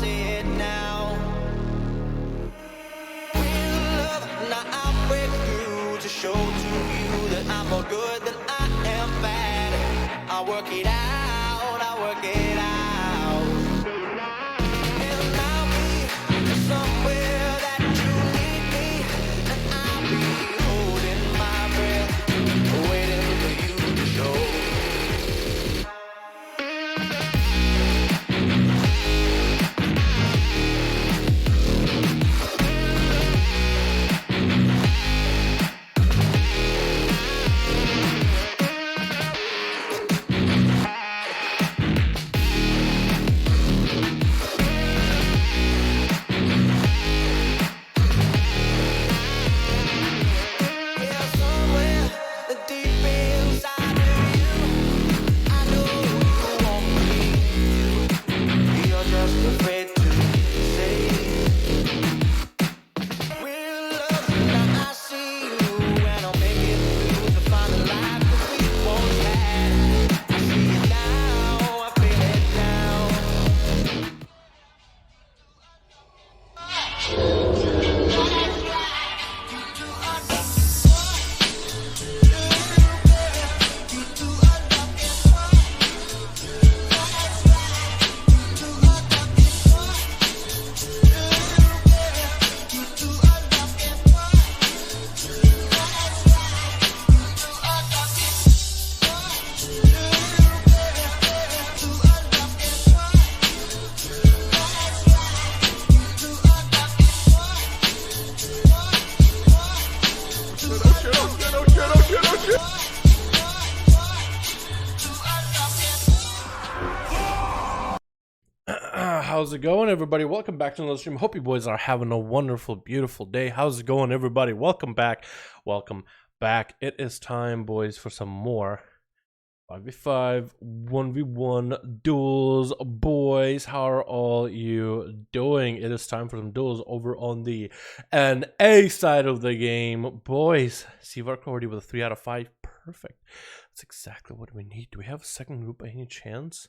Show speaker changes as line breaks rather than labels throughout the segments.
say it now. Love, now I'll break through to show to you that I'm more good than I am bad. I'll work it out, I'll work it out. And I'll be somewhere that you need me, and I'll be holding my breath, waiting for you to show.
How's it going, everybody? Welcome back to another stream. Hope you boys are having a wonderful, beautiful day. How's it going, everybody? Welcome back. Welcome back. It is time, boys, for some more 5v5 1v1 duels. Boys, how are all you doing? It is time for some duels over on the NA side of the game. Boys, see Vark already with a 3 out of 5. Perfect. That's exactly what we need. Do we have a second group by any chance?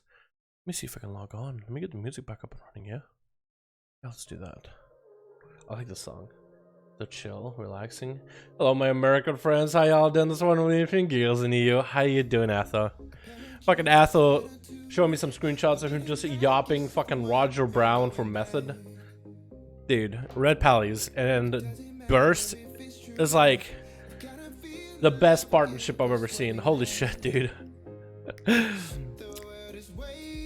Let me see if I can log on. Let me get the music back up and running, yeah? Yeah, let's do that. I like this song. So chill, relaxing. Hello, my American friends. How y'all doing? This one from Duels EU. How you doing, Atho? Fucking Atho showing me some screenshots of him just yopping fucking Roger Brown for Method. Dude, Red Pallies and Burst is like the best partnership I've ever seen. Holy shit, dude.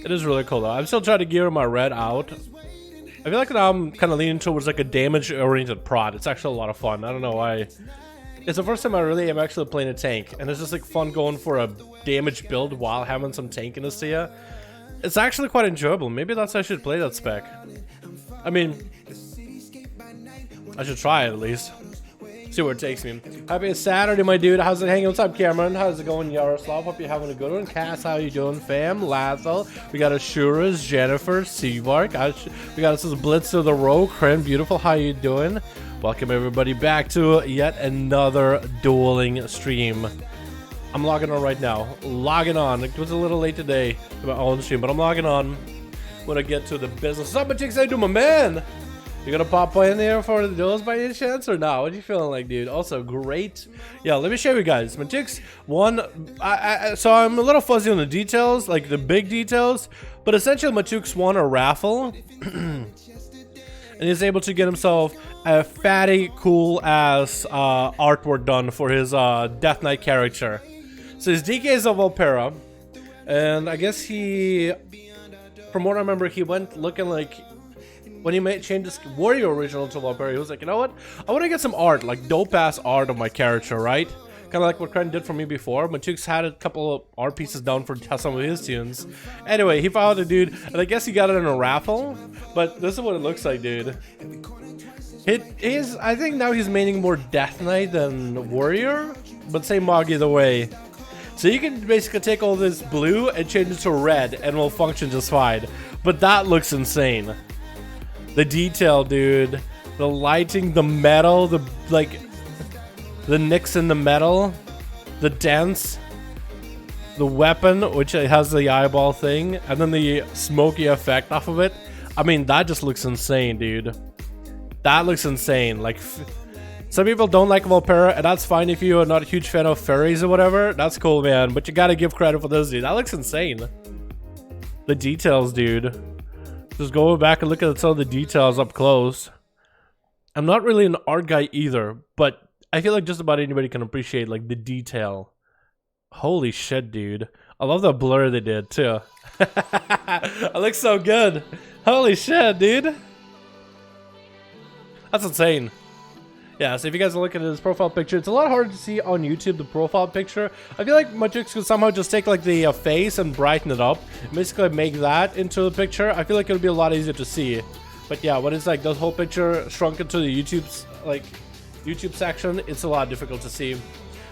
It is really cool though. I'm still trying to gear my red out. I feel like now I'm kind of leaning towards like a damage-oriented prod. It's actually a lot of fun. I don't know why. It's the first time I really am actually playing a tank, and it's just like fun going for a damage build while having some tankiness to you. It's actually quite enjoyable. Maybe that's how I should play that spec. I mean, I should try it at least. See where it takes me. Happy Saturday, my dude. How's it hanging? What's up, Cameron? How's it going, Yaroslav? Hope you're having a good one. Cass, how you doing, fam? Lathel. We got Ashuras, Jennifer, Seavark. We got this Blitz of the Row. Kren, beautiful. How you doing? Welcome everybody back to yet another dueling stream. I'm logging on right now. Logging on. It was a little late today to my own stream, but I'm logging on when I get to the business. What's up, my chicks? How you doing, my man? You gonna pop in there for the duels by any chance or not? What are you feeling like, dude? Also, great. Yeah, let me show you guys. My chicks, so I'm a little fuzzy on the details, like the big details, but essentially Matuk's won a raffle and he's able to get himself a fatty, cool ass artwork done for his Death Knight character. So his DK is of Valpera, and I guess he, from what I remember, he went looking like, when he changed his Warrior original to Valpera, he was like, you know what? I want to get some art, like dope-ass art of my character, right? Kind of like what Kren did for me before. Matuk's had a couple of art pieces down for some of his tunes. Anyway, he found a dude, and I guess he got it in a raffle. But this is what it looks like, dude. I think now he's maining more Death Knight than Warrior, but same mog either way. So you can basically take all this blue and change it to red, and it will function just fine. But that looks insane. The detail, dude, the lighting, the metal, the nicks in the metal, the dents, the weapon, which has the eyeball thing, and then the smoky effect off of it. I mean, that just looks insane, dude. That looks insane. Like, some people don't like Volpera, and that's fine if you are not a huge fan of fairies or whatever. That's cool, man. But you gotta give credit for this, dude. That looks insane. The details, dude. Just go back and look at some of the details up close. I'm not really an art guy either, but I feel like just about anybody can appreciate like the detail. Holy shit, dude. I love the blur they did too. It looks so good. Holy shit, dude. That's insane. Yeah, so if you guys look at his profile picture, it's a lot harder to see on YouTube, the profile picture. I feel like Matrix could somehow just take like the face and brighten it up. Basically make that into the picture. I feel like it would be a lot easier to see. But yeah, when it's like the whole picture shrunk into the YouTube's like YouTube section, it's a lot difficult to see.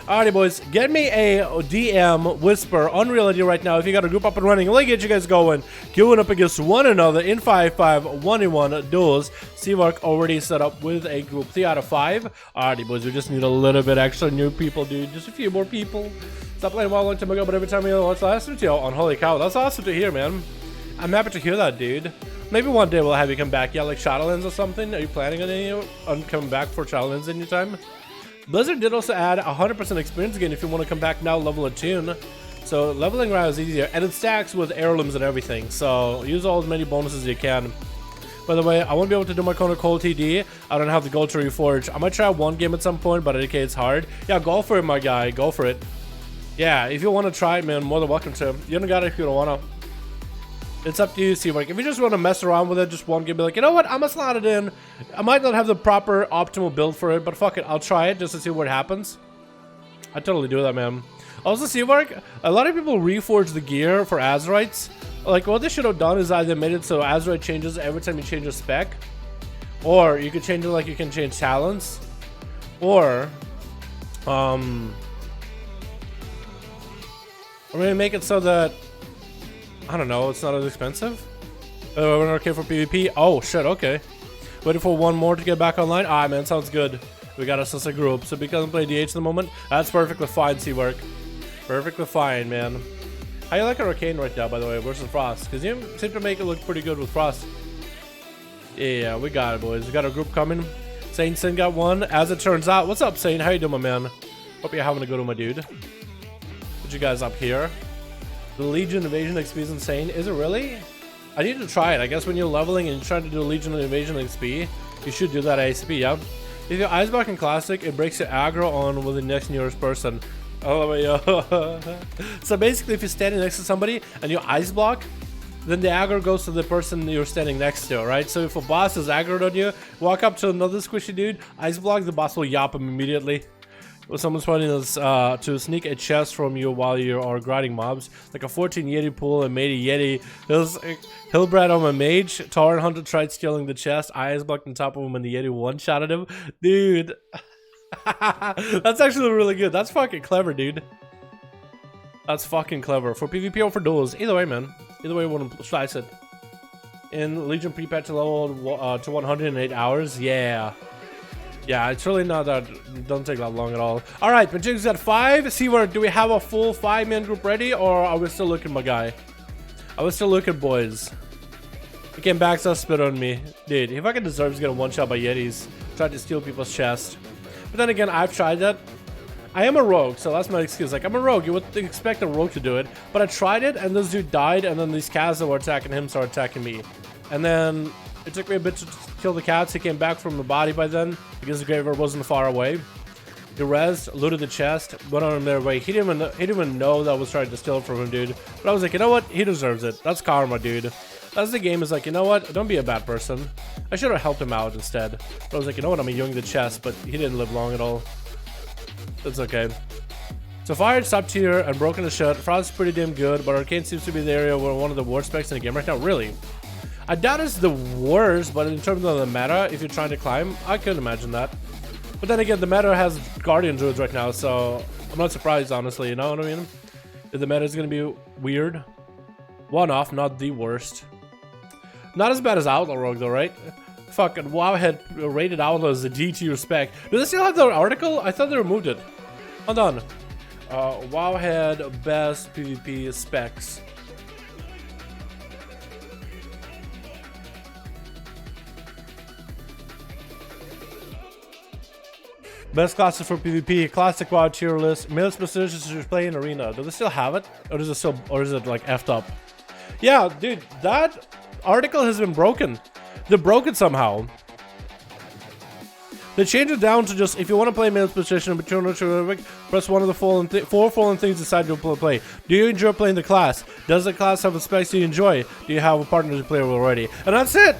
Alrighty, boys, get me a DM Whisper on Reality right now. If you got a group up and running, let's get you guys going. Queuing up against one another in 5v5 1v1 Duels. Seawork already set up with a group 3 out of 5. Alrighty, boys, we just need a little bit extra new people, dude. Just a few more people. Stop playing WoW a long time ago, but every time we watch last video on Holy Cow, that's awesome to hear, man. I'm happy to hear that, dude. Maybe one day we'll have you come back. Yeah, like Shadowlands or something. Are you planning on coming back for Shadowlands anytime? Blizzard did also add 100% experience gain if you want to come back now, level a tune. So leveling around is easier, and it stacks with heirlooms and everything. So use all as many bonuses as you can. By the way, I won't be able to do my Kona Cold TD. I don't have the gold to reforge. I might try one game at some point, but okay, it's hard. Yeah, go for it, my guy. Go for it. Yeah, if you want to try it, man, more than welcome to. You don't got it if you don't want to. It's up to you, Seawork. If you just want to mess around with it, just one game, be like, you know what, I'm gonna slot it in. I might not have the proper optimal build for it, but fuck it, I'll try it just to see what happens. I totally do that, man. Also, Seawork, a lot of people reforge the gear for Azeroths. Like, what they should have done is either made it so Azeroth changes every time you change a spec, or you could change it like you can change talents, or maybe make it so that, I don't know, it's not as expensive. We're okay for PvP. Oh shit, okay. Waiting for one more to get back online. Ah, man, sounds good. We got us as a group, so because I'm playing DH at the moment, that's perfectly fine, Seawork. Perfectly fine, man. How you like Arcane right now, by the way, versus Frost? Because you seem to make it look pretty good with Frost. Yeah, we got it, boys. We got a group coming. Sin got one. As it turns out, what's up, Saint? How you doing, my man? Hope you're having a good one, my dude. Put you guys up here. The Legion Invasion XP is insane. Is it really? I need to try it. I guess when you're leveling and you're trying to do Legion Invasion XP, you should do that ASP, yeah? If you're Iceblock in Classic, it breaks your aggro on with the next nearest person. Oh, yeah. So basically, if you're standing next to somebody and you Ice Block, then the aggro goes to the person you're standing next to, right? So if a boss is aggroed on you, walk up to another squishy dude, Ice Block, the boss will yop him immediately. Someone's planning is to sneak a chest from you while you are grinding mobs, like a 14 Yeti pool and made a Yeti. Hillbrad on my mage. Tauren Hunter tried stealing the chest. Eyes blocked on top of him and the Yeti one-shotted him. Dude. That's actually really good. That's fucking clever, dude. That's fucking clever. For PvP or for duels. Either way, man. Either way, I want to slice it. In Legion pre-patch level to 108 hours. Yeah. Yeah, it's really not that, it doesn't take that long at all. Alright, Majig's at 5. Seawork, do we have a full 5-man group ready, or are we still looking, my guy? Are we still looking, boys? He came back, so spit on me. Dude, he fucking deserves getting one-shot by Yetis. Tried to steal people's chest. But then again, I've tried that. I am a rogue, so that's my excuse. Like, I'm a rogue. You would expect a rogue to do it. But I tried it, and this dude died, and then these cats that were attacking him started attacking me. And then it took me a bit to kill the cats. He came back from the body by then because the graveyard wasn't far away. He rezzed, looted the chest, went on their way. He didn't even know that I was trying to steal from him, dude. But I was like, you know what? He deserves it. That's karma, dude. That's the game is like, you know what? Don't be a bad person. I should have helped him out instead. But I was like, you know what? I'm young the chest, but he didn't live long at all. That's okay. So Fire is top tier and Broken is shut. Frost is pretty damn good, but Arcane seems to be the area where one of the worst specs in the game right now. Really? I doubt it's the worst, but in terms of the meta, if you're trying to climb, I could imagine that. But then again, the meta has Guardian Druids right now, so I'm not surprised, honestly, you know what I mean? If the meta is going to be weird. One off, not the worst. Not as bad as Outlaw Rogue, though, right? Fucking WoW had rated Outlaw as a D tier spec. Do they still have the article? I thought they removed it. Hold on. WoW had best PvP specs. Best classes for PvP, classic WoW tier list, male positions to play in arena. Do they still have it? Or is it still, or is it like effed up? Yeah, dude, that article has been broken. They broke it somehow. They changed it down to just, if you want to play male position, but you're not sure, press one of the four following things decide to play. Do you enjoy playing the class? Does the class have a specs you enjoy? Do you have a partner to play with already? And that's it!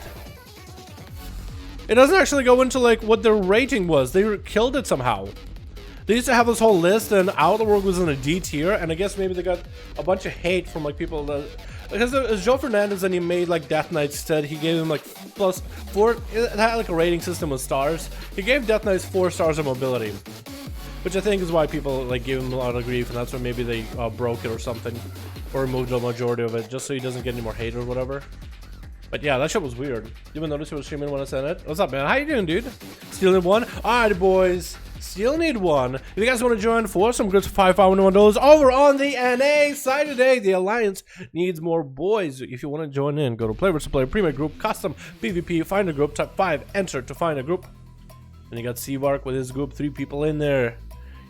It doesn't actually go into like what their rating was. They killed it somehow. They used to have this whole list, and Outwork was in a D tier, and I guess maybe they got a bunch of hate from like people that, because it was Joe Fernandez and he made like Death Knights instead. He gave them like +4. It had like a rating system with stars. He gave Death Knights 4 stars of mobility, which I think is why people like gave him a lot of grief, and that's why maybe they broke it or something, or removed the majority of it just so he doesn't get any more hate or whatever. But yeah, that shit was weird. You even notice he was streaming when I sent it? What's up, man? How you doing, dude? Still need one? Alright, boys. Still need one. If you guys want to join for some good 5V5 1V1 DUELS over on the NA side today, the Alliance needs more boys. If you want to join in, go to Player vs. Player Premier Group, Custom PvP, find a group, type 5, enter to find a group. And you got Seavark with his group, 3 people in there.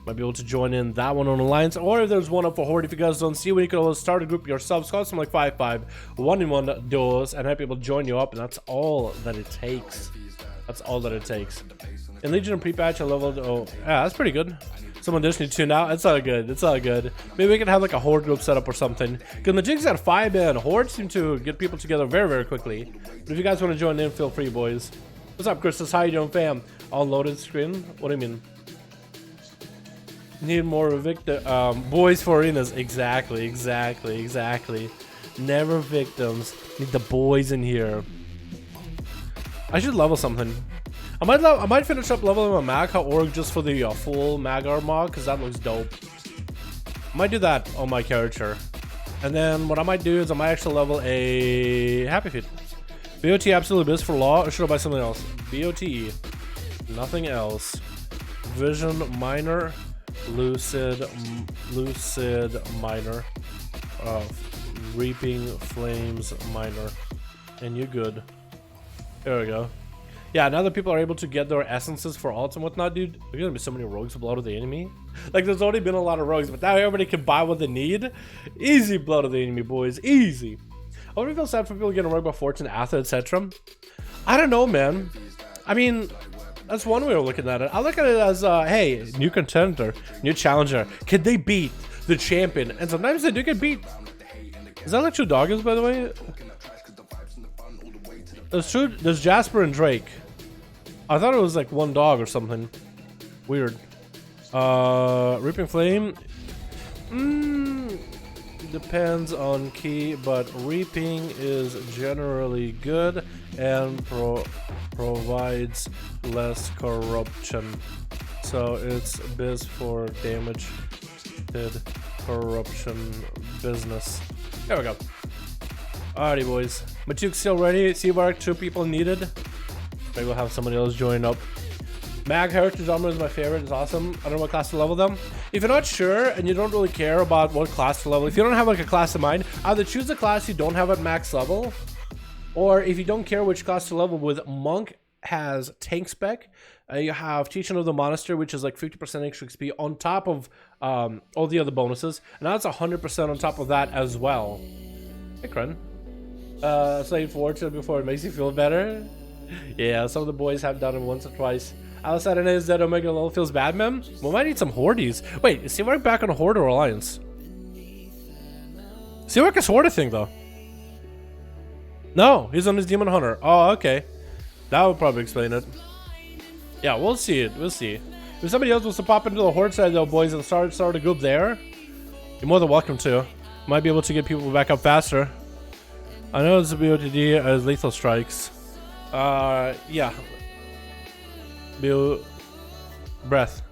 Might be able to join in that one on Alliance, or if there's one up for Horde, if you guys don't see one, you can always start a group yourselves, call some like 5V5 1v1 DUELS, and have people join you up, and that's all that it takes. That's all that it takes. In Legion and pre-patch, I leveled. Oh, yeah, that's pretty good. Someone just needs 2 now. It's all good. It's all good. Maybe we can have like a Horde group set up or something. Because the jigs at 5 and Horde seem to get people together very, very quickly. But if you guys want to join in, feel free, boys. What's up, Christus? How you doing, fam? All loaded screen? What do you mean? Need more victim boys for arenas. Exactly. Never victims. Need the boys in here. I should level something. I might finish up leveling my mag.org just for the full Magar mod, because that looks dope. I might do that on my character. And then what I might do is I might actually level a Happy Feet. BOT absolutely best for law, or should I buy something else? BOTE. Nothing else. Vision minor. Lucid minor. Reaping flames minor. And you're good. There we go. Yeah, now that people are able to get their essences for ults and whatnot, dude, there's gonna be so many rogues to blow to the enemy. Like, there's already been a lot of rogues, but now everybody can buy what they need. Easy blow to the enemy, boys. Easy. I wouldn't feel sad for people getting rogued by Fortune, Atha, etc. I don't know, man. I mean, that's one way of looking at it. I look at it as, hey, new contender, new challenger. Can they beat the champion? And sometimes they do get beat. Is that like 2 doggers, by the way? There's Jasper and Drake. I thought it was like 1 dog or something. Weird. Reaping Flame. Depends on key, but Reaping is generally good and provides less corruption. So it's biz for damage corruption business. There we go. Alrighty, boys. Matuk's still ready. Seabark, 2 people needed. Maybe we'll have somebody else join up. Mag Heritage Armor is my favorite. It's awesome. I don't know what class to level them. If you're not sure and you don't really care about what class to level, if you don't have like a class in mind, either choose a class you don't have at max level, or if you don't care which class to level with, Monk has tank spec. You have Teaching of the Monastery, which is like 50% extra XP on top of all the other bonuses, and that's 100% on top of that as well. Hey, Krun. Saying Fortune before it makes you feel better. Yeah, some of the boys have done it once or twice. Outside of it is that Omega level feels bad, man. We might need some Hordes. Wait, is Seawark back on a Horde or Alliance? Seawark is Horde thing though. No, he's on his Demon Hunter. Oh, okay. That would probably explain it. Yeah, we'll see it. We'll see. If somebody else wants to pop into the Horde side though, boys, and start a group there, you're more than welcome to. Might be able to get people back up faster. I know it's a BOTD as lethal strikes. Yeah. Breath.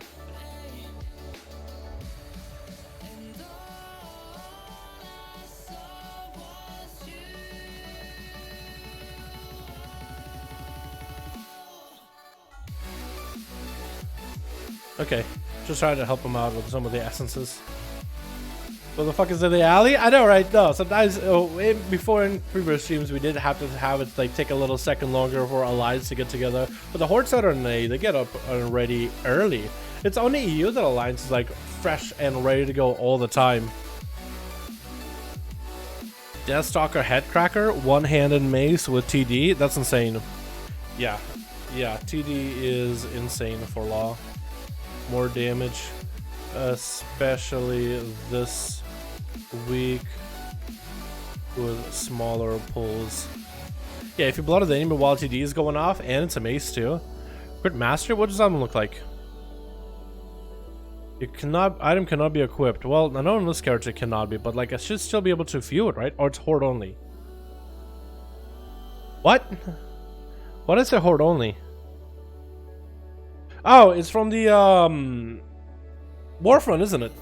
Okay, just trying to help him out with some of the essences. What the fuck is in the alley? I know, right? No, sometimes before in previous streams we did have to have it like take a little second longer for alliance to get together. But the Horde side on NA, they get up already early. It's only EU that alliance is like fresh and ready to go all the time. Deathstalker Headcracker, one-handed mace with TD. That's insane. Yeah, TD is insane for law. More damage, especially this week with smaller pulls. Yeah, if you blow to the enemy while TD is going off, and it's a mace too. Crit Master, what does that one look like? Item cannot be equipped. Well, I know in this character it cannot be, but like I should still be able to view it, right? Or it's Horde only. What? What is the Horde only? Oh, it's from the Warfront, isn't it?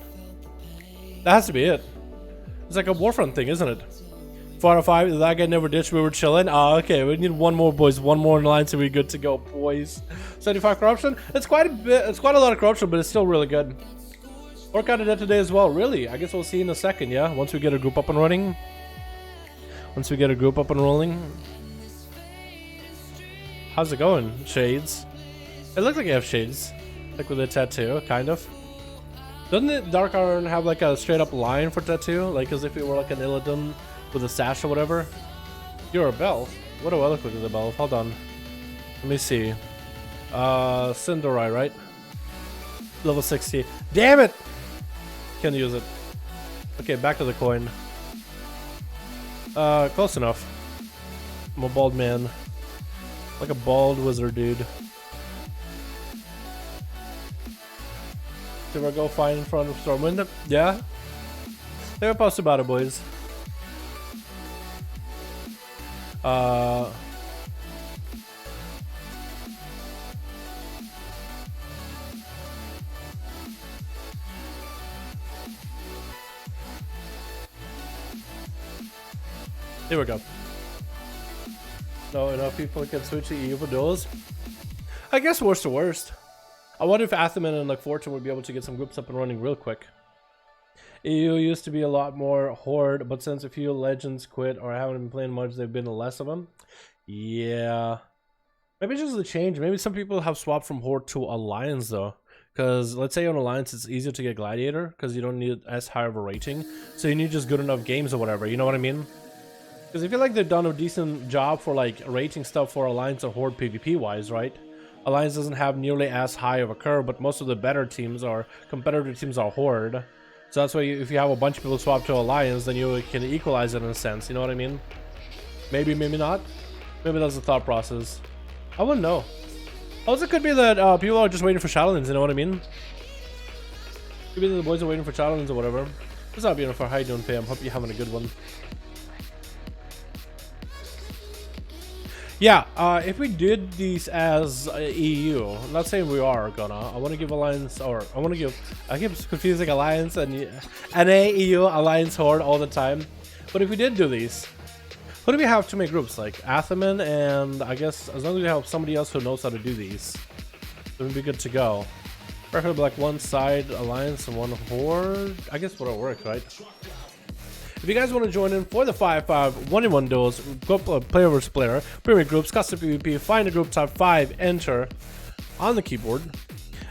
That has to be it. It's like a Warfront thing, isn't it? 4 out of 5. That guy never ditched. We were chilling. Oh, okay. We need one more, boys. One more in line, so we're good to go, boys. 75 corruption. It's quite a bit. It's quite a lot of corruption, but it's still really good. Work out of that today as well. Really? I guess we'll see in a second. Yeah. Once we get a group up and running. Once we get a group up and rolling. How's it going, Shades? It looks like you have shades, like with a tattoo, kind of. Doesn't it Dark Iron have like a straight up line for tattoo, like as if it were like an Illidan with a sash or whatever? You're a Belf. What do I look like as a Belf? Hold on. Let me see. Cinderai, right? Level 60. Damn it! Can't use it. Okay, back to the coin. Close enough. I'm a bald man. Like a bald wizard, dude. Did we go find in front of Stormwind? Yeah? They were post about it, boys. Here we go. No, enough people can switch to EU for duels. I guess worst to worst. I wonder if Athaman and like Fortune would be able to get some groups up and running real quick. EU used to be a lot more Horde, but since a few legends quit or haven't been playing much, they've been less of them. Yeah. Maybe it's just a change. Maybe some people have swapped from Horde to Alliance though. Because let's say on Alliance it's easier to get Gladiator because you don't need as high of a rating. So you need just good enough games or whatever, you know what I mean? Because I feel like they've done a decent job for like rating stuff for Alliance or Horde PvP wise, right? Alliance doesn't have nearly as high of a curve, but most of the better teams or competitive teams are Horde. So that's why if you have a bunch of people swap to Alliance, then you can equalize it in a sense, you know what I mean? Maybe, maybe not. Maybe that's the thought process. I wouldn't know. Also, it could be that people are just waiting for Shadowlands, you know what I mean? Could be that the boys are waiting for Shadowlands or whatever. What's up, Unifor? How you doing, Pam? Hope you're having a good one. Yeah, if we did these as EU, I'm not saying we are gonna. I want to give Alliance, or I keep confusing Alliance and NA, EU, Alliance, Horde all the time. But if we did do these, who do we have to make groups? Like Athaman, and I guess as long as we have somebody else who knows how to do these, then we'd be good to go. Preferably like one side Alliance and one Horde. I guess would work, right? If you guys want to join in for the 5v5 1v1 duels, go player versus player, premier groups, custom PvP, find a group, type 5, enter on the keyboard.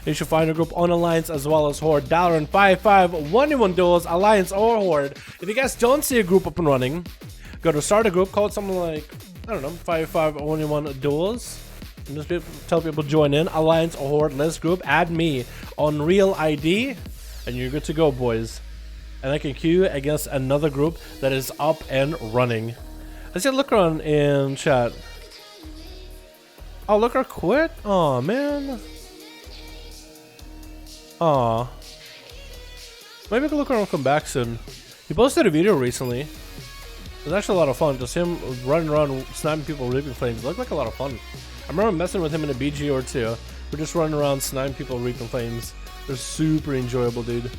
You should find a group on Alliance as well as Horde. Dalaran 5v5 1v1 duels, Alliance or Horde. If you guys don't see a group up and running, go to start a group, call it something like, I don't know, 5v5 1v1 duels. And just tell people join in, Alliance or Horde, list group, add me on real ID, and you're good to go, boys. And I can queue against another group that is up and running. I see a Looker in chat. Oh, Looker quit? Oh man. Aw. Maybe Looker will come back soon. He posted a video recently. It was actually a lot of fun. Just him running around sniping people, reaping flames. It looked like a lot of fun. I remember messing with him in a BG or two. We're just running around sniping people, reaping flames. They're super enjoyable, dude.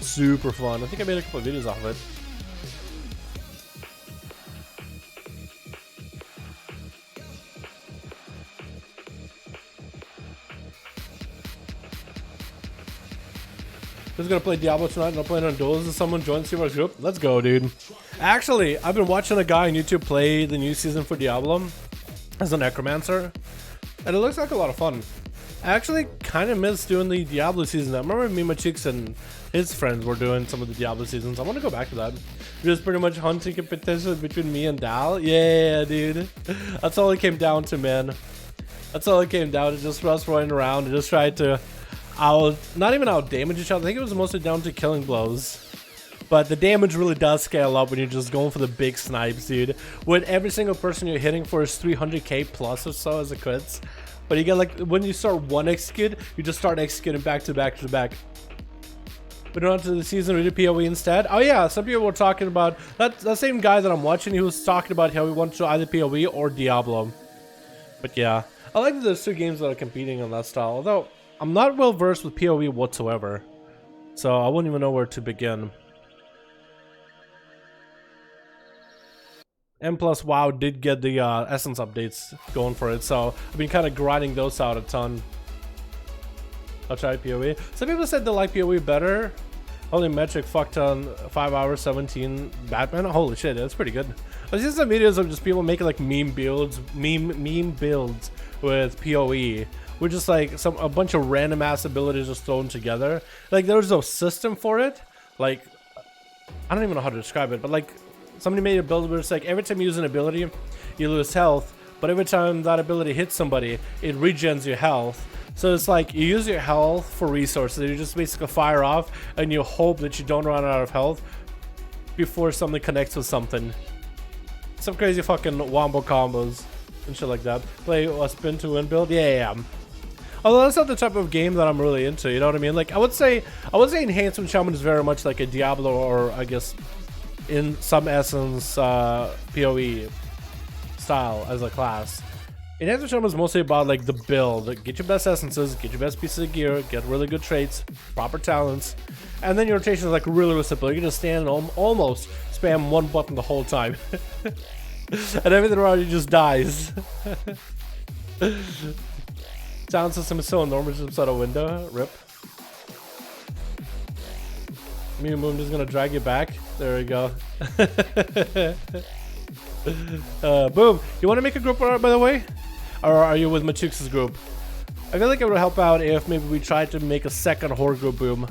Super fun. I think I made a couple of videos off of it. Who's gonna play Diablo tonight and I'm playing on Duels? Does someone join the group? Let's go, dude. Actually, I've been watching a guy on YouTube play the new season for Diablo as a necromancer, and it looks like a lot of fun. I actually kind of miss doing the Diablo season. I remember me, my cheeks, and his friends were doing some of the Diablo seasons. I want to go back to that. Just pretty much hunting competition between me and Dal. Yeah, dude. That's all it came down to, man. That's all it came down to. Just us running around and just trying to not even out damage each other. I think it was mostly down to killing blows. But the damage really does scale up when you're just going for the big snipes, dude. When every single person you're hitting for is 300k plus or so as a crits. But you get like, when you start one execute, you just start executing back to back to back. But on to the season, we did PoE instead. Oh yeah, some people were talking about, that same guy that I'm watching, he was talking about how he wanted to either PoE or Diablo. But yeah, I like that there's two games that are competing on that style. Although, I'm not well versed with PoE whatsoever. So I wouldn't even know where to begin. And plus, WoW did get the Essence updates going for it, so I've been kind of grinding those out a ton. I'll try PoE. Some people said they like PoE better. Holy metric fucked on 5 hours 17 Batman. Holy shit, that's pretty good. I see some videos of just people making like meme builds with PoE. We're just like a bunch of random ass abilities just thrown together. Like there was no system for it. Like I don't even know how to describe it, but like somebody made a build where it's like every time you use an ability, you lose health, but every time that ability hits somebody, it regens your health. So it's like you use your health for resources. You just basically fire off and you hope that you don't run out of health before something connects with something. Some crazy fucking wombo combos and shit like that. Play a spin to win build? Yeah. Although that's not the type of game that I'm really into, you know what I mean? Like I would say Enhancement Shaman is very much like a Diablo, or I guess in some essence PoE style as a class. Enhancement Shaman is mostly about like the build. Get your best essences, get your best pieces of gear, get really good traits, proper talents, and then your rotation is like really simple. You can just stand and almost spam one button the whole time. And everything around you just dies. Sound system is so enormous inside a window. Rip. Me Moon is gonna drag you back. There we go. Boom. You want to make a group, by the way? Or are you with Machuk's group? I feel like it would help out if maybe we tried to make a second horde group, Boom.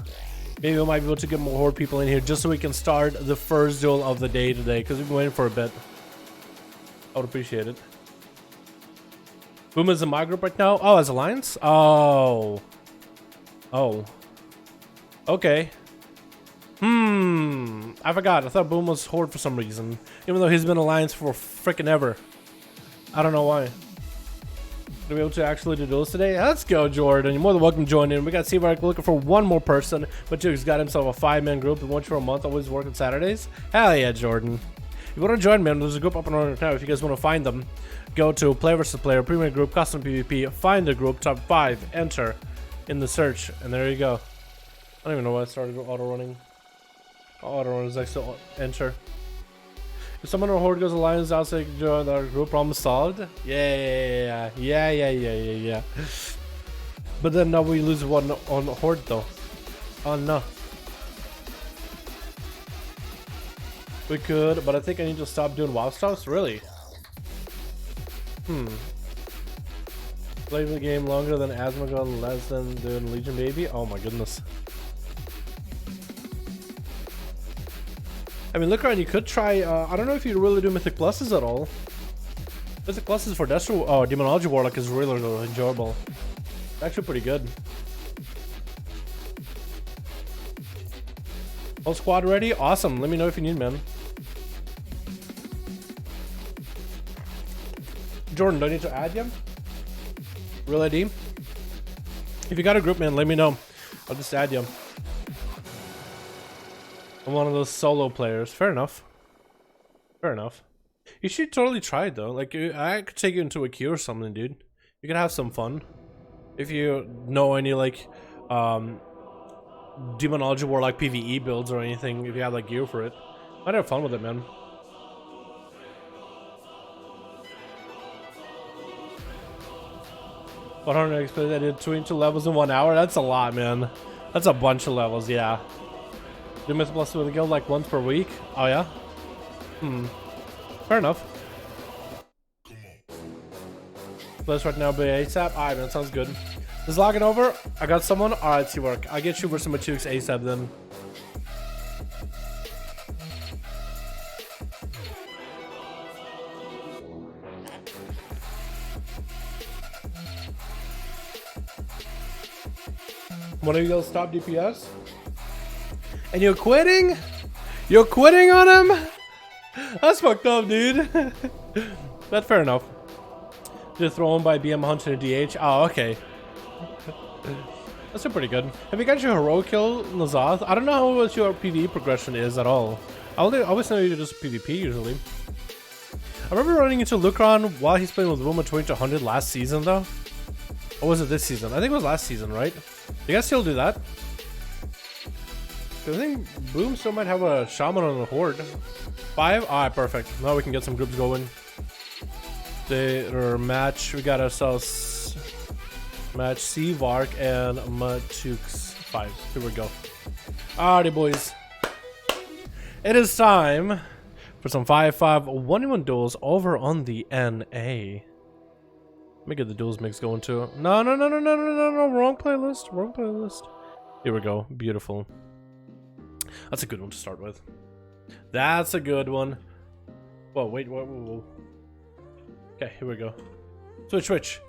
Maybe we might be able to get more horde people in here just so we can start the first duel of the day today, because we've been waiting for a bit. I would appreciate it. Boom is in my group right now. Oh, as Alliance? Oh. Oh. Okay. I forgot. I thought Boom was Horde for some reason. Even though he's been Alliance for freaking ever. I don't know why. To be able to actually do duels today? Let's go, Jordan. You're more than welcome to join in. We got Seavark looking for one more person, but he's got himself a 5-man group. He wants for a month, always working Saturdays. Hell yeah, Jordan. If you want to join me, there's a group up and running now. If you guys want to find them, go to Player vs. Player, Premium Group, Custom PvP, find the group, top 5, enter in the search, and there you go. I don't even know why I started auto running. Auto run is next to enter. If someone or horde goes alliance outside, join our group, problem solved. Yeah. But then now we lose one on horde though. Oh no. We could, but I think I need to stop doing WoW stuffs. Really? Play the game longer than Asmongold, less than doing Legion Baby. Oh my goodness. I mean, look around, you could try, I don't know if you really do Mythic Pluses at all. Mythic Pluses for Destro, Demonology Warlock is really, really enjoyable. It's actually pretty good. Whole squad ready? Awesome, let me know if you need, man. Jordan, do I need to add you? Real ID? If you got a group, man, let me know. I'll just add you. I'm one of those solo players. Fair enough. Fair enough. You should totally try it though. Like, I could take you into a queue or something, dude. You could have some fun. If you know any, like, Demonology Warlock PvE builds or anything, if you have, like, gear for it. I'd have fun with it, man. $100 XP, I did 22 levels in 1 hour. That's a lot, man. That's a bunch of levels, yeah. Do Myth Plus with the guild like once per week? Oh yeah? Fair enough. Let's right now be ASAP. Alright, man, sounds good. Is logging over? I got someone? Alright, see work. I'll get you for some Matux ASAP then. One of you guys stop DPS? And you're quitting? You're quitting on him? That's fucked up, dude. That's fair enough. Just thrown by BM Hunter and DH. Oh, okay. That's still pretty good. Have you got your heroic kill, Nazath? I don't know what your PvE progression is at all. I always know you just PvP usually. I remember running into Lucron while he's playing with Wilma 20 to 100 last season though. Or was it this season? I think it was last season, right? You guys still do that? I think Boom still might have a Shaman on the Horde. 5? Alright, perfect. Now we can get some groups going. Their match, we got ourselves match C, Vark, and Matux 5. Here we go. Alrighty, boys. It is time for some 5v5 1v1 duels over on the NA. Let me get the duels mix going too. No, wrong playlist, wrong playlist. Here we go, beautiful. That's a good one to start with. That's a good one. Whoa, wait, whoa. Okay, here we go. Switch.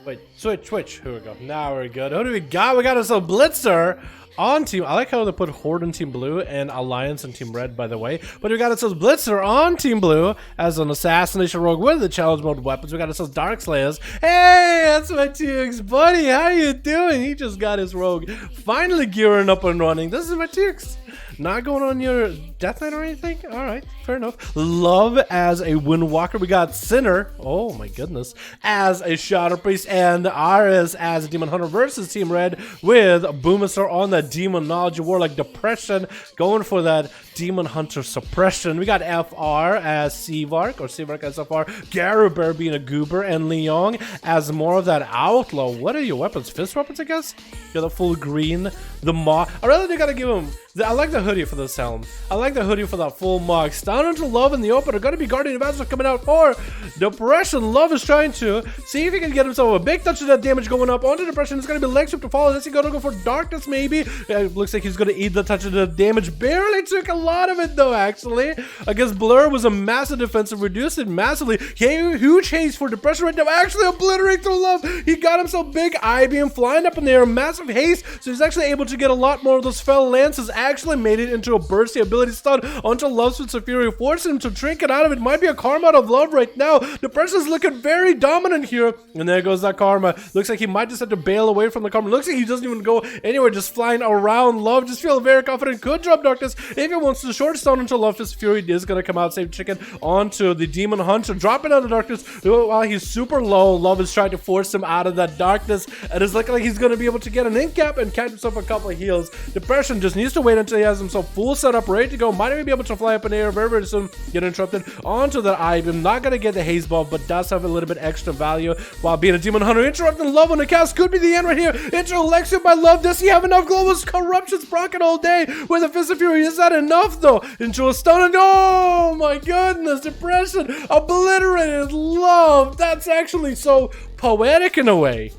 Wait, switch. Here we go. Now we're good. Who do we got? We got us a Blitzer on team. I like how they put Horde in Team Blue and Alliance in Team Red, by the way. But we got ourselves Blitzer on Team Blue as an assassination rogue with the challenge mode weapons. We got ourselves Dark Slayers. Hey, that's my Tux, buddy. How you doing? He just got his rogue finally gearing up and running. This is my Tux. Not going on your Death Knight or anything? Alright, fair enough. Love as a Windwalker. We got Sinner. Oh my goodness. As a Shadow Priest. And Aris as a Demon Hunter versus Team Red with Boomasaur on the Demonology Warlock Depression. Going for that Demon Hunter Suppression. We got FR as Seavark, or Seavark as FR. Garuber being a Goober. And Leong as more of that Outlaw. What are your weapons? Fist weapons, I guess? You're the full green. The Maw. I really they gotta give him... I like the hoodie for this helm. I like the hoodie for that full mug. Stun into Love in the open. Are going to be Guardian of Azeroth coming out for Depression. Love is trying to see if he can get himself a big touch of that damage going up onto Depression. It's going to be leg sweep to follow this. He's going to go for Darkness maybe. It looks like he's going to eat the touch of the damage. Barely took a lot of it though, actually. I guess Blur was a massive defensive. Reduced it massively. Huge haste for Depression right now. Actually obliterating through Love. He got himself big I-beam flying up in the air. Massive haste. So he's actually able to get a lot more of those fell lances. Actually made it into a bursty ability stun onto Love's Fist of Fury, forcing him to trinket out of it. Might be a Karma out of Love right now. Depression's looking very dominant here. And there goes that Karma. Looks like he might just have to bail away from the Karma. Looks like he doesn't even go anywhere, just flying around Love. Just feel very confident. Could drop Darkness if he wants to short stun until Love's Fist of Fury is going to come out, save chicken onto the Demon Hunter. Dropping out of Darkness while he's super low. Love is trying to force him out of that Darkness. And it's looking like he's going to be able to get an in cap and catch himself a couple of heals. Depression just needs to wait until he has himself full setup, ready to go. Might even be able to fly up in the air very soon. Get interrupted onto that item. Not going to get the haze buff, but does have a little bit extra value while being a Demon Hunter. Interrupting Love on the cast. Could be the end right here. Into Alexia by Love. Does he have enough? Global Corruption's proccing all day with a Fist of Fury. Is that enough though? Into a stun and oh my goodness. Depression obliterated Love. That's actually so poetic in a way.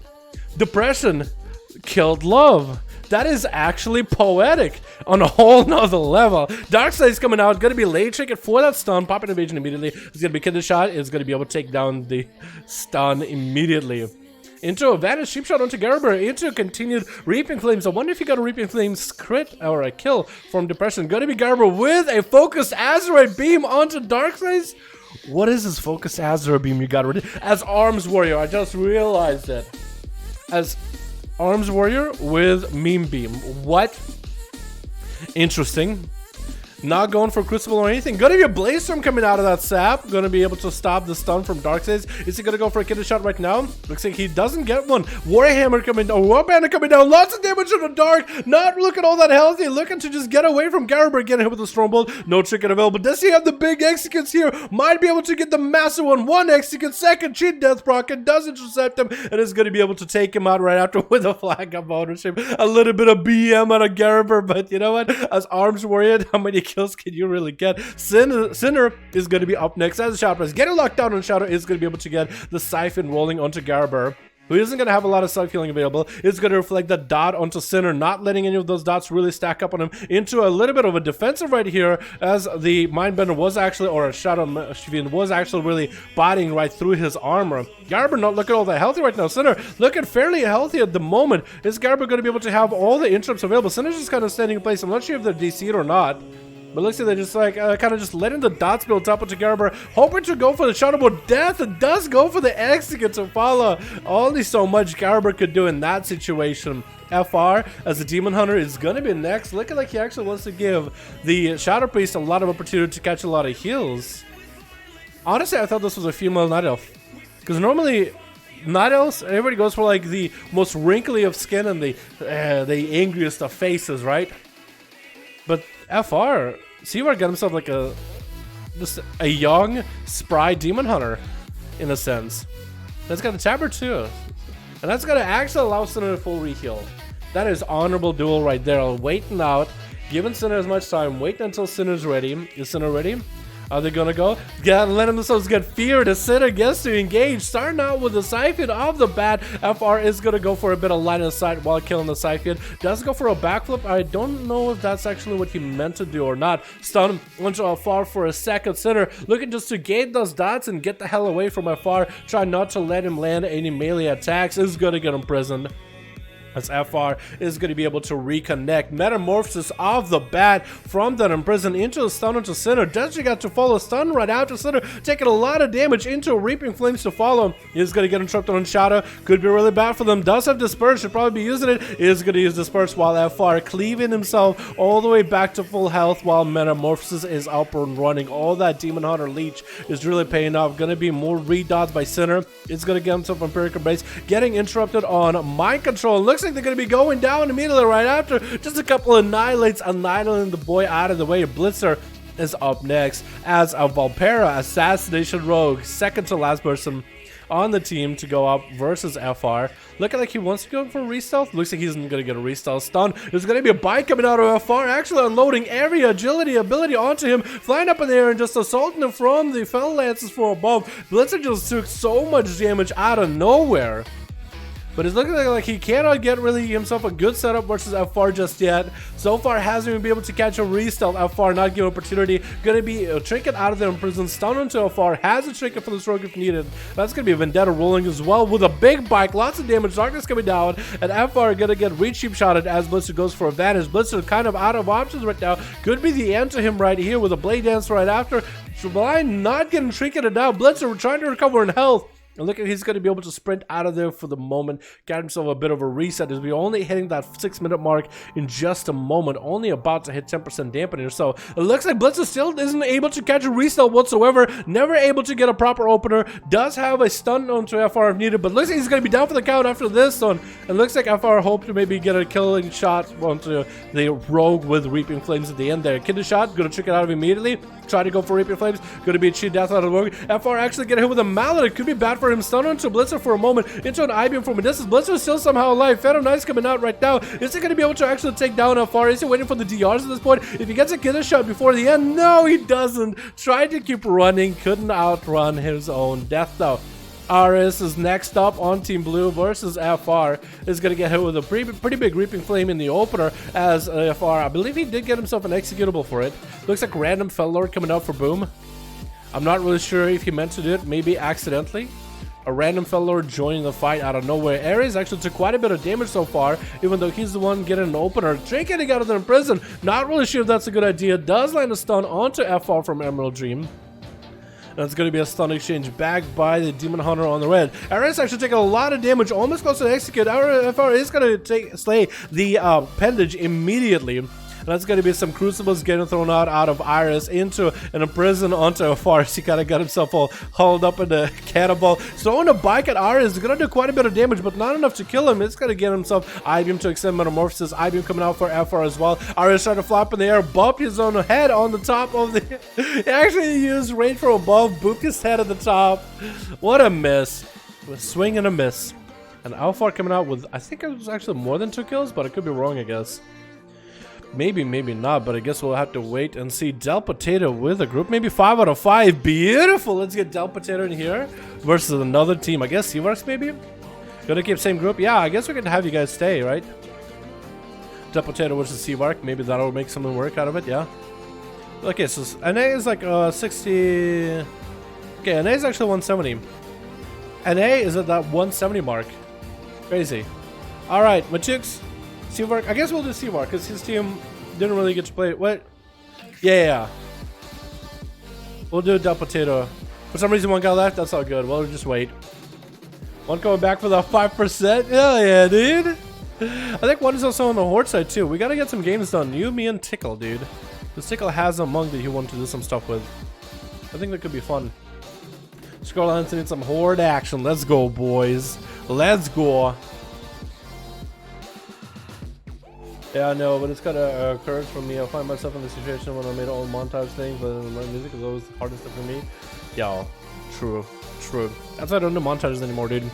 Depression killed Love. That is actually poetic on a whole nother level. Darkseid's coming out. Going to be late trinket for that stun. Pop an evasion immediately. It's going to be kid the shot. It's going to be able to take down the stun immediately. Into a Vanished Sheep Shot onto Garuber. Into continued Reaping Flames. I wonder if you got a Reaping Flames crit or a kill from Depression. Going to be Garuber with a focused Azerite Beam onto Darkseid. What is this focused Azerite Beam you got ready? As Arms Warrior. I just realized it. As Arms Warrior with Meme Beam. What? Interesting. Not going for Crucible or anything. Gonna be a Blaze Storm coming out of that sap. Gonna be able to stop the stun from Darkseid. Is he gonna go for a kidney shot right now? Looks like he doesn't get one. Warhammer coming down. Warbanner coming down. Lots of damage in the dark. Not looking all that healthy. Looking to just get away from Garber. Getting hit with the Stormbolt. No trinket available. Does he have the big executes here? Might be able to get the massive one. One execute. Second cheat death proc. It does intercept him. And is gonna be able to take him out right after with a flag of ownership. A little bit of BM on a Garber. But you know what? As Arms Warrior, how many kills can you really get? Sinner is going to be up next as Shadow is getting locked down, and Shadow is going to be able to get the Siphon rolling onto Garber, who isn't going to have a lot of self healing available. It's going to reflect that dot onto Sinner, not letting any of those dots really stack up on him into a little bit of a defensive right here, as the Mindbender was actually, or a Shadow Machine was actually really biting right through his armor. Garber not looking all that healthy right now. Sinner looking fairly healthy at the moment. Is Garber going to be able to have all the interrupts available? Sinner's just kind of standing in place. I'm not sure if they're DC'd or not. But looks like they're just like kind of just letting the dots build up onto Garber, hoping to go for the Shadowbolt death. It does go for the execute to follow. Only so much Garber could do in that situation. FR as the Demon Hunter is going to be next. Looking like he actually wants to give the Shadow Priest a lot of opportunity to catch a lot of heals. Honestly, I thought this was a female Night Elf, because normally Night Elves, everybody goes for like the most wrinkly of skin and the angriest of faces, right? But FR, Seaward got himself like just a young, spry Demon Hunter, in a sense. That's got the Tabard too. And that's gonna actually allow Sinner a full reheal. That is honorable duel right there. Waiting out, giving Sinner as much time, waiting until Sinner's ready. Is Sinner ready? Are they gonna go? Gotta let themselves get feared as Sinner gets to engage. Starting out with the Siphon off the bat. FR is gonna go for a bit of line of sight while killing the Siphon. Does go for a backflip. I don't know if that's actually what he meant to do or not. Stun onto FR for a second. Sinner looking just to gate those dots and get the hell away from FR. Try not to let him land any melee attacks. Is gonna get imprisoned, as FR is going to be able to reconnect. Metamorphosis off the bat from that imprison into the stun into Sinner. Does she got to follow stun right after Sinner, taking a lot of damage into Reaping Flames to follow. Is going to get interrupted on Shadow. Could be really bad for them. Does have Disperse. Should probably be using it. Is going to use Disperse while FR cleaving himself all the way back to full health while Metamorphosis is up and running. All that Demon Hunter Leech is really paying off. Going to be more redots by Sinner. It's going to get himself Empirical Base. Getting interrupted on Mind Control. Looks like they're going to be going down immediately right after. Just a couple of annihilates, annihilating the boy out of the way. Blitzer is up next as a Valpera Assassination Rogue, second to last person on the team to go up versus FR. Looking like he wants to go for a restealth. Looks like he's going to get a restealth stun. There's going to be a bite coming out of FR, actually unloading every agility ability onto him, flying up in the air and just assaulting him from the Fell Lances from above. Blitzer just took so much damage out of nowhere. But it's looking like he cannot get really himself a good setup versus FR just yet. So far hasn't even been able to catch a restealth. FR not given opportunity. Gonna be a trinket out of there in prison. Stun into FR. Has a trinket for this rogue if needed. That's gonna be a Vendetta rolling as well with a big bike. Lots of damage. Darkness coming down. And FR gonna get cheap shotted as Blitzer goes for advantage. Blitzer kind of out of options right now. Could be the end to him right here with a Blade Dance right after. Blind not getting trinketed out. Blitzer trying to recover in health. And look at, he's going to be able to sprint out of there for the moment, get himself a bit of a reset, as we're only hitting that 6-minute mark in just a moment, only about to hit 10% dampener. So it looks like Blitzer still isn't able to catch a restart whatsoever, never able to get a proper opener, does have a stun onto FR if needed, but looks like he's going to be down for the count after this one. And looks like FR hoped to maybe get a killing shot onto the rogue with Reaping Flames at the end there. Kidney shot, going to trick it out of immediately, try to go for Reaping Flames, going to be a cheat death out of the rogue. FR actually get hit with a mallet. It could be bad for him. Stun onto Blitzer for a moment, into an IBM from a distance. Blitzer is still somehow alive. Phantom Knight's coming out right now. Is he going to be able to actually take down FR? Is he waiting for the DRs at this point? If he gets a killer shot before the end, no, he doesn't. Tried to keep running, couldn't outrun his own death though. RS is next up on Team Blue versus FR. Is going to get hit with a pretty big Reaping Flame in the opener as FR, I believe he did get himself an executable for it. Looks like random Fellord coming out for Boom. I'm not really sure if he meant to do it, maybe accidentally. A random Fellord joining the fight out of nowhere. Ares actually took quite a bit of damage so far, even though he's the one getting an opener. Drake getting out of there in prison. Not really sure if that's a good idea. Does land a stun onto FR from Emerald Dream. That's going to be a stun exchange backed by the Demon Hunter on the red. Ares actually taking a lot of damage, almost close to execute. Our FR is going to slay the Pendage immediately. And that's going to be some Crucibles getting thrown out of Iris into an prison onto a farce. He kind of got himself all hauled up in the cannonball. Throwing a bike at Iris is going to do quite a bit of damage, but not enough to kill him. It's going to get himself I-beam to extend metamorphosis. I-beam coming out for FR as well. Iris trying to flop in the air, bump his own head on the top of the... He actually used range from above, booped his head at the top. What a miss. A swing and a miss. And Alphar coming out with, I think it was actually more than 2 kills, but I could be wrong, I guess. Maybe, maybe not, but I guess we'll have to wait and see. Del Potato with a group, maybe 5 out of 5. Beautiful. Let's get Del Potato in here versus another team. I guess Seaworks maybe? Gonna keep same group? Yeah, I guess we can have you guys stay, right? Del Potato versus Seawork. Maybe that'll make something work out of it, yeah. Okay, so NA is like 60... Okay, NA is actually 170. NA is at that 170 mark. Crazy. Alright, Machooks, Seawork. I guess we'll do Seawork because his team didn't really get to play it. What? Yeah. We'll do Del Potato. For some reason, one guy left. That's all good. We'll just wait. One coming back for the 5%. Hell yeah, dude. I think one is also on the Horde side too. We gotta get some games done. You, me, and Tickle, dude. Because Tickle has a monk that he wanted to do some stuff with. I think that could be fun. Scarlet needs some Horde action. Let's go, boys. Let's go. Yeah, I know, but it's kind of courage for me. I find myself in the situation when I made all montage things, but my music is always the hardest for me. Yeah, true. That's why I don't do montages anymore, dude.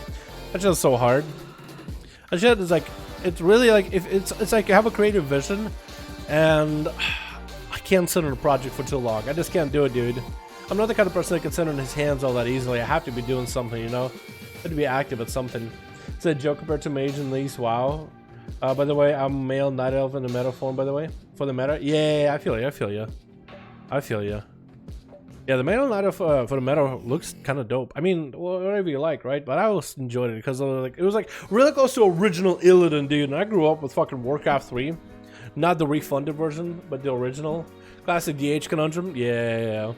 That's just so hard. That shit is like, it's really like, if it's like you have a creative vision, and I can't sit on a project for too long. I just can't do it, dude. I'm not the kind of person that can sit on his hands all that easily. I have to be doing something, you know? I have to be active at something. It's a joke compared to Mage and Least WoW. By the way, I'm male Night Elf in the meta form, by the way. For the meta. Yeah, I feel you. Yeah, the male Night Elf for the meta looks kind of dope. I mean, whatever you like, right? But I always enjoyed it because it was like really close to original Illidan, dude. And I grew up with fucking Warcraft 3. Not the refunded version, but the original. Classic DH conundrum. Yeah.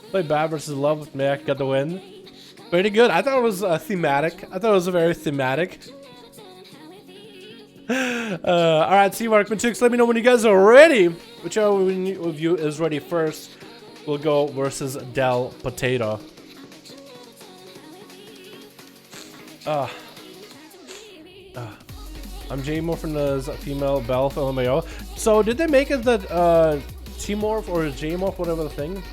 Play bad versus love with Mac, got the win. Pretty good. I thought it was thematic. I thought it was very thematic. Alright, Seawork, Machooks, let me know when you guys are ready. Whichever of you is ready first, we'll go versus Del Potato. I'm J-Morph from the female Belle for LMAO. So did they make it that T-Morph or J-Morph, whatever the thing?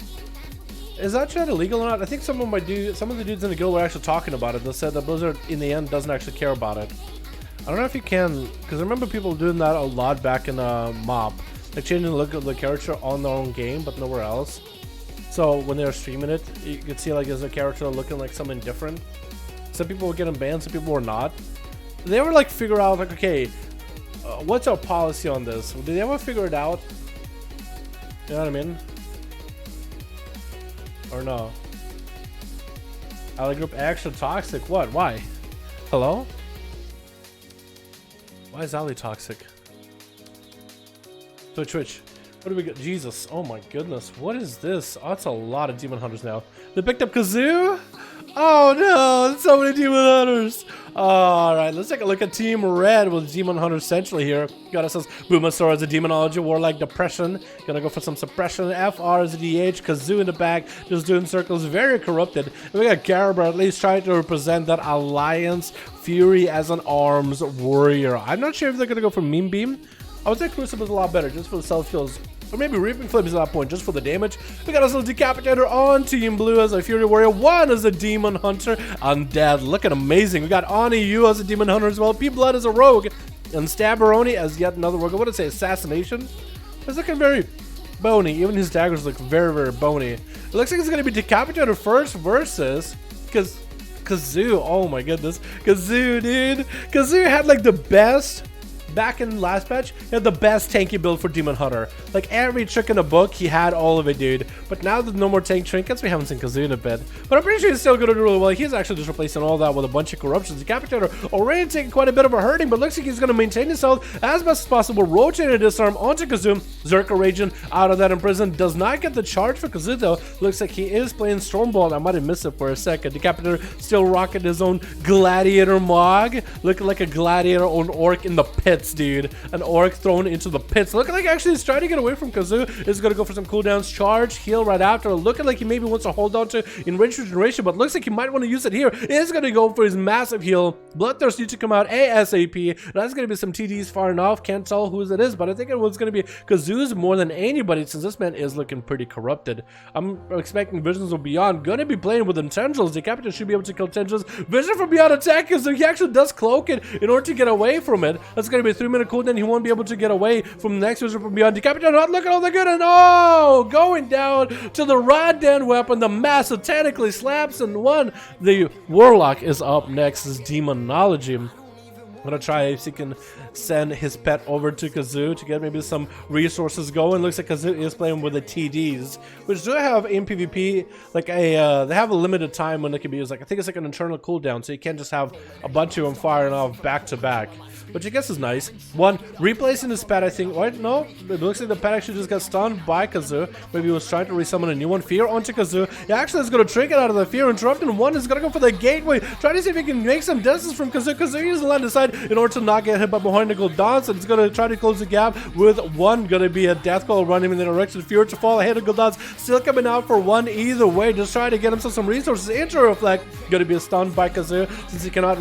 Is that shit illegal or not? I think some of the dudes in the guild were actually talking about it. They said that Blizzard in the end doesn't actually care about it. I don't know if you can, because I remember people doing that a lot back in MoB. Like changing the look of the character on their own game, but nowhere else. So when they were streaming it, you could see like as a character looking like something different. Some people were getting banned, some people were not. They were like figure out like, okay, what's our policy on this? Did they ever figure it out? You know what I mean? Or no? Ally group extra toxic. What? Why? Hello? Why is Ally toxic? Twitch. What do we got? Jesus. Oh my goodness. What is this? Oh, that's a lot of demon hunters now. They picked up Kazoo? Oh no, so many demon hunters. Alright, let's take a look at Team Red with Demon Hunter Central here. Got ourselves Boomasaur as a Demonology, Warlike Depression. Gonna go for some Suppression. FR as a DH, Kazoo in the back, just doing circles, very corrupted. And we got Garaber at least trying to represent that Alliance. Fury as an Arms Warrior. I'm not sure if they're gonna go for Meme Beam. I would say Crucible is a lot better, just for the self-kills. Or maybe Reaping Flames at that point, just for the damage. We got ourselves Decapitator on Team Blue as a Fury Warrior. One as a Demon Hunter. Undead, looking amazing. We got Ani Yu as a Demon Hunter as well. P-Blood as a Rogue. And Stabberoni as yet another Rogue. I want to say Assassination. It's looking very bony. Even his daggers look very, very bony. It looks like it's going to be Decapitator first versus... Kazoo. Oh my goodness. Kazoo, dude. Kazoo had like the best... Back in last patch, he had the best tanky build for Demon Hunter. Like every trick in the book, he had all of it, dude. But now there's no more tank trinkets, we haven't seen Kazoo in a bit. But I'm pretty sure he's still going to do really well. He's actually just replacing all that with a bunch of corruptions. Decapitator already taking quite a bit of a hurting, but looks like he's going to maintain his health as best as possible. Rotating this arm onto Kazoo. Zerka Raging out of that in prison. Does not get the charge for Kazoo though. Looks like he is playing Stormbolt. I might have missed it for a second. Decapitator still rocking his own Gladiator Mog. Looking like a Gladiator on Orc in the pits. pits, dude. An orc thrown into the pits. Looking like actually he's trying to get away from Kazoo. Is going to go for some cooldowns. Charge, heal right after. Looking like he maybe wants to hold on to enriched regeneration, but looks like he might want to use it here. Is going to go for his massive heal. Bloodthirst needs to come out ASAP. That's going to be some TDs firing off. Can't tell whose it is, but I think it was going to be Kazoo's more than anybody, since this man is looking pretty corrupted. I'm expecting Visions of Beyond. Going to be playing with them tendrils. The Captain should be able to kill tendrils. Vision from Beyond attack, so he actually does cloak it in order to get away from it. That's going to be a 3-minute cooldown. He won't be able to get away from the next Vision from Beyond. The Captain not looking all that good, and oh, going down to the Rodden weapon. The mass satanically slaps and one. The Warlock is up next. Is Demonology. I'm gonna try if he can send his pet over to Kazoo to get maybe some resources going. Looks like Kazoo is playing with the TDs, which do have in PvP like a they have a limited time when they can be used. Like I think it's like an internal cooldown, so you can't just have a bunch of them firing off back to back, which I guess is nice. One replacing his pet, I think. What? No, it looks like the pet actually just got stunned by Kazoo. Maybe he was trying to resummon a new one. Fear onto Kazoo. He actually is going to trick it out of the fear. Interrupting one is going to go for the gateway. Trying to see if he can make some distance from Kazoo. Kazoo uses the land aside in order to not get hit by Mechanical Dance, and it's going to try to close the gap with one. Going to be a death call running in the direction of Fear to fall. Mechanical Dance still coming out for one either way. Just trying to get himself some resources. Reflect going to be stunned by Kazoo since he cannot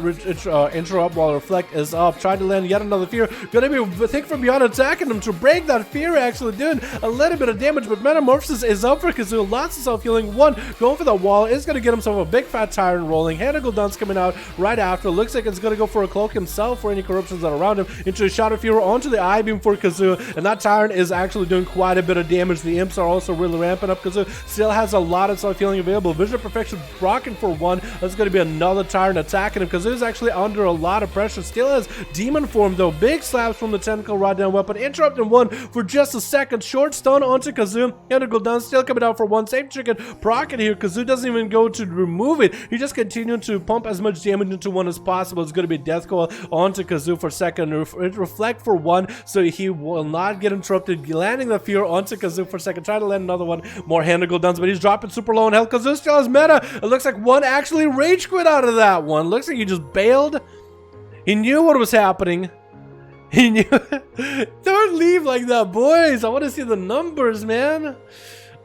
interrupt while Reflect is up. Trying to land yet another fear. Going to be Think from Beyond attacking him to break that fear, actually doing a little bit of damage, but Metamorphosis is up for Kazoo. Lots of self-healing. One going for the wall is going to get himself a big fat tyrant rolling. Mechanical Dance coming out right after. Looks like it's going to go for a cloak himself for any corruptions that are around him. Into a Shadow Fear onto the I-beam for Kazoo, and that tyrant is actually doing quite a bit of damage. The imps are also really ramping up. Kazoo still has a lot of self-healing available. Vision of Perfection rocking for one. That's going to be another tyrant attacking him. Kazoo is actually under a lot of pressure. Still has demon form though. Big slaps from the tentacle rod down weapon. Interrupting one for just a second. Short stun onto Kazoo. Tentacle down, still coming out for one. Same chicken proccing here. Kazoo doesn't even go to remove it. He just continued to pump as much damage into one as possible. It's going to be death call onto Kazoo for second. Reflect for one, so he will not get interrupted. Landing the fear onto Kazoo for second. Try to land another one. More handle downs, but he's dropping super low in health. Kazoo still has meta. It looks like one actually rage quit out of that one. Looks like he just bailed. He knew what was happening. He knew. Don't leave like that, boys. I want to see the numbers, man.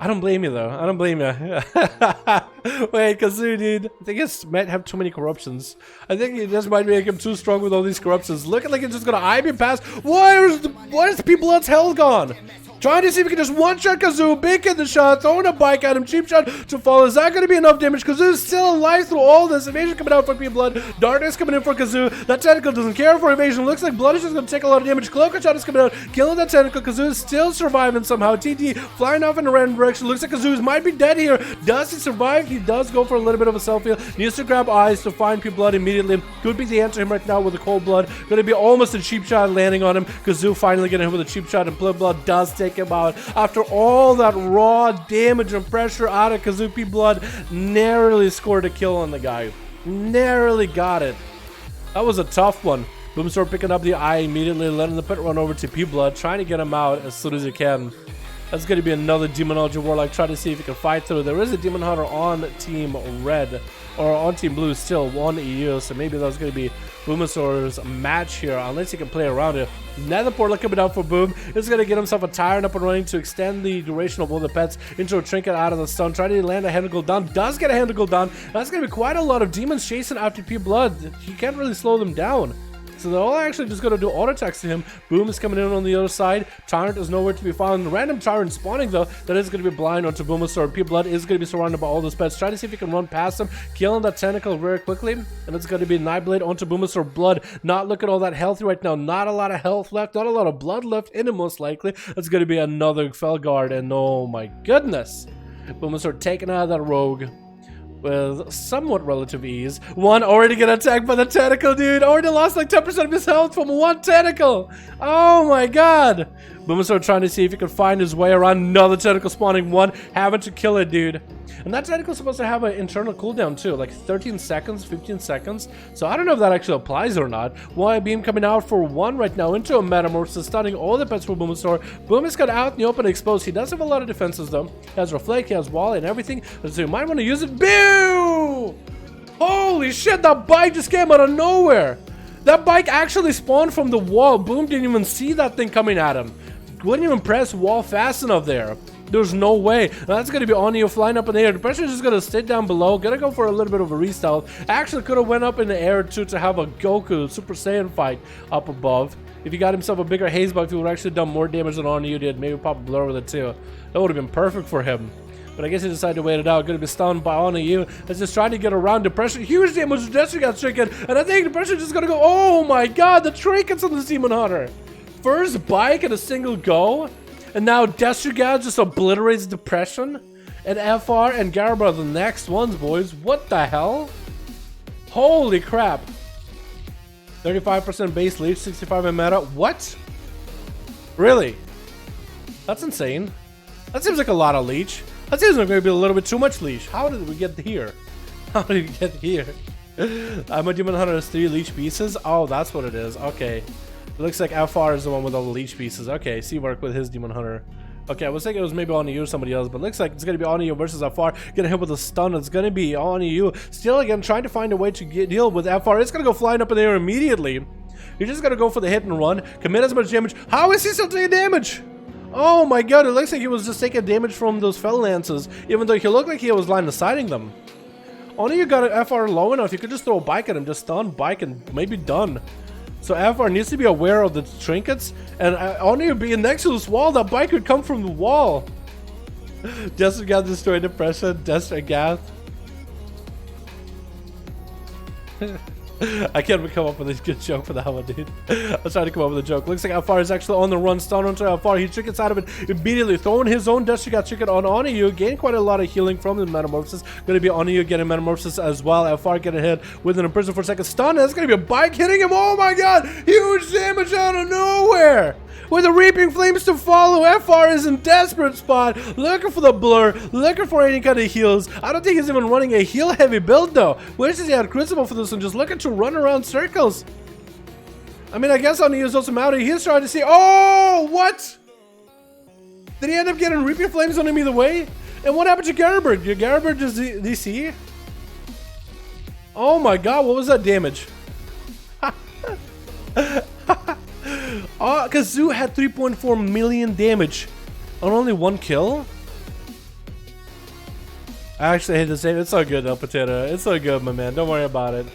I don't blame you though. I don't blame you. Wait, Kazoo, dude. I think he might have too many corruptions. I think he just might make him too strong with all these corruptions. Looking like he's just gonna IB pass. Why is P-Blood's health gone? Trying to see if we can just one-shot Kazoo, big in the shot, throwing a bike at him, cheap shot to fall. Is that going to be enough damage? Kazoo is still alive through all this. Evasion coming out for P-Blood. Darkness coming in for Kazoo. That tentacle doesn't care for evasion. Looks like Blood is just going to take a lot of damage. Cloak shot is coming out, killing that tentacle. Kazoo is still surviving somehow. TT flying off in a random direction. Looks like Kazoo might be dead here. Does he survive? He does go for a little bit of a self-heal. Needs to grab eyes to find P-Blood immediately. Could be the answer to him right now with the cold blood. Going to be almost a cheap shot landing on him. Kazoo finally getting him with a cheap shot, and Blood does take him out. After all that raw damage and pressure out of Kazoo, P-Blood narrowly scored a kill on the guy. Narrowly got it. That was a tough one. Boomstar picking up the eye immediately, letting the pit run over to P-Blood, trying to get him out as soon as he can. That's going to be another Demonology Warlock. Try to see if he can fight through. There is a Demon Hunter on Team Red, or on Team Blue still, 1 EU, so maybe that's going to be Boomsaur's match here, unless he can play around it. Nether Portal coming out for Boom. He's going to get himself a tyrant up and running to extend the duration of all the pets into a trinket out of the stun. Trying to land a handle down. Does get a handle down. That's going to be quite a lot of demons chasing after P-Blood. He can't really slow them down. So they're all actually just going to do auto attacks to him. Boom is coming in on the other side. Tyrant is nowhere to be found. Random Tyrant spawning though. That is going to be blind onto Boomstar. P-Blood is going to be surrounded by all those pets. Try to see if he can run past him. Killing that tentacle very quickly. And it's going to be Nightblade onto Boomstar. Blood not looking all that healthy right now. Not a lot of health left. Not a lot of blood left in him most likely. It's going to be another Felguard. And oh my goodness. Boomstar taken out of that rogue with somewhat relative ease. One already get attacked by the tentacle, dude. Already lost like 10% of his health from one tentacle. Oh my god. Boomstar trying to see if he can find his way around another tentacle spawning. One having to kill it, dude. And that tentacle is supposed to have an internal cooldown too, like 13 seconds, 15 seconds. So I don't know if that actually applies or not. One beam coming out for one right now into a Metamorphosis, stunning all the pets for Boomstar. Boom is got out in the open, exposed. He does have a lot of defenses though. He has Reflect, he has Wall and everything. So you might want to use it. Boo! Holy shit, that bite just came out of nowhere. That bike actually spawned from the wall. Boom, didn't even see that thing coming at him. Wouldn't even press wall fast enough there. There's no way. That's going to be on you flying up in the air. The Depression is just going to sit down below. Going to go for a little bit of a restealth. Actually could have went up in the air too to have a Goku Super Saiyan fight up above. If he got himself a bigger haze bug, he would have actually done more damage than on you did. Maybe pop a blur with it too. That would have been perfect for him. But I guess he decided to wait it out. Going to be stunned by on you. Let's just try to get around Depression. Huge damage. Depression got stricken. And I think Depression is just going to go. Oh my god. The trinkets on the Demon Hunter. First bike in a single go. And now Destrigad just obliterates Depression. And FR and Garber are the next ones, boys. What the hell? Holy crap. 35% base leech, 65 in meta. What? Really? That's insane. That seems like a lot of leech. That seems like maybe a little bit too much leech. How did we get here? How did we get here? I'm a Demon Hunter has 3 leech pieces. Oh, that's what it is. Okay. It looks like FR is the one with all the leech pieces. Okay, C-Work with his Demon Hunter. Okay, I was thinking it was maybe on you or somebody else, but it looks like it's going to be on you versus FR. Getting hit with a stun. It's going to be on you. Still, again, trying to find a way to deal with FR. It's going to go flying up in the air immediately. You're just going to go for the hit and run. Commit as much damage. How is he still taking damage? Oh my god, it looks like he was just taking damage from those fell lances, even though he looked like he was line of sighting them. Only you got an FR low enough, you could just throw a bike at him, just stun, bike, and maybe done. So FR needs to be aware of the trinkets, and only being next to this wall, that bike could come from the wall. Destragath destroyed Depression, Destragath. I can't even come up with a good joke for that one, dude. I was trying to come up with a joke. Looks like FR is actually on the run, stun onto FR. He trinkets out of it immediately, throwing his own Destragath trinket on Oniyu. Gained quite a lot of healing from the Metamorphosis. Going to be Oniyu getting Metamorphosis as well. FR getting hit with an imprison for a second. Stun. That's going to be a bike hitting him. Oh my god! Huge damage out of nowhere! With the Reaping Flames to follow, FR is in desperate spot, looking for the blur, looking for any kind of heals. I don't think he's even running a heal-heavy build, though. Wishes he had Crucible for this one, just looking to run around circles. I mean, I guess on the use also Maori, he's trying to see. Oh, what? Did he end up getting Reaping Flames on him either way? And what happened to Garibird? Did Garibird just DC? Oh my god, what was that damage? Kazoo had 3.4 million damage on only 1 kill. I actually hate to say it. It's so good, though, Potato. It's so good, my man. Don't worry about it.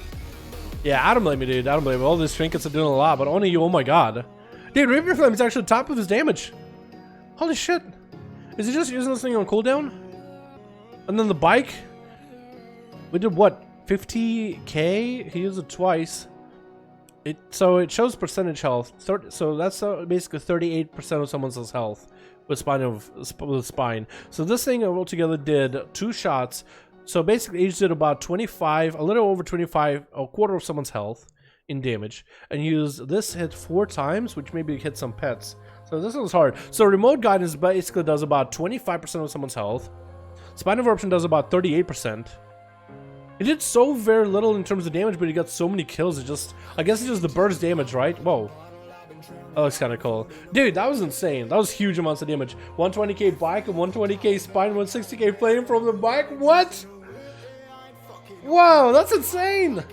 Yeah, I don't blame you, dude. I don't blame you. All these trinkets are doing a lot, but only you. Oh my god. Dude, Reaper Flame is actually top of his damage. Holy shit. Is he just using this thing on cooldown? And then the bike? We did what? 50k? He used it twice. So it shows percentage health. So that's basically 38% of someone's health with spine. So this thing altogether did 2 shots. So basically each did about 25, a little over 25, a quarter of someone's health in damage. And used this hit 4 times, which maybe hit some pets. So this one's hard. So remote guidance basically does about 25% of someone's health. Spine of eruption does about 38%. It did so very little in terms of damage, but he got so many kills. It just, I guess it's just the burst damage, right? Whoa. That looks kind of cool. Dude, that was insane. That was huge amounts of damage. 120k bike and 120k spine, 160k flame from the bike. What? Wow, that's insane.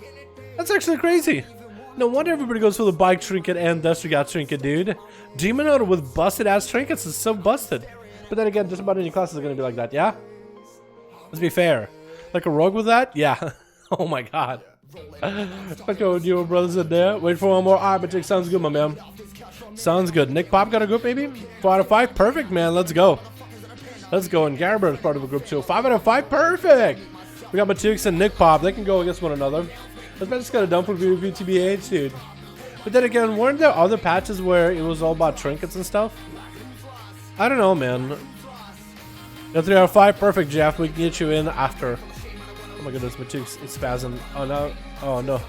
That's actually crazy. No wonder everybody goes for the bike trinket and Destragath trinket, dude. Demon Hunter with busted ass trinkets is so busted. But then again, just about any classes are going to be like that, yeah? Let's be fair. Like a rogue with that? Yeah. Oh my god. Okay, with you brothers in there. Wait for one more. Arbitrage sounds good, my man. Sounds good. Nick Pop got a group, maybe? 4 out of 5? Perfect, man. Let's go. Let's go. And Garibird is part of a group too. 5 out of 5? Perfect. We got Matux and Nick Pop. They can go against one another. Let's just get it done for VTBH, dude. But then again, weren't there other patches where it was all about trinkets and stuff? I don't know, man. Got 3 out of 5. Perfect, Jeff. We can get you in after. Oh my goodness, Matux is spazzing. Oh no. Oh no.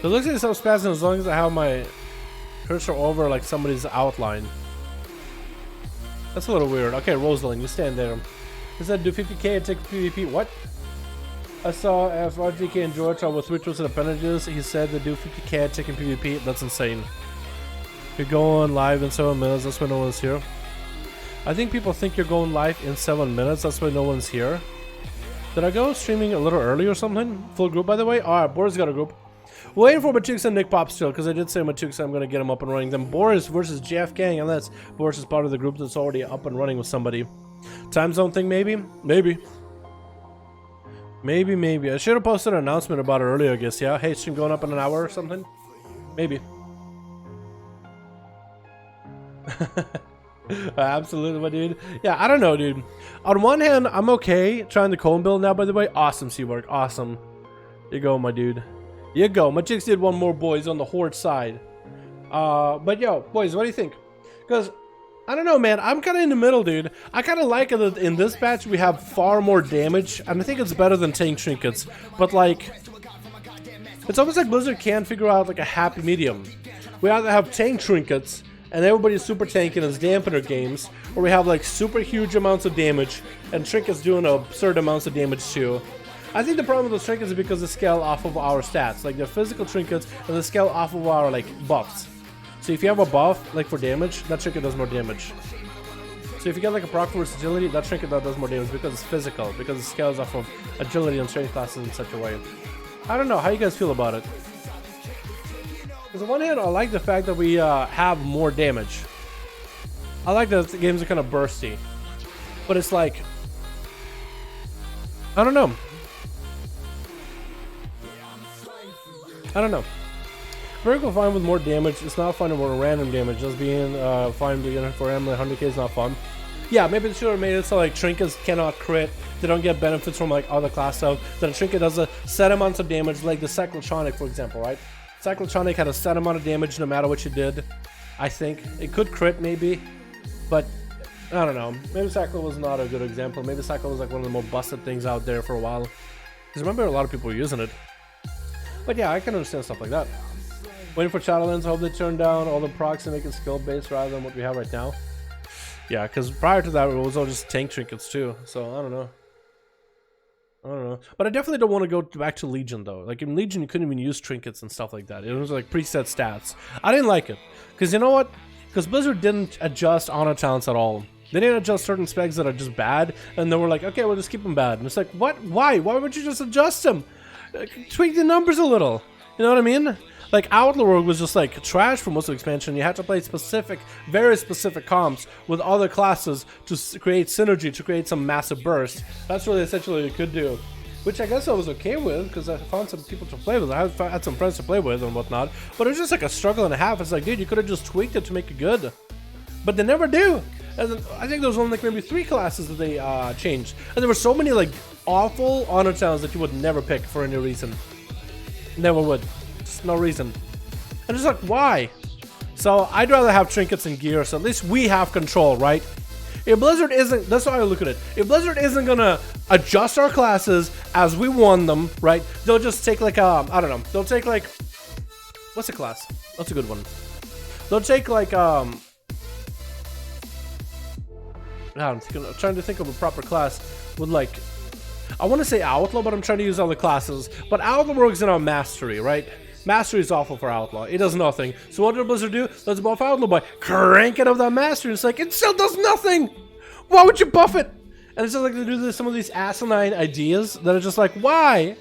It looks like it's so spazzing as long as I have my cursor over like somebody's outline. That's a little weird. Okay, Rosalind, you stand there. Is that do 50k and take PvP? What? I saw FRGK and George with 3 tools and appendages. He said they do 50k and taking PvP. That's insane. You're going live in 7 minutes, that's why no one's here. I think people think you're going live in 7 minutes, that's why no one's here. Did I go streaming a little early or something? Full group, by the way? Alright, Boris got a group. Waiting for Matukes and Nick Pop still, because I did say Matukes I'm going to get him up and running. Then Boris versus JF Gang, unless Boris is part of the group that's already up and running with somebody. Time zone thing, maybe? Maybe. Maybe. I should have posted an announcement about it earlier, I guess, yeah? Hey, stream going up in an hour or something? Maybe. Absolutely, my dude. Yeah, I don't know, dude. On one hand, I'm okay trying the cone build now, by the way. Awesome, Seawork. Awesome. You go, my dude. You go. My chicks did one more, boys, on the Horde side. But yo, boys, what do you think? Because I don't know, man. I'm kind of in the middle, dude. I kind of like it that in this patch we have far more damage, and I think it's better than tank trinkets. But like, it's almost like Blizzard can't figure out like a happy medium. We either have tank trinkets and everybody's super tanky and it's dampener games, or we have like super huge amounts of damage and trinkets doing absurd amounts of damage too. I think the problem with those trinkets is because they scale off of our stats, like they're physical trinkets and they scale off of our like buffs. So if you have a buff, like for damage, that trinket does more damage. So if you get like a proc for agility, that trinket that does more damage because it's physical, because it scales off of agility and strength classes in such a way. I don't know, how you guys feel about it? Because on one hand, I like the fact that we have more damage. I like that the games are kind of bursty. But it's like, I don't know. Very cool, fine with more damage. It's not fun with more random damage. Just being fine for Emily 100k is not fun. Yeah, maybe they should have made it so like trinkets cannot crit. They don't get benefits from like other class stuff. That a trinket does a set amounts of damage, like the Cyclotronic, for example, right? Cyclotronic had a set amount of damage no matter what you did. I think it could crit maybe, but I don't know. Maybe Cyclo was not a good example. Maybe Cyclo was like one of the more busted things out there for a while. Because remember, a lot of people were using it. But yeah, I can understand stuff like that. Waiting for Shadowlands, hope they turn down all the procs and make it skill based rather than what we have right now. Yeah, because prior to that it was all just tank trinkets too, so I don't know. But I definitely don't want to go back to Legion though. Like in Legion you couldn't even use trinkets and stuff like that. It was like preset stats. I didn't like it. Because you know what? Because Blizzard didn't adjust honor talents at all. They didn't adjust certain specs that are just bad, and they were like, okay, we'll just keep them bad. And it's like, what? Why? Why would you just adjust them? Tweak the numbers a little. You know what I mean? Like Outlaw Rogue was just like trash for most of the expansion. You had to play specific, very specific comps with other classes to create synergy, to create some massive burst. That's really essentially what you could do. Which I guess I was okay with, because I found some people to play with. I had some friends to play with and whatnot. But it was just like a struggle and a half. It's like, dude, you could have just tweaked it to make it good. But they never do. And then, I think there was only like maybe 3 classes that they changed. And there were so many like awful honor talents that you would never pick for any reason. Never would. Just no reason. And it's like, why? So I'd rather have trinkets and gear, so at least we have control, right? If Blizzard isn't, that's how I look at it. If Blizzard isn't gonna adjust our classes as we want them, right? They'll just take like I don't know. They'll take like, what's a class? That's a good one. They'll take like I'm trying to think of a proper class with like, I want to say Outlaw, but I'm trying to use other classes. But Outlaw works in our Mastery, right? Mastery is awful for Outlaw. It does nothing. So what did Blizzard do? Let's buff Outlaw by cranking up that Mastery. It's like, it still does nothing! Why would you buff it? And it's just like they do some of these asinine ideas that are just like, why?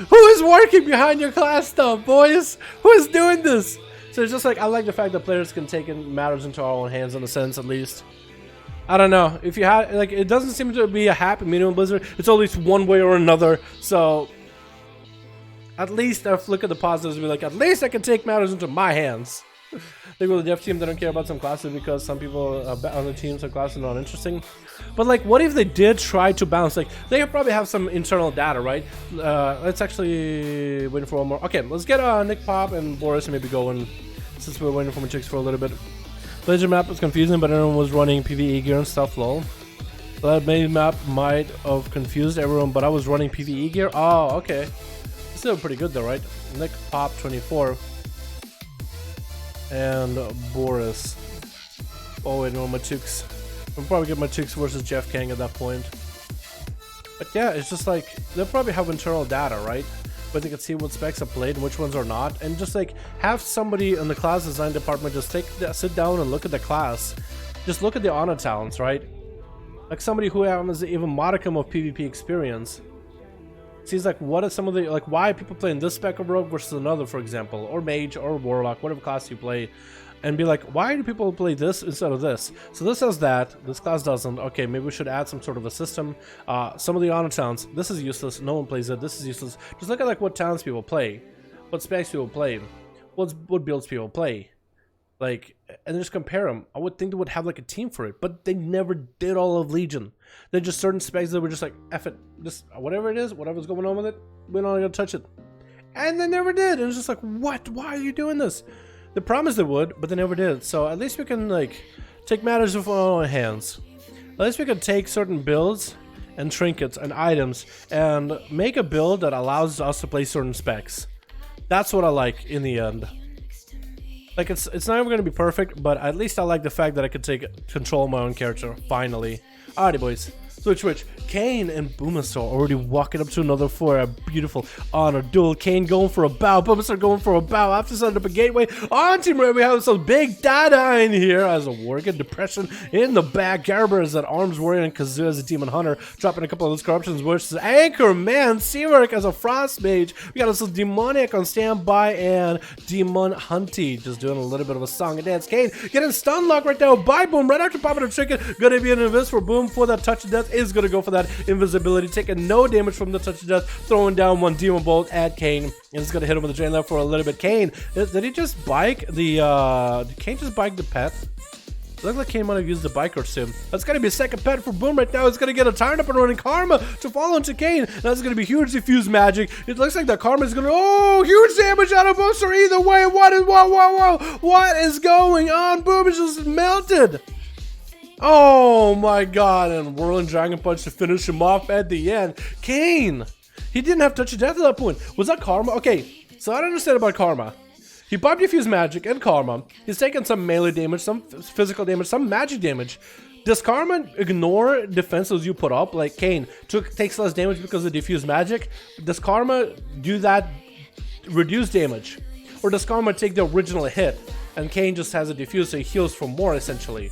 Who is working behind your class stuff, boys? Who is doing this? So it's just like, I like the fact that players can take matters into our own hands in a sense, at least. I don't know. If you had, like, it doesn't seem to be a happy medium in Blizzard. It's always one way or another. So at least I look at the positives and be like, at least I can take matters into my hands. They go to the dev team, they don't care about some classes because some people on the teams have classes not interesting. But like, what if they did try to balance? Like, they probably have some internal data, right? Let's actually wait for one more. Okay, let's get Nick Pop and Boris maybe going, since we're waiting for my chicks for a little bit. Blizzard map was confusing, but everyone was running PvE gear and stuff, lol. That main map might have confused everyone, but I was running PvE gear. Oh, okay. Still pretty good though, right? Nick Pop 24 and Boris. Oh wait, no, my chicks. I'll probably get my chicks versus Jeff Kang at that point. But yeah, it's just like they'll probably have internal data, right? But they can see what specs are played and which ones are not, and just like have somebody in the class design department just sit down and look at the class, just look at the honor talents, right? Like somebody who has even modicum of PvP experience, Sees like what are some of the like why are people playing this spec of rogue versus another, for example, or mage or warlock, whatever class you play, and be like, why do people play this instead of this? So this does that, this class doesn't. Okay, maybe we should add some sort of a system. Some of the honor talents, this is useless, no one plays it, this is useless. Just look at like what talents people play, what specs people play, what builds people play, like, and just compare them. I would think they would have like a team for it, but they never did all of Legion. They're just certain specs that were just like, F it, just whatever it is, whatever's going on with it, we're not gonna touch it. And they never did, and it's just like, what? Why are you doing this? They promised they would, but they never did. So at least we can like take matters into our own hands. At least we can take certain builds and trinkets and items and make a build that allows us to play certain specs. That's what I like in the end. Like it's not even gonna be perfect, but at least I like the fact that I could take control of my own character finally. Alrighty, boys. Switch. Kane and Boomasaur already walking up to another for a beautiful honor duel. Kane going for a bow. Boomasaur going for a bow. After setting up a gateway on Team Red, we have some big data in here as a Worgen depression in the back. Garber is that arms warrior and Kazoo as a demon hunter, dropping a couple of those corruptions. Versus Anchorman, Seawork as a frost mage. We got also Demoniac on standby and Demon Hunty just doing a little bit of a song and dance. Kane getting stun lock right now by Boom right after popping a trinket. Gonna be an invis for Boom for that touch of death. Is gonna go for that invisibility, taking no damage from the touch of death, throwing down one demon bolt at Kane, and it's gonna hit him with the drain left for a little bit. Kane, did he just bike the did Kane just bike the pet? It looked like Kane might have used the biker sim. That's gonna be a second pet for Boom right now. It's gonna get a tired up and running Karma to follow into Kane. That's gonna be huge diffuse magic. It looks like the Karma is gonna, oh, huge damage out of Booster either way. What is going on? Boom is just melted. Oh my god, and Whirling Dragon Punch to finish him off at the end. Kane! He didn't have touch of death at that point. Was that Karma? Okay, so I don't understand about Karma. He popped Diffuse Magic and Karma. He's taken some melee damage, some physical damage, some magic damage. Does Karma ignore defenses you put up? Like Kane takes less damage because of Diffuse Magic. Does Karma do that, reduce damage? Or does Karma take the original hit and Kane just has a Diffuse so he heals for more essentially?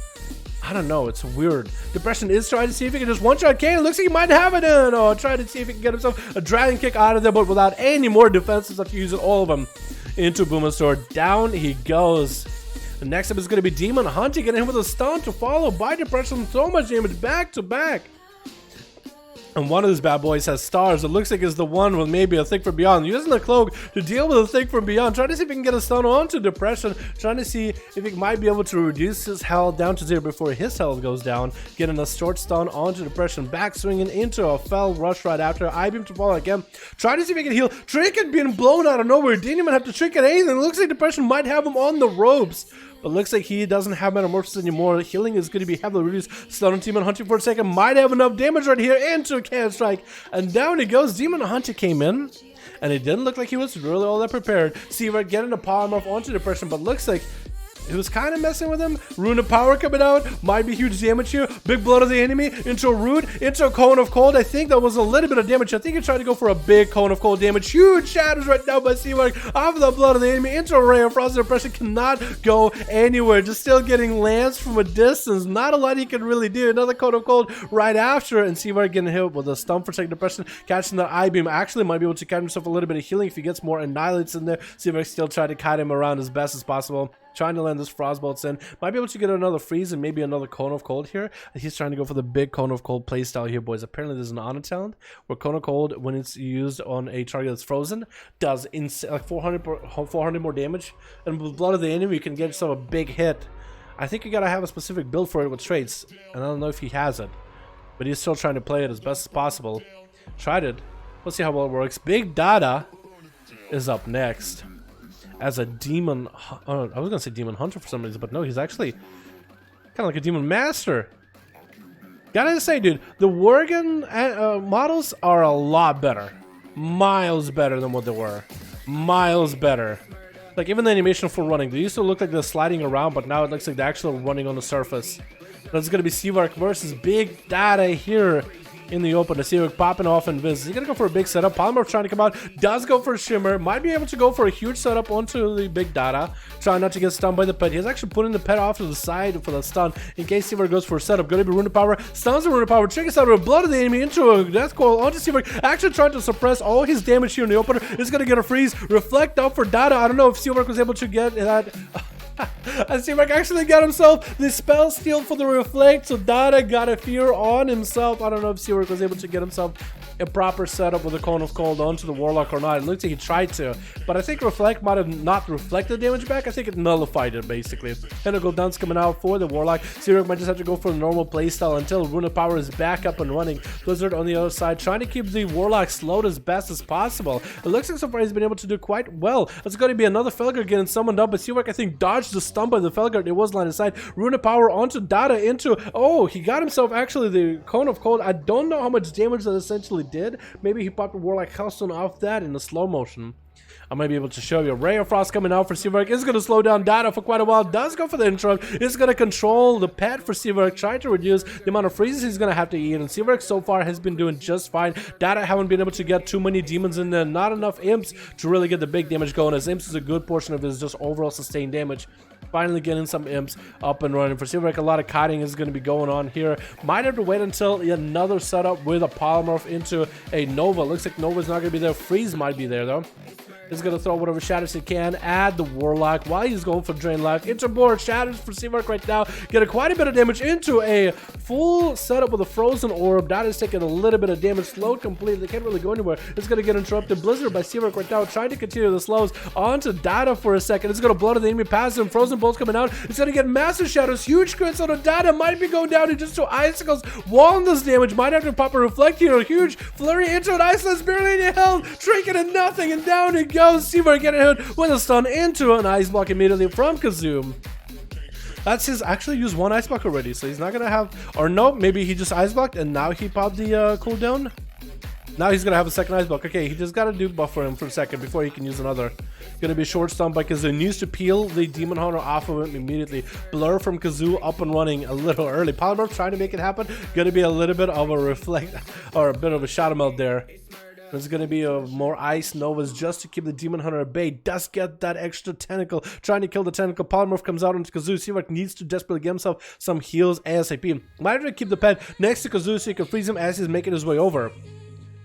I don't know, it's weird. Depression is trying to see if he can just one-shot Kane. It looks like he might have it in. Oh, trying to see if he can get himself a dragon kick out of there, but without any more defenses after using all of them into Boomasaur. Down he goes. The next up is going to be Demon Hunting, getting him with a stun to follow by Depression. So much damage back to back. And one of these bad boys has stars. It looks like it's the one with maybe a Think from Beyond. Using the cloak to deal with a Think from Beyond. Trying to see if he can get a stun onto Depression. Trying to see if he might be able to reduce his health down to 0 before his health goes down. Getting a short stun onto Depression. Back swinging into a fell rush right after. I-beam to fall again. Trying to see if he can heal. Trinket being blown out of nowhere. Didn't even have to Trinket anything. It looks like Depression might have him on the ropes. But looks like he doesn't have Metamorphosis anymore. Healing is going to be heavily reduced. Stun on Demon Hunting for a second. Might have enough damage right here into a Cannon Strike. And down he goes. Demon Hunter came in. And it didn't look like he was really all that prepared. Seaworth getting a polymorph onto Depression. But looks like it was kind of messing with him. Rune of Power coming out. Might be huge damage here. Big blood of the enemy. Into a Root. Into a Cone of Cold. I think that was a little bit of damage. I think he tried to go for a big Cone of Cold damage. Huge shadows right now by Seaworth. Off of the blood of the enemy. Into a Ray of Frost. Depression cannot go anywhere. Just still getting lance from a distance. Not a lot he can really do. Another Cone of Cold right after. And Seaworth getting hit with a Stump for second Depression. Catching that I-beam. Actually might be able to catch himself a little bit of healing if he gets more Annihilates in there. Seaworth still trying to kite him around as best as possible. Trying to land this Frostbolts in. Might be able to get another Freeze and maybe another Cone of Cold here. He's trying to go for the big Cone of Cold playstyle here, boys. Apparently there's an honor talent where Cone of Cold, when it's used on a target that's frozen, does like 400 more damage. And with Blood of the Enemy, you can get yourself a big hit. I think you gotta have a specific build for it with traits. And I don't know if he has it. But he's still trying to play it as best as possible. Tried it. Let's see how well it works. Big Dada is up next. As a demon, I was gonna say demon hunter for some reason, but no, he's actually kind of like a demon master. Gotta say, dude, the Worgen models are a lot better, miles better than what they were, miles better. Like even the animation for running, they used to look like they're sliding around, but now it looks like they're actually running on the surface. That's gonna be Seaworth versus Big Dada here. in the open. Azeroth popping off and Viz. He's gonna go for a big setup. Polymorph trying to come out. Does go for a Shimmer. Might be able to go for a huge setup onto the big Data. Trying not to get stunned by the pet. He's actually putting the pet off to the side for the stun in case Seaver goes for a setup. Gonna be Rune of Power. Stuns the Rune of Power. Triggers out of blood of the enemy into a death coil onto Seaver. Actually trying to suppress all his damage here in the opener. Is gonna get a freeze. Reflect up for Data. I don't know if Seaver was able to get that. I see Mike actually got himself the spell steal for the reflect, so Dada got a fear on himself. I don't know if Seawork was able to get himself a proper setup with a Cone of Cold onto the Warlock or not. It looks like he tried to, but I think Reflect might have not reflected damage back. I think it nullified it basically. Tentacle Dance coming out for the Warlock. Seawork might just have to go for the normal playstyle until Rune of Power is back up and running. Blizzard on the other side trying to keep the Warlock slowed as best as possible. It looks like so far he's been able to do quite well. It's going to be another Felguard getting summoned up, but Seawork I think dodged the stun by the Felguard. It was line of sight. Rune of Power onto Data into, oh, he got himself actually the Cone of Cold. I don't know how much damage that essentially did. Maybe he popped a Warlock Hellstone off that in the slow motion. I might be able to show you. Ray of Frost coming out for Seawork is going to slow down Data for quite a while. Does go for the interrupt. Is going to control the pet for Seawork. Trying to reduce the amount of freezes he's going to have to eat. And Seawork so far has been doing just fine. Data haven't been able to get too many demons in there. Not enough imps to really get the big damage going, as imps is a good portion of his just overall sustained damage. Finally getting some imps up and running. For Seawork, a lot of kiting is going to be going on here. Might have to wait until another setup with a Polymorph into a Nova. Looks like Nova's not going to be there. Freeze might be there though. He's going to throw whatever shatters he can at the Warlock while he's going for Drain Life. Interboard shatters for Seawork right now. Getting quite a bit of damage into a full setup with a Frozen Orb. That is taking a little bit of damage. Slowed completely. They can't really go anywhere. It's going to get interrupted. Blizzard by Seawork right now. Trying to continue the slows onto Data for a second. It's going to blow to the enemy past him. Frozen Bolts coming out. It's going to get massive shadows. Huge crits on Data. Might be going down to just 2 icicles. Walling this damage. Might have to pop a Reflect here. A huge flurry into an Iceless. Barely any health. Trinket and nothing. And down it goes. Seawork getting hit with a stun into an ice block immediately from Kazoo. That's his actually used 1 ice block already, so he's not gonna have, or no, maybe he just ice blocked and now he popped the cooldown. Now he's gonna have a second ice block. Okay, he just gotta do buffer him for a second before he can use another. Gonna be short stun by Kazoo. Needs to peel the Demon Hunter off of him immediately. Blur from Kazoo up and running a little early. Polymorph trying to make it happen. Gonna be a little bit of a reflect or a bit of a shadow melt there. There's going to be more Ice Novas just to keep the Demon Hunter at bay. Does get that extra tentacle. Trying to kill the tentacle. Polymorph comes out onto Kazoo. Seawork needs to desperately get himself some heals ASAP. Might have to keep the pet next to Kazoo so he can freeze him as he's making his way over.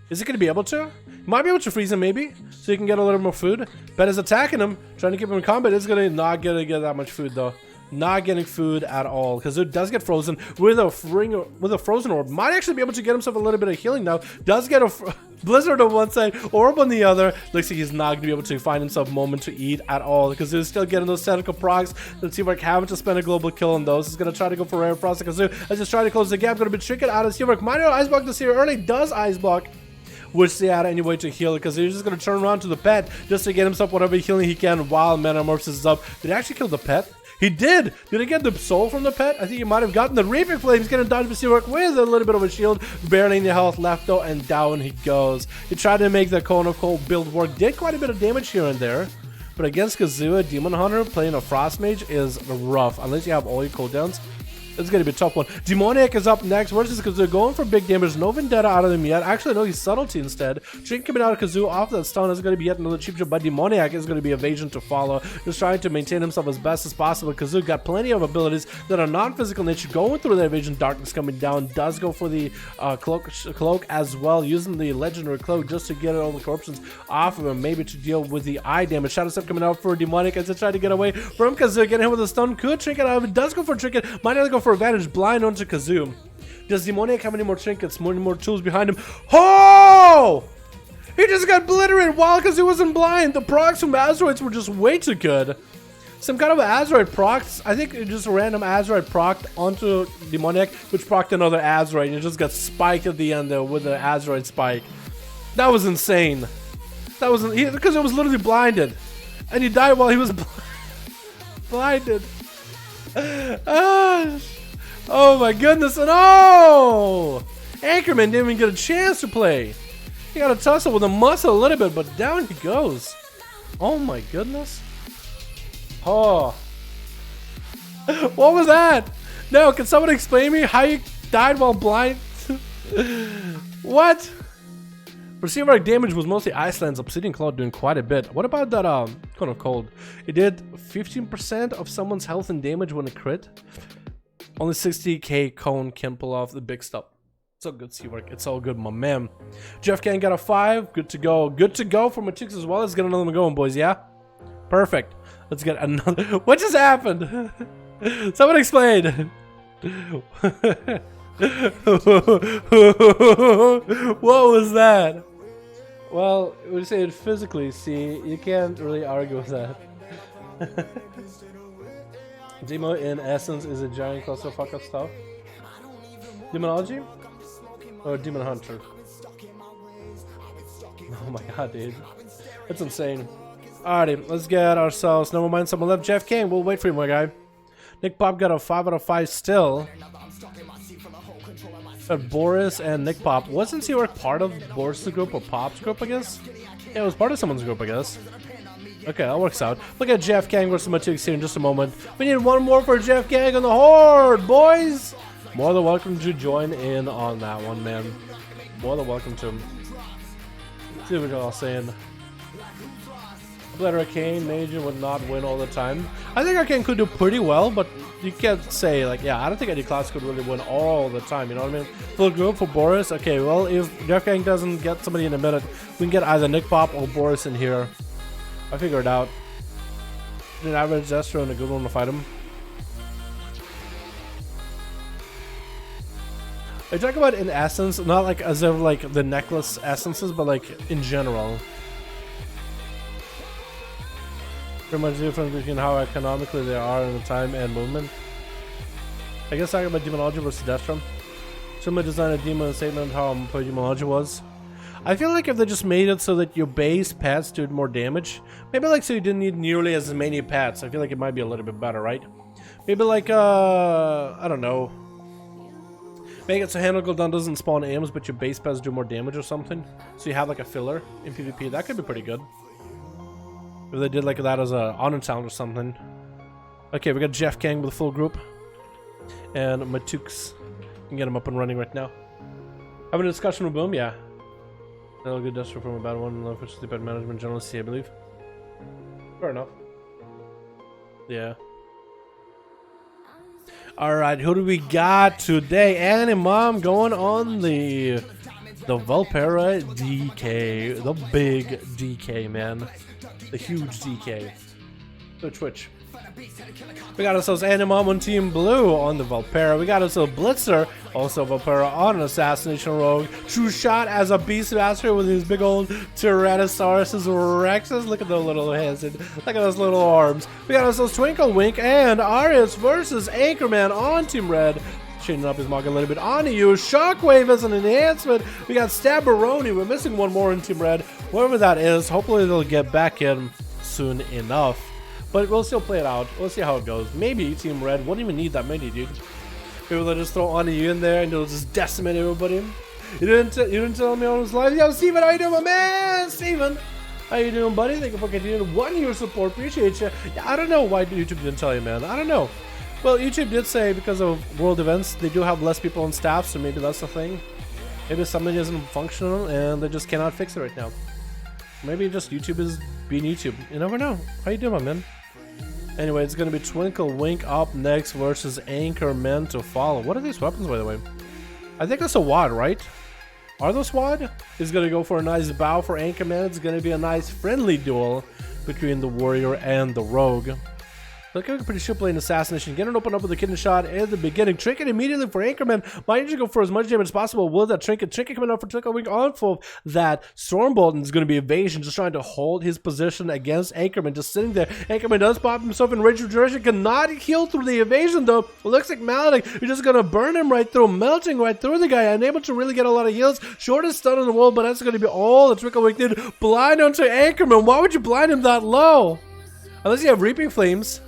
Is he going to be able to? Might be able to freeze him maybe, so he can get a little more food. Pet is attacking him, trying to keep him in combat. It's going to not get that much food though. Not getting food at all, because it does get frozen with a Frozen Orb. Might actually be able to get himself a little bit of healing now. Does get a Blizzard on one side, Orb on the other. Looks like he's not going to be able to find himself a moment to eat at all, because he's still getting those tentacle procs. Let's see if I having to spend a global kill on those. He's going to try to go for Rare Frost and Kazoo. Let's just try to close the gap. Going to be tricking out of Seawork. Might not ice block this here early. Does ice block. Wish SATA anyway to heal it, because he's just going to turn around to the pet just to get himself whatever healing he can while Metamorphosis is up. Did he actually kill the pet? He did! Did he get the soul from the pet? I think he might have gotten the Reaping Flames. Getting dodged by Seawork with a little bit of a shield. Barely any health left though, and down he goes. He tried to make the Cone of Cold build work. Did quite a bit of damage here and there. But against Kazoo, Demon Hunter playing a Frost Mage is rough. Unless you have all your cooldowns. It's going to be a tough one. Demoniac is up next. Where's this Kazoo? Going for big damage. No Vendetta out of him yet. Actually, no, he's Subtlety instead. Drink coming out of Kazoo off that stun is going to be yet another cheap shot, but Demoniac is going to be Evasion to follow. Just trying to maintain himself as best as possible. Kazoo got plenty of abilities that are non-physical nature. Going through the Evasion, Darkness coming down. Does go for the cloak as well. Using the Legendary Cloak just to get all the corruptions off of him. Maybe to deal with the eye damage. Shadow Step coming out for Demoniac as they try to get away from Kazoo. Getting him with a stun. Could Trinket out of it. Does go for Trinket. Might not go for Advantage. Blind onto Kazoo. Does Demoniac have any more trinkets? More and more tools behind him. Oh! He just got obliterated while Kazoo wasn't blind. The procs from Azeroths were just way too good. Some kind of Azeroth procs. I think it just random Azeroth proc'd onto Demoniac, which proc'd another Azeroth, and it just got spiked at the end there with the Azeroth spike. That was insane. That was because it was literally blinded, and he died while he was blinded. Oh my goodness, and oh! Anchorman didn't even get a chance to play. He got a tussle with a muscle a little bit, but down he goes. Oh my goodness. Oh. What was that? No, can someone explain me how you died while blind? What? Receiver damage was mostly Iceland's Obsidian Claw doing quite a bit. What about that kind of cold? It did 15% of someone's health and damage when it crit. Only 60k cone can pull off the big stuff. It's all good Seawork. It's all good, my man. Jeff Gang got a 5. Good to go. Good to go for my chicks as well. Let's get another one going, boys, yeah? Perfect. Let's get another. What just happened? Someone explain. What was that? Well, we say it physically, see, you can't really argue with that. Demo in essence is a giant clusterfuck of stuff. Demonology? Or Demon Hunter? Oh my god, dude. That's insane. Alrighty, let's get ourselves. Never mind, someone left. Jeff King, we'll wait for you, my guy. Nick Pop got a 5 out of 5 still. But Boris and Nick Pop. Wasn't Seawork part of Boris' group or Pop's group, I guess? Yeah, it was part of someone's group, I guess. Okay, that works out. Look at Jeff Gang versus Matix here in just a moment. We need one more for Jeff Gang on the Horde, boys! More than welcome to join in on that one, man. More than welcome to. See what y'all saying. But Arcane Major would not win all the time. I think Arcane could do pretty well, but you can't say, like, yeah, I don't think any class could really win all the time, you know what I mean? Full group for Boris. Okay, well, if Jeff Gang doesn't get somebody in a minute, we can get either Nick Pop or Boris in here. I figured it out. An average Zestro and a good one to fight him. I talk about in essence, not like as if like the necklace essences, but like in general. Pretty much the difference between how economically they are in the time and movement. I guess talking about Demonology versus Destrum. Somebody designed a demon statement how Demonology was. I feel like if they just made it so that your base pets did more damage, maybe like so you didn't need nearly as many pets, I feel like it might be a little bit better, right? Maybe like I don't know. Make it so Handle Gul'dan doesn't spawn aims, but your base pets do more damage or something. So you have like a filler in PvP. That could be pretty good. If they did like that as a honor sound or something. Okay, we got Jeff Kang with a full group. And Matux. You can get him up and running right now. Having a discussion with Boom? Yeah. That'll good dust from a bad one. Love for sleep at management generalist, I believe. Fair enough. Yeah. Alright, who do we got today? Annie Mom going on the Valpera DK. The big DK, man. The huge DK. So Twitch. We got ourselves Animom on Team Blue on the Valpera. We got ourselves Blitzer, also Valpera on an Assassination Rogue. True Shot as a Beastmaster with his big old Tyrannosaurus Rexes. Look at those little hands and look at those little arms. We got ourselves Twinkle Wink and Arius versus Anchorman on Team Red. Changing up his mark a little bit on you. Shockwave as an enhancement. We got Stabberoni. We're missing one more in Team Red. Whoever that is, hopefully they'll get back in soon enough. But we'll still play it out. We'll see how it goes. Maybe Team Red won't even need that many, dude. Maybe they'll just throw Anu in there and they'll just decimate everybody. You didn't tell me on his live. Yo, Steven, how you doing, my man? Steven, how you doing, buddy? Thank you for continuing 1 year support. Appreciate you. Yeah, I don't know why YouTube didn't tell you, man. I don't know. Well, YouTube did say because of world events, they do have less people on staff, so maybe that's the thing. Maybe something isn't functional and they just cannot fix it right now. Maybe just YouTube is being YouTube. You never know. How you doing, my man? Anyway, it's going to be Twinkle Wink up next versus Anchorman to follow. What are these weapons, by the way? I think that's a WAD, right? Are those WAD? He's going to go for a nice bow for Anchorman. It's going to be a nice friendly duel between the Warrior and the Rogue. Looking pretty sure playing Assassination. Getting open up with a kitten shot at the beginning. Trinket immediately for Anchorman. Mind you, go for as much damage as possible. Will that Trinket coming up for Twinkle Wink on for that Stormbolt is going to be evasion. Just trying to hold his position against Anchorman. Just sitting there. Anchorman does pop himself in rage regeneration. Cannot heal through the evasion though. It looks like Malik. You're just going to burn him right through. Melting right through the guy. Unable to really get a lot of heals. Shortest stun on the wall, but that's going to be all the Twinkle Wink did. Blind onto Anchorman. Why would you blind him that low? Unless you have Reaping Flames.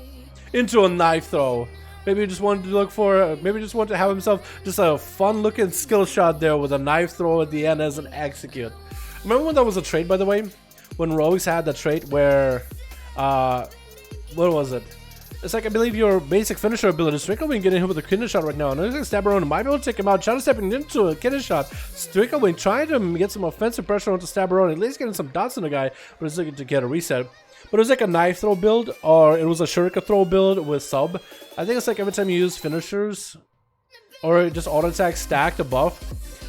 Into a knife throw. Maybe he just wanted to look for, maybe just want to have himself just a fun looking skill shot there with a knife throw at the end as an execute. Remember when that was a trait, by the way? When Rogues had the trait where, what was it? It's like, I believe, your basic finisher ability. Stricklewind getting hit with a kidney shot right now. And it looks like Stabberoni might be able to take him out. Shadow stepping into a kidney shot. Stricklewind trying to get some offensive pressure onto Stabberoni. At least getting some dots on the guy. But he's looking to get a reset. But it was like a knife throw build. Or it was a shuriken throw build with sub. I think it's like every time you use finishers. Or just auto attack stacked above.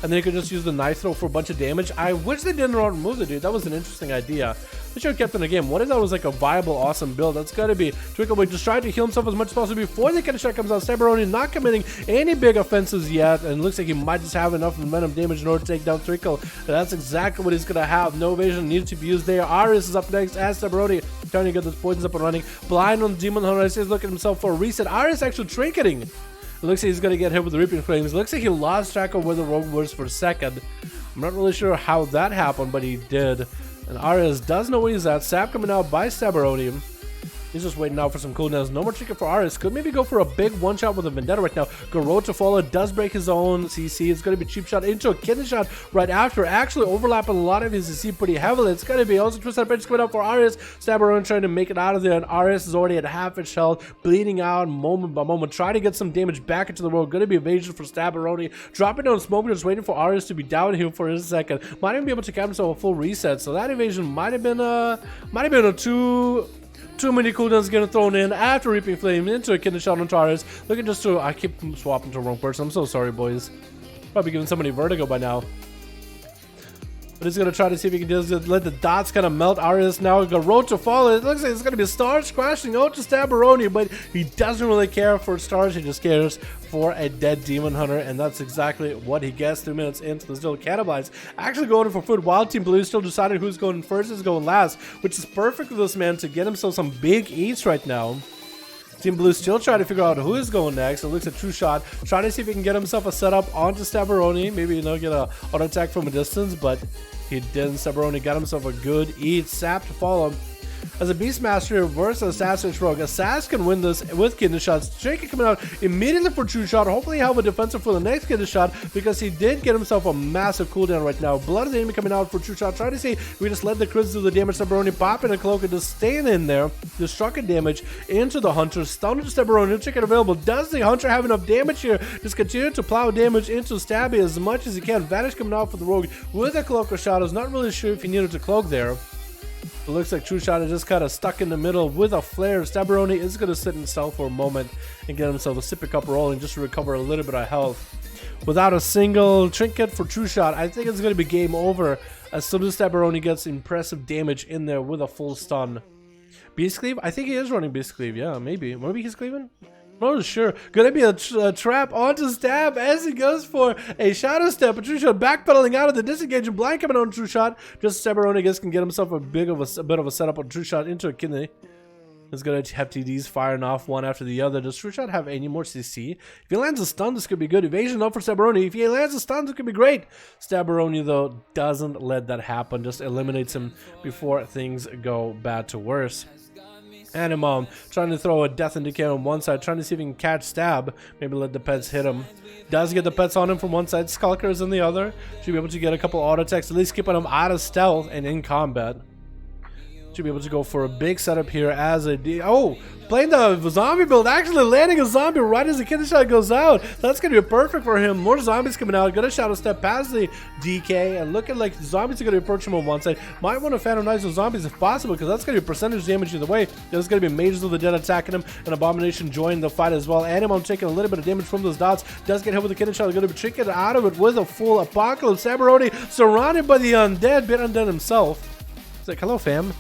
And then you could just use the knife throw for a bunch of damage. I wish they didn't remove it, dude. That was an interesting idea. They should have kept in the game. What if that was like a viable, awesome build? That's gotta be Twinkleblade just trying to heal himself as much as possible before the kidney shot comes out. Stabberoni not committing any big offenses yet. And it looks like he might just have enough momentum damage in order to take down Twinkle. And that's exactly what he's gonna have. No evasion needed to be used there. Arius is up next as Stabberoni trying to get those poisons up and running. Blind on Demon Hunter. He's looking at himself for a reset. Arius actually trinketing. It looks like he's going to get hit with the Reaping Flames. It looks like he lost track of where the rogue was for a second. I'm not really sure how that happened, but he did. And Arias does know where he's at. Sap coming out by Stabberoni. He's just waiting out for some cooldowns. No more trinket for Arias. Could maybe go for a big one-shot with a Vendetta right now. Garrote to follow. Does break his own CC. It's going to be cheap shot into a kidney shot right after. Actually overlapping a lot of his CC pretty heavily. It's going to be also twist out bench coming out for Arias. Stabberoni trying to make it out of there. And Arias is already at half its health. Bleeding out moment by moment. Trying to get some damage back into the world. Going to be evasion for Stabberoni. Dropping down smoke. Just waiting for Arias to be down here for a second. Might even be able to cap himself a full reset. So that evasion might have been a too many cooldowns getting thrown in after Reaping Flame into a kidney shot on Taurus. Looking just to, I keep swapping to the wrong person. I'm so sorry, boys. Probably giving somebody vertigo by now. But he's going to try to see if he can just let the dots kind of melt. Arias now Garrote to fall. It looks like it's going to be Stars crashing out to Stabberoni, but he doesn't really care for Stars. He just cares for a dead Demon Hunter, and that's exactly what he gets 3 minutes into the still cannibalize. Actually going for food. Wild Team Blue still decided who's going first, who's going last, which is perfect for this man to get himself some big eats right now. Team Blue still trying to figure out who is going next. It looks at True Shot, trying to see if he can get himself a setup onto Stabberoni. Maybe, you know, get a auto attack from a distance, but he didn't. Stabberoni got himself a good eat. Sap to follow. As a Beastmaster versus Assassin's Rogue, Assassin can win this with kidney shots. Jake coming out immediately for True Shot. Hopefully have a defensive for the next kidney shot because he did get himself a massive cooldown right now. Blood of the enemy coming out for True Shot. Trying to see if we just let the crits do the damage. Stabberoni popping a cloak and just staying in there. Destructive damage into the Hunter. Stun to Stabberoni. No chicken available. Does the Hunter have enough damage here? Just continue to plow damage into Stabby as much as he can. Vanish coming out for the Rogue with a cloak or shadows. Not really sure if he needed to cloak there. It looks like True Shot is just kind of stuck in the middle with a flare. Stabberoni is going to sit in stealth for a moment and get himself a sippy cup rolling just to recover a little bit of health. Without a single trinket for True Shot, I think it's going to be game over as soon as Stabberoni gets impressive damage in there with a full stun. Beast Cleave? I think he is running Beast Cleave. Yeah, maybe. Maybe he's cleaving? Not sure. Gonna be a trap onto Stab as he goes for a Shadow Step. But True Shot backpedaling out of the disengage and blind coming on True Shot. Just Stabberoni, I guess, can get himself a bit of a setup on True Shot into a kidney. He's gonna have TDs firing off one after the other. Does True Shot have any more CC? If he lands a stun, this could be good. Evasion up for Stabberoni. If he lands a stun, this could be great. Stabberoni, though, doesn't let that happen. Just eliminates him before things go bad to worse. Animom trying to throw a Death and Decay on one side, trying to see if he can catch Stab. Maybe let the pets hit him. Does get the pets on him from one side. Skulker is in the other. Should be able to get a couple auto attacks, at least keeping him out of stealth and in combat. Should be able to go for a big setup here as a playing the zombie build, actually landing a zombie right as the kidney shot goes out. That's going to be perfect for him. More zombies coming out. Gonna Shadow Step past the DK and looking like the zombies are going to approach him on one side. Might want to Phantomize those zombies if possible because that's going to be percentage damage either way. There's going to be Mages of the Dead attacking him and Abomination joining the fight as well. Animom taking a little bit of damage from those dots. Does get hit with the kidney shot. Going to be tricking out of it with a full Apocalypse. Stabberoni surrounded by the undead, bit undead himself. It's like, hello fam.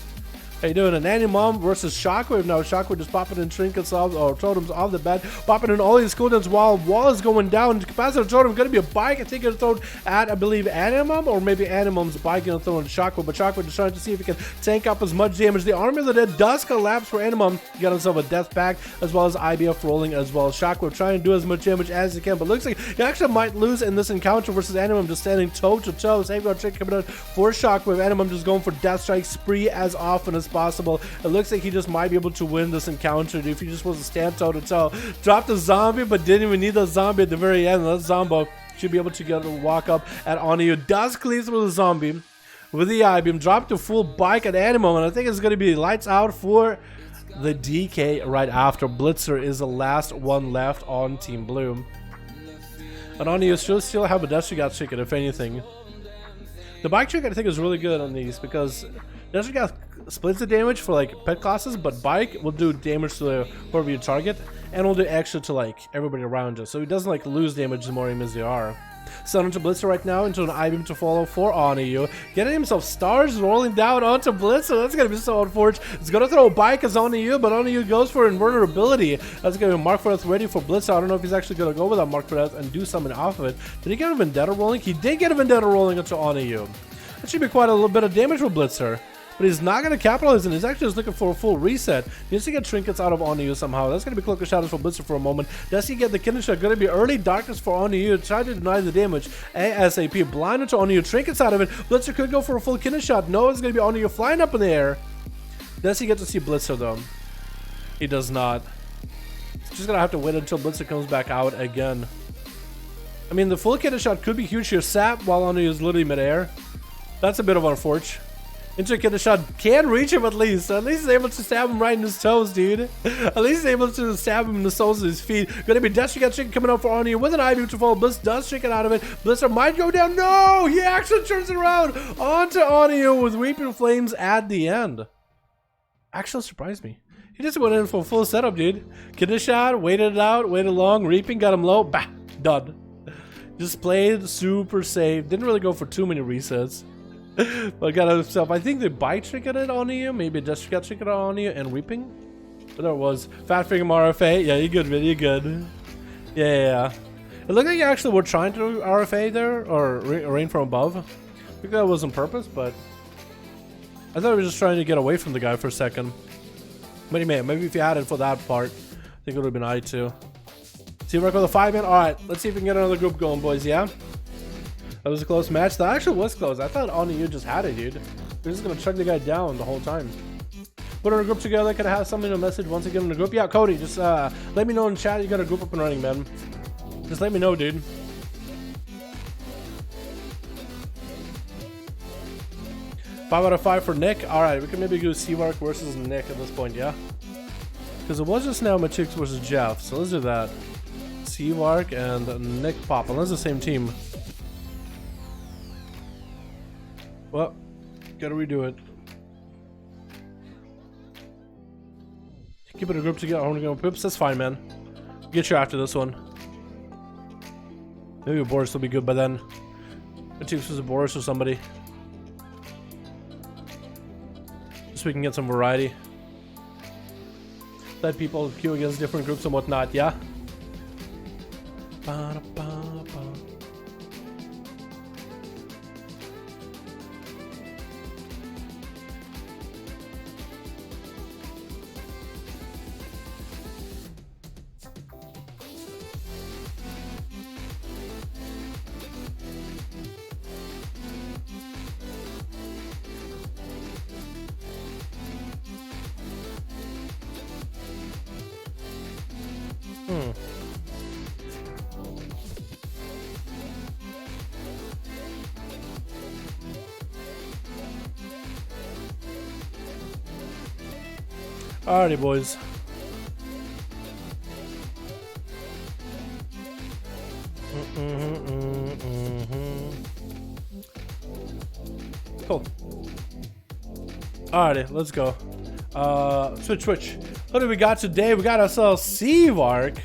How you doing? An Animom versus Shockwave now. Shockwave just popping in trinkets or totems off the bed, popping in all these cooldowns while Wall is going down. Capacitor totem going to be a bike. I think it's thrown at, I believe, Animom, or maybe Animom's bike going to throw in Shockwave, but Shockwave is trying to see if he can tank up as much damage. The Army of the Dead does collapse for Animom. Got himself a death pack as well as IBF rolling as well. Shockwave trying to do as much damage as he can, but looks like he actually might lose in this encounter versus Animom just standing toe to toe. Safeguard trick coming out for Shockwave. Animom just going for death strike spree as often as possible. It looks like he just might be able to win this encounter if he just was to stand toe to toe. Dropped the zombie, but didn't even need the zombie at the very end. That Zombo should be able to get a walk up at Oniyu. Does cleave through the zombie with the I-beam. Dropped the full bike at Animal, and I think it's going to be lights out for the DK right after. Blitzer is the last one left on Team Blue. And on you still have a Destiny God Chicken, if anything. The bike trick I think is really good on these because Destiny God splits the damage for like pet classes, but bike will do damage to whoever you target and will do extra to like everybody around you. So he doesn't like lose damage the more enemies there are. Sent into Blitzer right now into an I-beam to follow for Oniyu. Getting himself stars rolling down onto Blitzer. That's going to be so unfortunate. It's going to throw a bike as Oniyu, but Oniyu goes for invulnerability. That's going to be Mark for Death ready for Blitzer. I don't know if he's actually going to go with that Mark for Death and do something off of it. Did he get a Vendetta rolling? He did get a Vendetta rolling into Oniyu. That should be quite a little bit of damage for Blitzer. But he's not going to capitalize, and he's actually just looking for a full reset. He needs to get trinkets out of Oniyu somehow. That's going to be Cloak of Shadows for Blitzer for a moment. Does he get the Kidney Shot? Going to be early darkness for Oniyu. Try to deny the damage. ASAP. Blind into Oniyu. Trinkets out of it. Blitzer could go for a full Kidney Shot. No, it's going to be Oniyu flying up in the air. Does he get to see Blitzer, though? He does not. He's just going to have to wait until Blitzer comes back out again. I mean, the full Kidney Shot could be huge here. Sap while Oniyu is literally midair. That's a bit of unfortunate. Into Kidney Shot can reach him at least. At least he's able to stab him right in his toes, dude. At least he's able to stab him in the soles of his feet. Gonna be Destiny God Chicken coming up for Oniyu with an I-beam to fall. Blitz does chicken out of it. Blitzer might go down. No! He actually turns it around onto Oniyu with Weeping Flames at the end. Actually surprised me. He just went in for a full setup, dude. Kidney Shot, waited it out, waited long. Reaping, got him low. Bah! Done. Just played super safe. Didn't really go for too many resets. But got himself, I think the bike tricketed on you, maybe just got tricketed on you and Reaping. But there it was. Fat Finger RFA. Yeah, you're good, man. You're good. Yeah. It looked like you actually were trying to do RFA there, or rain from above. I think that was on purpose, but I thought I was just trying to get away from the guy for a second. But maybe if you had it for that part, I think it would have been I too. See, we're with a 5-man. Alright, let's see if we can get another group going, boys, yeah? That was a close match. That actually was close. I thought Oniyu just had it, dude. They're just gonna chug the guy down the whole time. Put in a group together. Could I have something to message once again in the group? Yeah, Cody, just let me know in chat you got a group up and running, man. Just let me know, dude. Five out of 5 for Nick. Alright, we can maybe do Seawark versus Nick at this point, yeah? Because it was just now Machix versus Jeff, so let's do that. Seawark and Nick Pop, unless the same team. Well, gotta redo it. Keep it a group together. I want to go Pips. That's fine, man. Get you after this one. Maybe Boris will be good by then. It takes us a Boris or somebody. Just so we can get some variety. Let people queue against different groups and whatnot, yeah? Ba-da-ba-ba. Alrighty, boys. Cool. Alrighty, let's go. Switch. What do we got today? We got ourselves Seawark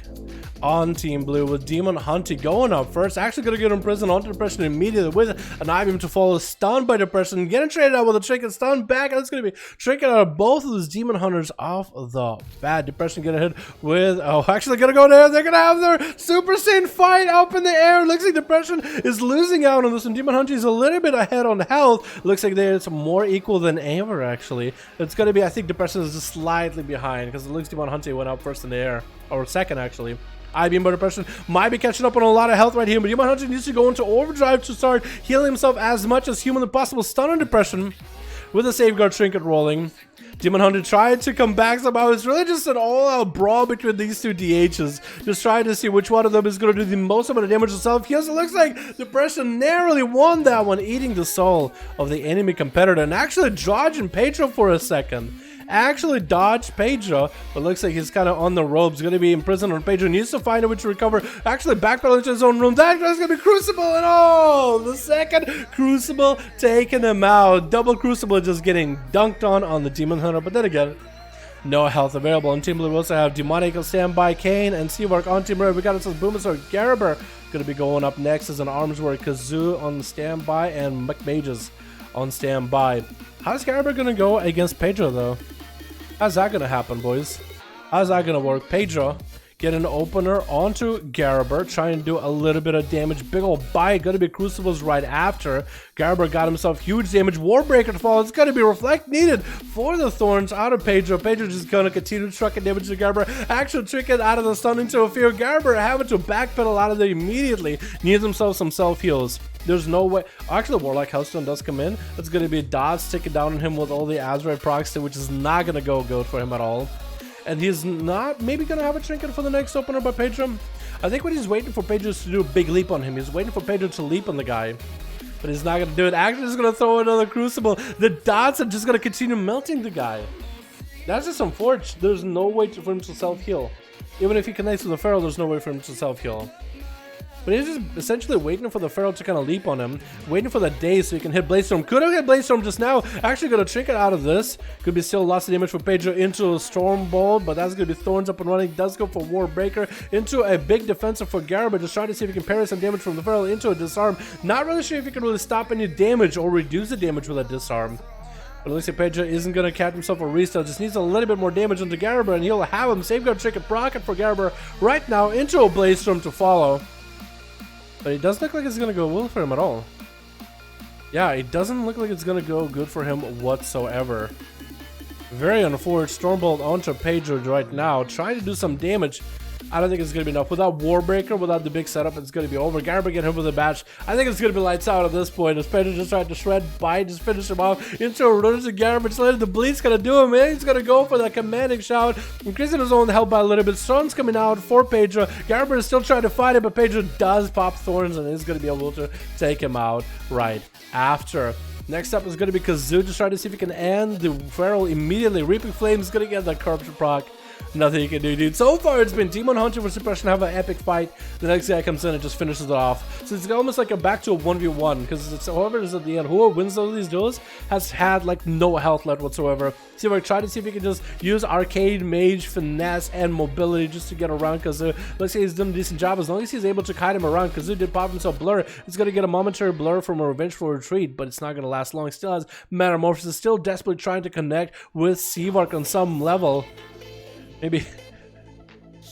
on Team Blue with Demon Hunty going up first. Actually gonna get imprisoned onto Depression immediately with an I-beam to follow, stunned by Depression, getting traded out with a trinket, stunned back, and it's gonna be trinket out of both of those Demon Hunters off the bat. Depression getting hit with, oh, actually gonna go there. They're gonna have their Super Saiyan fight up in the air. Looks like Depression is losing out on this one. Demon Hunty is a little bit ahead on health. Looks like it's more equal than ever, actually. It's gonna be, I think Depression is just slightly behind because it looks Demon Hunty went up first in the air, or second, actually. I-beam by Depression might be catching up on a lot of health right here, but Demon Hunter needs to go into overdrive to start healing himself as much as humanly possible. Stun on Depression with a Safeguard Trinket rolling. Demon Hunter tried to come back somehow. It's really just an all-out brawl between these two DHs. Just trying to see which one of them is going to do the most amount of damage to self. Yes, it looks like Depression narrowly won that one, eating the soul of the enemy competitor and actually dodging Patron for a second. actually dodged Pedro, but looks like he's kind of on the ropes, going to be imprisoned on Pedro. Needs to find a way to recover, actually backpedal into his own room. That's going to be Crucible, and oh, the second Crucible taking him out. Double Crucible just getting dunked on the Demon Hunter, but then again, no health available. On Team Blue, we also have Demonic on standby, Kane and Seavark on Team Red. We got ourselves Boomasaur, Garaber going to be going up next as an arms war, Kazoo on standby, and McMages on standby. How's Garaber going to go against Pedro, though? How's that going to happen, boys? How's that going to work? Pedro get an opener onto Garaber, trying to do a little bit of damage. Big ol' bite, gonna be Crucibles right after. Garaber got himself huge damage. Warbreaker to fall. It's gonna be Reflect needed for the Thorns out of Pedro. Pedro just gonna continue trucking damage to Garaber. Actually tricking out of the stun into a fear. Garaber having to backpedal out of there immediately. Needs himself some self heals. There's no way. Actually, Warlock Hellstone does come in. It's gonna be Dodge taking down on him with all the Azeroth procs, which is not gonna go good for him at all. And he's not maybe going to have a trinket for the next opener by Pedro. I think what he's waiting for Pedro is to do a big leap on him. He's waiting for Pedro to leap on the guy. But he's not going to do it. Actually, he's going to throw another Crucible. The dots are just going to continue melting the guy. That's just unfortunate. There's no way for him to self-heal. Even if he connects with the Feral, there's no way for him to self-heal. But he's just essentially waiting for the Feral to kind of leap on him, waiting for that day so he can hit Blaze Storm. Could have hit Blaze Storm just now. Actually got a trinket out of this. Could be still lots of damage for Pedro into a Storm Bolt, but that's going to be Thorns up and running. Does go for Warbreaker into a big defensive for Garaber. Just trying to see if he can parry some damage from the Feral into a Disarm. Not really sure if he can really stop any damage or reduce the damage with a Disarm. But at least if Pedro isn't going to catch himself a restart, just needs a little bit more damage onto Garaber, and he'll have him. Safeguard Trinket Rocket for Garaber right now into a Blaze Storm to follow. But it doesn't look like it's going to go well for him at all. Yeah, it doesn't look like it's going to go good for him whatsoever. Very unfortunate. Stormbolt onto Pedro right now, trying to do some damage. I don't think it's going to be enough. Without Warbreaker, without the big setup, it's going to be over. Garaber get him with a batch. I think it's going to be lights out at this point. As Pedro just tried to shred, bite, just finish him off. Into a run to Garaber, just letting the Bleed's going to do him in. He's going to go for that commanding shout. Increasing his own health by a little bit. Storm's coming out for Pedro. Garaber is still trying to fight it, but Pedro does pop Thorns and is going to be able to take him out right after. Next up is going to be Kazoo, just trying to see if he can end the Feral immediately. Reaping Flames is going to get that corruption proc. Nothing you can do, dude. So far, it's been Demon Hunter for Suppression, have an epic fight. The next guy comes in and just finishes it off. So it's almost like a back to a 1v1, because it's whoever is at the end, whoever wins all these duels, has had like no health left whatsoever. So we're trying to see if he can just use Arcade, Mage, Finesse, and Mobility just to get around Kazoo. Looks like he's done a decent job. As long as he's able to kite him around, Kazoo did pop himself Blur. It's going to get a momentary Blur from a Revengeful Retreat, but it's not going to last long. Still has Metamorphosis, still desperately trying to connect with Seavark on some level. Maybe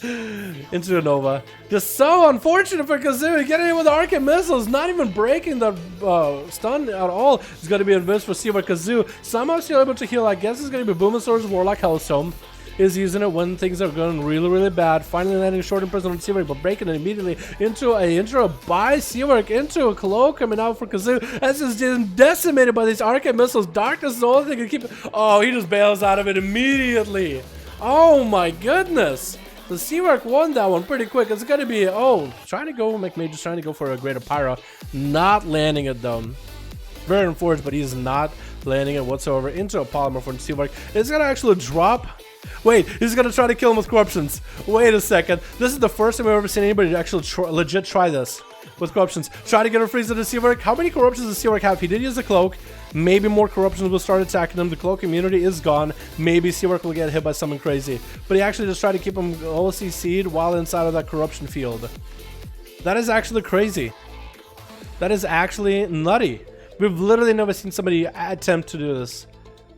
into a Nova. Just so unfortunate for Kazoo. Getting in with Arcane Missiles, not even breaking the stun at all. It's going to be invis for Seavark. Kazoo somehow still able to heal. I guess it's going to be Boomasaur's Warlock Hellstone. Is using it when things are going really bad. Finally landing short in prison on Seavark, but breaking it immediately into a intro by Seavark into a Cloak coming out for Kazoo. As is decimated by these Arcane Missiles. Darkness is the only thing to keep it. Oh, he just bails out of it immediately. Oh my goodness. The Seavark won that one pretty quick. It's gonna be, trying to go, McMage is trying to go for a Greater Pyro. Not landing it though. Very unfortunate, but he's not landing it whatsoever into a Polymer for Seavark. It's gonna actually drop. Wait, he's gonna try to kill him with Corruptions. Wait a second. This is the first time I've ever seen anybody actually legit try this with Corruptions. Try to get a freeze into Seavark. How many Corruptions does Seavark have? He did use a Cloak. Maybe more Corruptions will start attacking him. The Cloak immunity is gone. Maybe Seavark will get hit by something crazy. But he actually just tried to keep him OCC'd while inside of that Corruption field. That is actually crazy. That is actually nutty. We've literally never seen somebody attempt to do this.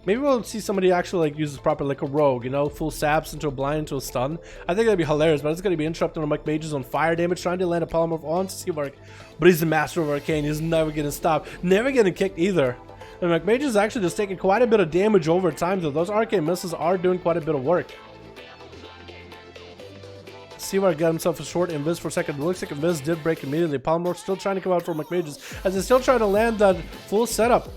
Maybe we'll see somebody actually like use this properly, like a rogue, you know, full saps into a blind, into a stun. I think that'd be hilarious, but it's gonna be interrupted on McMages on fire damage, trying to land a polymorph onto Seavark. But he's the master of Arcane. He's never getting stopped, never getting kicked either. And McMage is actually just taking quite a bit of damage over time, though. Those Arcane Missiles are doing quite a bit of work. Seavark got himself a short invis for a second. It looks like invis did break immediately. Polymorph still trying to come out for McMages, as he's still trying to land that full setup.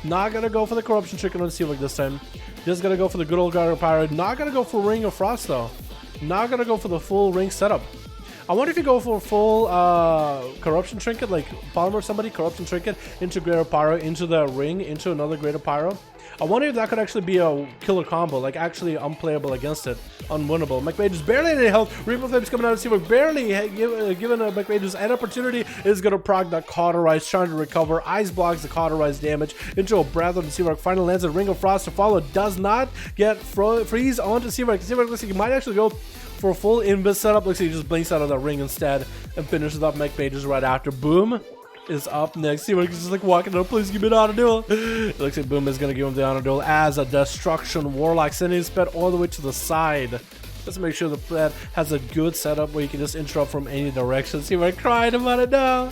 Not gonna go for the Corruption Chicken on Seavark this time. Just gonna go for the good old Garter Pirate. Not gonna go for Ring of Frost though. Not gonna go for the full ring setup. I wonder if you go for full corruption trinket, like Polymer somebody, corruption trinket, into greater pyro, into the ring, into another greater pyro. I wonder if that could actually be a killer combo, like actually unplayable against it, unwinnable. McMages barely any health. Reaper Flames coming out of Seawork, barely given McMages an opportunity, is going to proc that Cauterize, trying to recover. Ice blocks the Cauterize damage into a breath on the Seawork. Finally lands a Ring of Frost to follow. Does not get freeze onto Seawork. Seawork looks like he might actually go for a full invis setup. Looks like he just blinks out of the ring instead and finishes up McMages right after. Boom is up next. Seawork is just like walking up. Please give me an auto duel. It looks like Boom is going to give him the auto duel as a Destruction Warlock, sending his pet all the way to the side. Just make sure the pet has a good setup where you can just interrupt from any direction. Seawork crying about it now.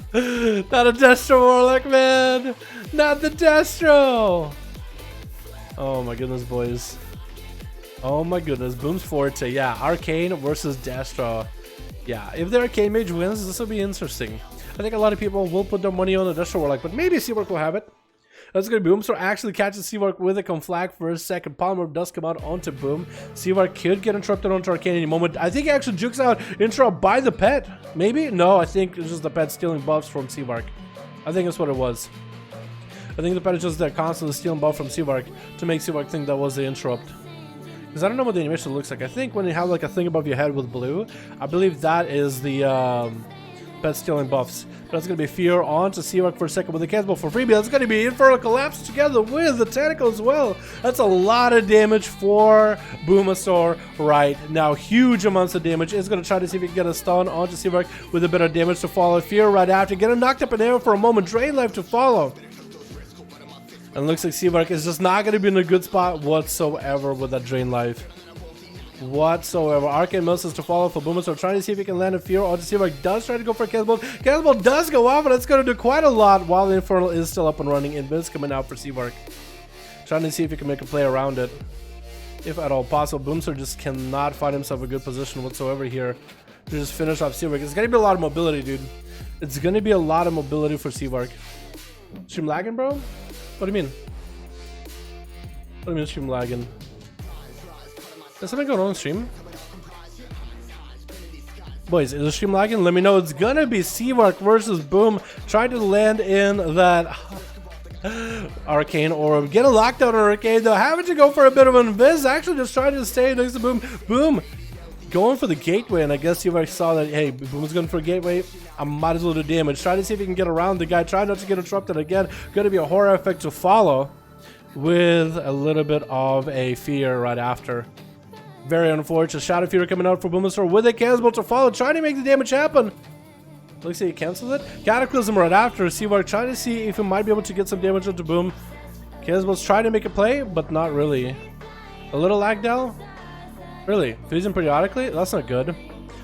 Not a Destro Warlock, man. Not the Destro. Oh my goodness, boys. Oh my goodness. Boom's forte. Yeah, Arcane versus Destro. Yeah, if the Arcane Mage wins, this will be interesting. I think a lot of people will put their money on the Destro Warlock, but maybe Seawork will have it. That's going to be Boomstar actually catches Seawork with a conflag for a second. Polymer does come out onto Boom. Seawork could get interrupted onto Arcane any moment. I think he actually jukes out interrupt by the pet. Maybe? No, I think it's just the pet stealing buffs from Seawork. I think that's what it was. I think the pet is just there constantly stealing buff from Seawork to make Seawork think that was the interrupt. Because I don't know what the animation looks like. I think when you have like a thing above your head with blue, I believe that is the pet stealing buffs. That's going to be Fear onto Seawork for a second with the Cannonball for freebie. That's going to be Infernal Collapse together with the Tentacle as well. That's a lot of damage for Boomasaur right now. Huge amounts of damage. It's going to try to see if he can get a stun onto Seawork with a bit of damage to follow. Fear right after. Get him knocked up in air for a moment. Drain life to follow. And looks like Seawork is just not going to be in a good spot whatsoever with that drain life. Whatsoever. Arcane misses to follow for Boomasaur, trying to see if he can land a Fear onto Seawork. Does try to go for a Cannonball. Cannonball does go off, and it's going to do quite a lot while the Infernal is still up and running. Invis coming out for Seawork. Trying to see if he can make a play around it, if at all possible. Boomasaur just cannot find himself a good position whatsoever here to just finish off Seawork. It's going to be a lot of mobility, dude. It's going to be a lot of mobility for Seawork. Stream lagging, bro? What do you mean? What do you mean stream lagging? Is something going on in stream? Boys, is the stream lagging? Let me know. It's gonna be Seawork versus Boom. Trying to land in that Arcane Orb. Get a lockdown on Arcane though. Having to go for a bit of an invis. Actually just trying to stay next to Boom. Boom going for the gateway, and I guess Seawork saw that, hey, Boom's going for a gateway. I might as well do damage. Try to see if he can get around the guy. Try not to get interrupted again. Gonna be a horror effect to follow with a little bit of a Fear right after. Very unfortunate. Shadow Fury coming out for Boomasaur with a Cannonball to follow, trying to make the damage happen. Looks like he cancels it. Cataclysm right after. Seawork trying to see if he might be able to get some damage into Boom. Cannonball's trying to make a play, but not really. A little lag down? Really? Freezing periodically? That's not good.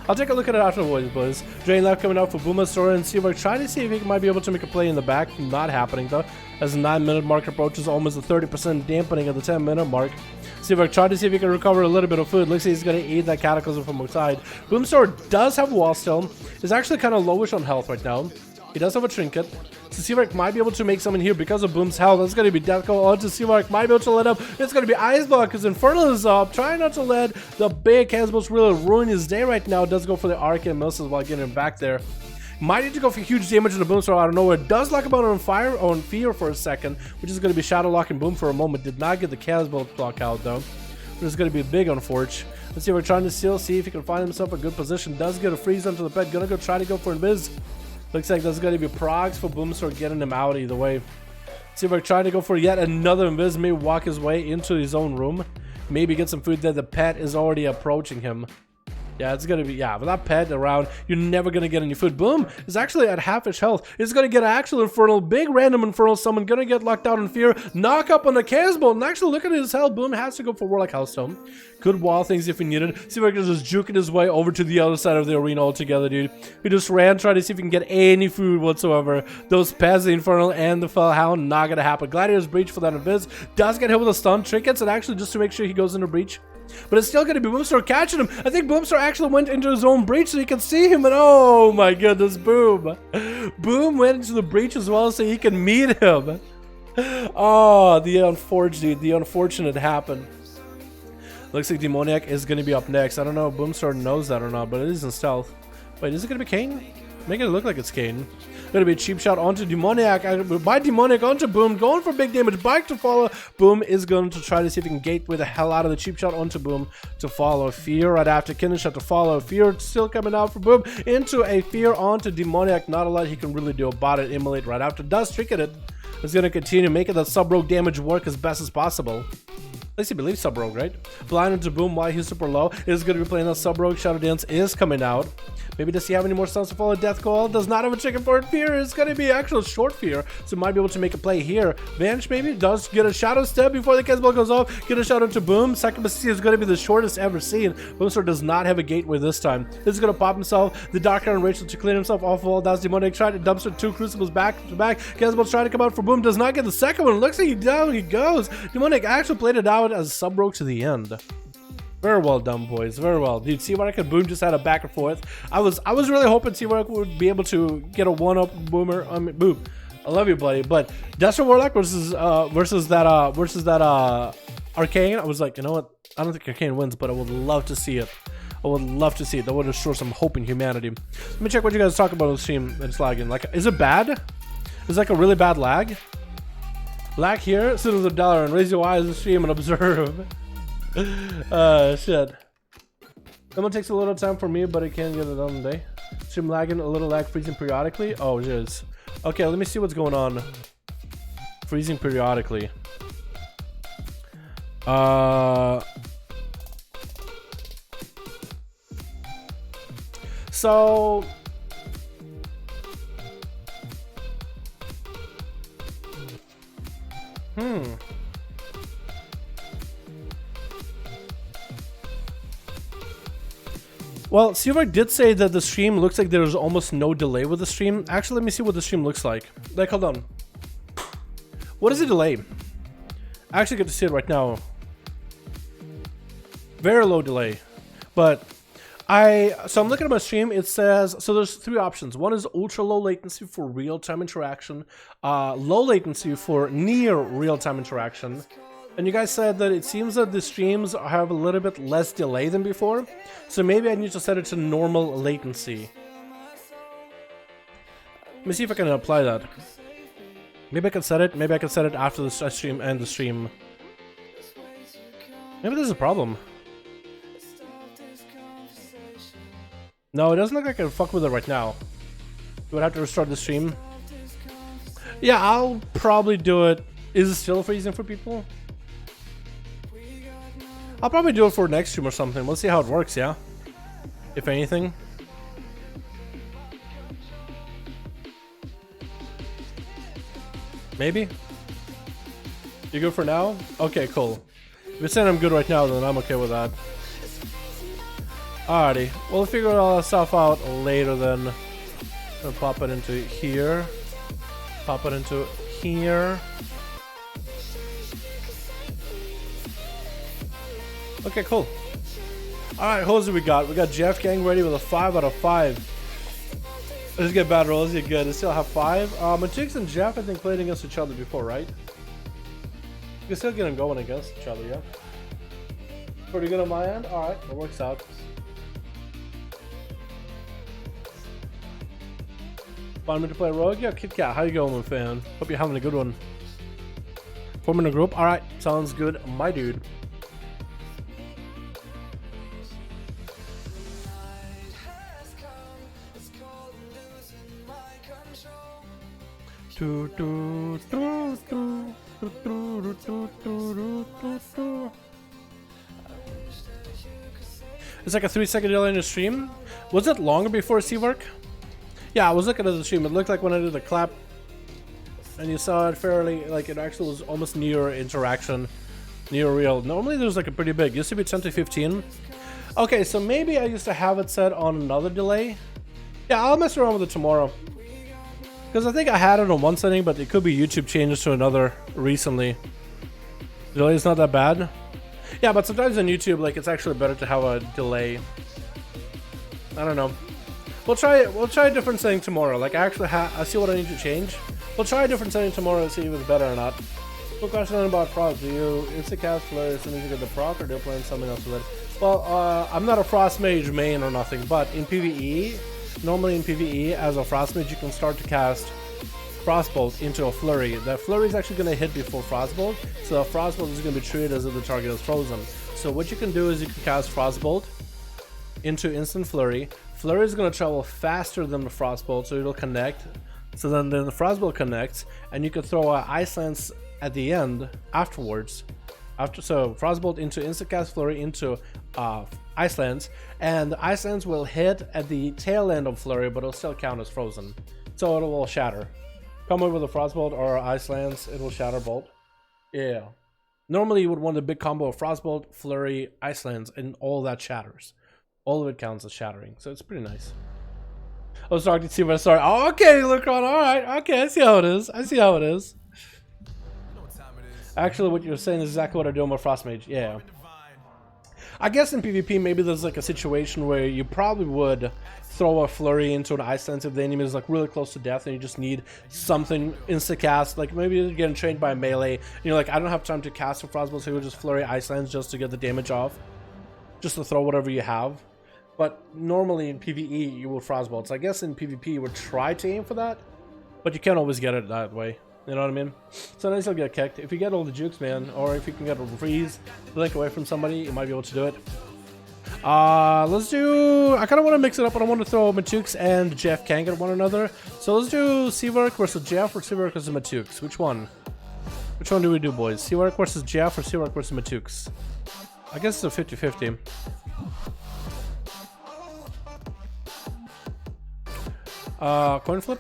I'll take a look at it afterwards, boys. Drain Life coming out for Boomasaur and Seawork trying to see if he might be able to make a play in the back. Not happening though, as the 9-minute mark approaches, almost a 30% dampening of the 10-minute mark. Seawork trying to see if he can recover a little bit of food. Looks like he's going to eat that Cataclysm from outside. Boomasaur does have Wall still. He's actually kind of lowish on health right now. He does have a Trinket. So Seawork might be able to make something here because of Boom's health. That's going to be Death Go onto Seawork. Might be able to let up. It's going to be Ice Block because Infernal is up. Trying not to let the big Cannonballs really ruin his day right now. Does go for the Arcane misses while getting him back there. Might need to go for huge damage to the Boomasaur out of nowhere. Does lock him out on fire, on Fear for a second, which is going to be Shadow Locking Boom for a moment. Did not get the Cannonball block out though. But it's going to be a big unfortunate. Let's see, we're trying to steal, see if he can find himself a good position. Does get a freeze onto the pet. Gonna go try to go for Invis. Looks like there's going to be progs for Boomasaur getting him out either way. See if we're trying to go for yet another Invis. Maybe walk his way into his own room. Maybe get some food there. The pet is already approaching him. Yeah, it's going to be, yeah, with that pet around, you're never going to get any food. Boom is actually at half-ish health. It's going to get an actual Infernal, big random Infernal summon, going to get locked out in Fear, knock up on the Cannonball, and actually look at his health. Boom has to go for Warlock Hellstone. Could wall things if he needed. See if I can just juking his way over to the other side of the arena altogether, dude. He just ran, trying to see if he can get any food whatsoever. Those pets, the Infernal and the Fellhound, not going to happen. Gladiator's Breach for that Invis. Does get hit with a stun. Trinkets, and actually just to make sure he goes into Breach. But it's still going to be Boomstar catching him. I think Boomstar actually went into his own breach so you can see him. And oh my goodness, Boom. Boom went into the breach as well so he can meet him. Oh, the unfortunate happened. Looks like Demoniac is going to be up next. I don't know if Boomstar knows that or not, but it is in stealth. Wait, is it gonna be Kane? Make it look like it's Kane. Gonna be a cheap shot onto Demoniac. By Demoniac onto Boom. Going for big damage. Bike to follow. Boom is going to try to see if he can gateway the hell out of the cheap shot onto Boom to follow. Fear right after Kinnon shot to follow. Fear still coming out for Boom. Into a Fear onto Demoniac. Not a lot he can really do about it. Immolate right after. Does trick it. It's gonna continue making that sub-rogue damage work as best as possible. At least he believes sub-rogue, right? Blind into Boom while he's super low. Is going to be playing that sub-rogue. Shadow Dance is coming out. Maybe does he have any more stuns to follow? Death Coil does not have a chicken for it. Fear is going to be actual short Fear, so might be able to make a play here. Vanish maybe does get a Shadow Step before the Kazball goes off. Get a shot into Boom. Second Bastille is going to be the shortest ever seen. Boomstar does not have a gateway this time. This is going to pop himself. The Dark Iron Rachel to clean himself off of all. That's Demonic. Trying to dumpster 2 Crucibles back to back. Kazball's trying to come out for Boom. Does not get the second one. Looks like he goes. Demonic actually played it out as sub-rogue to the end. Very well done, boys. Very well. Dude, Seawark and Boom just had a back and forth. I was really hoping Seawark would be able to get a one-up Boomer. I mean, Boom. I love you, buddy. But Desert Warlock versus that Arcane. I was like, you know what? I don't think Arcane wins, but I would love to see it. I would love to see it. That would restore some hope in humanity. Let me check what you guys talk about on the stream. It's lagging. Like, is it bad? Is it like a really bad lag? Lag here? Citizens of Dalaran, raise your eyes and stream and observe. Shit. Someone takes a little time for me, but I can't get it done today. Stream lagging, a little lag, freezing periodically. Oh, it is. Okay, let me see what's going on. Freezing periodically. So well, Seawark did say that the stream looks like there's almost no delay with the stream. Actually, let me see what the stream looks like. Like, hold on. What is the delay? I actually get to see it right now. Very low delay. But so I'm looking at my stream. It says, so there's 3 options. One is ultra low latency for real-time interaction, low latency for near real-time interaction. And you guys said that it seems that the streams have a little bit less delay than before. So maybe I need to set it to normal latency. Let me see if I can apply that. Maybe I can set it. Maybe I can set it after the stream and the stream. Maybe there's a problem. No, it doesn't look like I can fuck with it right now. Do I have to restart the stream? Yeah, I'll probably do it. Is it still freezing for people? I'll probably do it for next stream or something. Let's see how it works, yeah? If anything. Maybe? You good for now? Okay, cool. If you're saying I'm good right now, then I'm okay with that. Alrighty. We'll figure all that stuff out later then. I'm gonna pop it into here. Pop it into here. Okay, cool. Alright, who's we got? We got Jeff Gang ready with a 5 out of 5. Let's get bad rolls. You're good. I still have 5. Matix and Jeff, I think, played against each other before, right? You can still get them going against each other, yeah? Pretty good on my end? Alright, it works out. Want me to play Rogue? Yeah, Kit Kat, how you going, my fan? Hope you're having a good one. Forming a group? Alright, sounds good, my dude. It's like a 3-second delay in the stream. Was it longer before Seawark? Yeah, I was looking at the stream. It looked like when I did the clap and you saw it fairly, like it actually was almost near interaction, near real. Normally there's like a pretty big, used to be 10 to 15. Okay, so maybe I used to have it set on another delay. Yeah, I'll mess around with it tomorrow. Because I think I had it on one setting, but it could be YouTube changes to another recently. The delay is not that bad. Yeah, but sometimes on YouTube, like it's actually better to have a delay. I don't know. We'll try a different setting tomorrow. Like I actually I see what I need to change. We'll try a different setting tomorrow and see if it's better or not. Quick question about proc. Do you insta-cast flare as soon as you get the proc, or do you plan something else with it? Well, I'm not a Frost Mage main or nothing, but in PvE, normally in PvE, as a Frostmage, you can start to cast Frostbolt into a Flurry. The Flurry is actually going to hit before Frostbolt, so the Frostbolt is going to be treated as if the target is frozen. So what you can do is you can cast Frostbolt into instant Flurry. Flurry is going to travel faster than the Frostbolt, so it'll connect. So then the Frostbolt connects, and you can throw an Ice Lance at the end afterwards. So Frostbolt into instant cast Flurry into Ice Lance, and the Ice Lance will hit at the tail end of Flurry, but it'll still count as frozen. So it will shatter. Come over with a Frostbolt or Ice Lance, it will shatter bolt. Yeah. Normally you would want a big combo of Frostbolt, Flurry, Ice Lance, and all that shatters. All of it counts as shattering, so it's pretty nice. Oh, sorry, to see what I started. Oh, okay, Lucron, alright, okay, I see how it is. I see how it is. Actually, what you're saying is exactly what I do with my Frostmage, yeah. I guess in PvP, maybe there's like a situation where you probably would throw a Flurry into an Ice Lance if the enemy is like really close to death and you just need something insta-cast. Like maybe you're getting trained by melee, and you're like, I don't have time to cast a Frostbolt, so you would just Flurry Ice Lance just to get the damage off. Just to throw whatever you have. But normally in PvE, you will Frostbolt. So I guess in PvP, you would try to aim for that, but you can't always get it that way. You know what I mean? Sometimes you'll get kicked. If you get all the jukes, man, or if you can get a freeze, blink away from somebody, you might be able to do it. Let's do... I kind of want to mix it up, but I want to throw Matukes and Jeff Kang at one another. So let's do Seavark versus Jeff or Seavark versus Matukes. Which one? Which one do we do, boys? Seavark versus Jeff or Seavark versus Matukes? I guess it's a 50-50. Coin flip?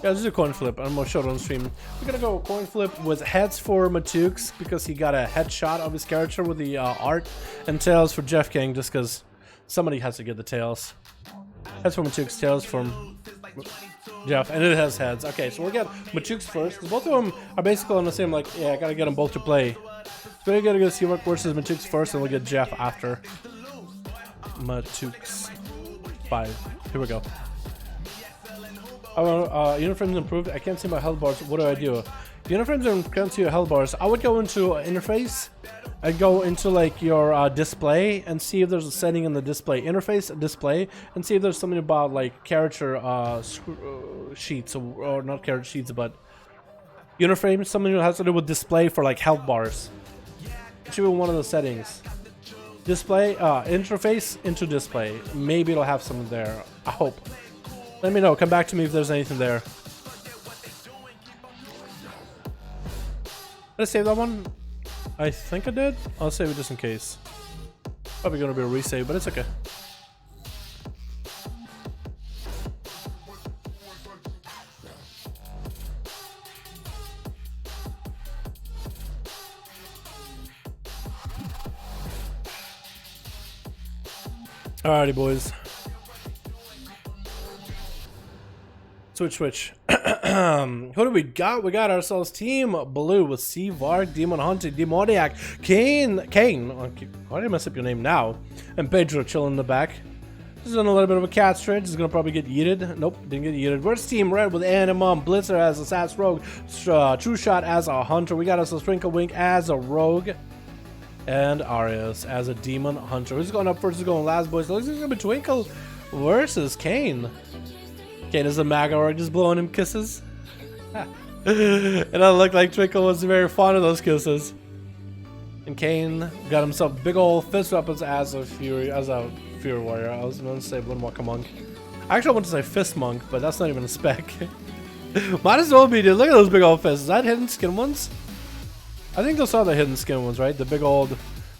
Yeah, let's do a coin flip. I'm gonna show it on stream. We're gonna go coin flip with heads for Matukes because he got a headshot of his character with the art, and tails for Jeff King just because somebody has to get the tails. Heads for Matukes, tails from Jeff, and it has heads. Okay, so we'll get Matukes first because both of them are basically on the same, like, yeah, I gotta get them both to play. So we're gonna go Seavark versus Matukes first, and we'll get Jeff after. Matukes 5. Here we go. Uniforms improved. I can't see my health bars. What do? Uniforms can't see your health bars. I would go into interface. I'd go into like your display and see if there's a setting in the display interface display and see if there's something about like character sheets or not character sheets, but uniforms. Something that has to do with display for like health bars. It should be one of the settings. Display interface into display. Maybe it'll have something there. I hope. Let me know. Come back to me if there's anything there. Did I save that one? I think I did. I'll save it just in case. Probably gonna be a resave, but it's okay. Alrighty, boys. Switch. Who do we got? We got ourselves Team Blue with Seavark, Demon Hunter, Demoniac, Kane. Why did I mess up your name now? And Pedro chilling in the back. This is on a little bit of a cat stretch. This is gonna probably get yeeted. Nope, didn't get yeeted. Where's Team Red with Animum, Blitzer as a Sass Rogue, True Shot as a Hunter. We got ourselves Sprinkle Wink as a Rogue, and Arius as a Demon Hunter. Who's going up first? Who's going last, boys? Looks like it's gonna be Twinkle versus Kane. Kane is a Magor just blowing him kisses. And it looked like Twinkle was very fond of those kisses. And Kane got himself big old fist weapons as a Fury Warrior. I was going to say Windwalker Monk. I actually want to say Fist Monk, but that's not even a spec. Might as well be, dude. Look at those big old fists. Is that hidden skin ones? I think those are the hidden skin ones, right? The big old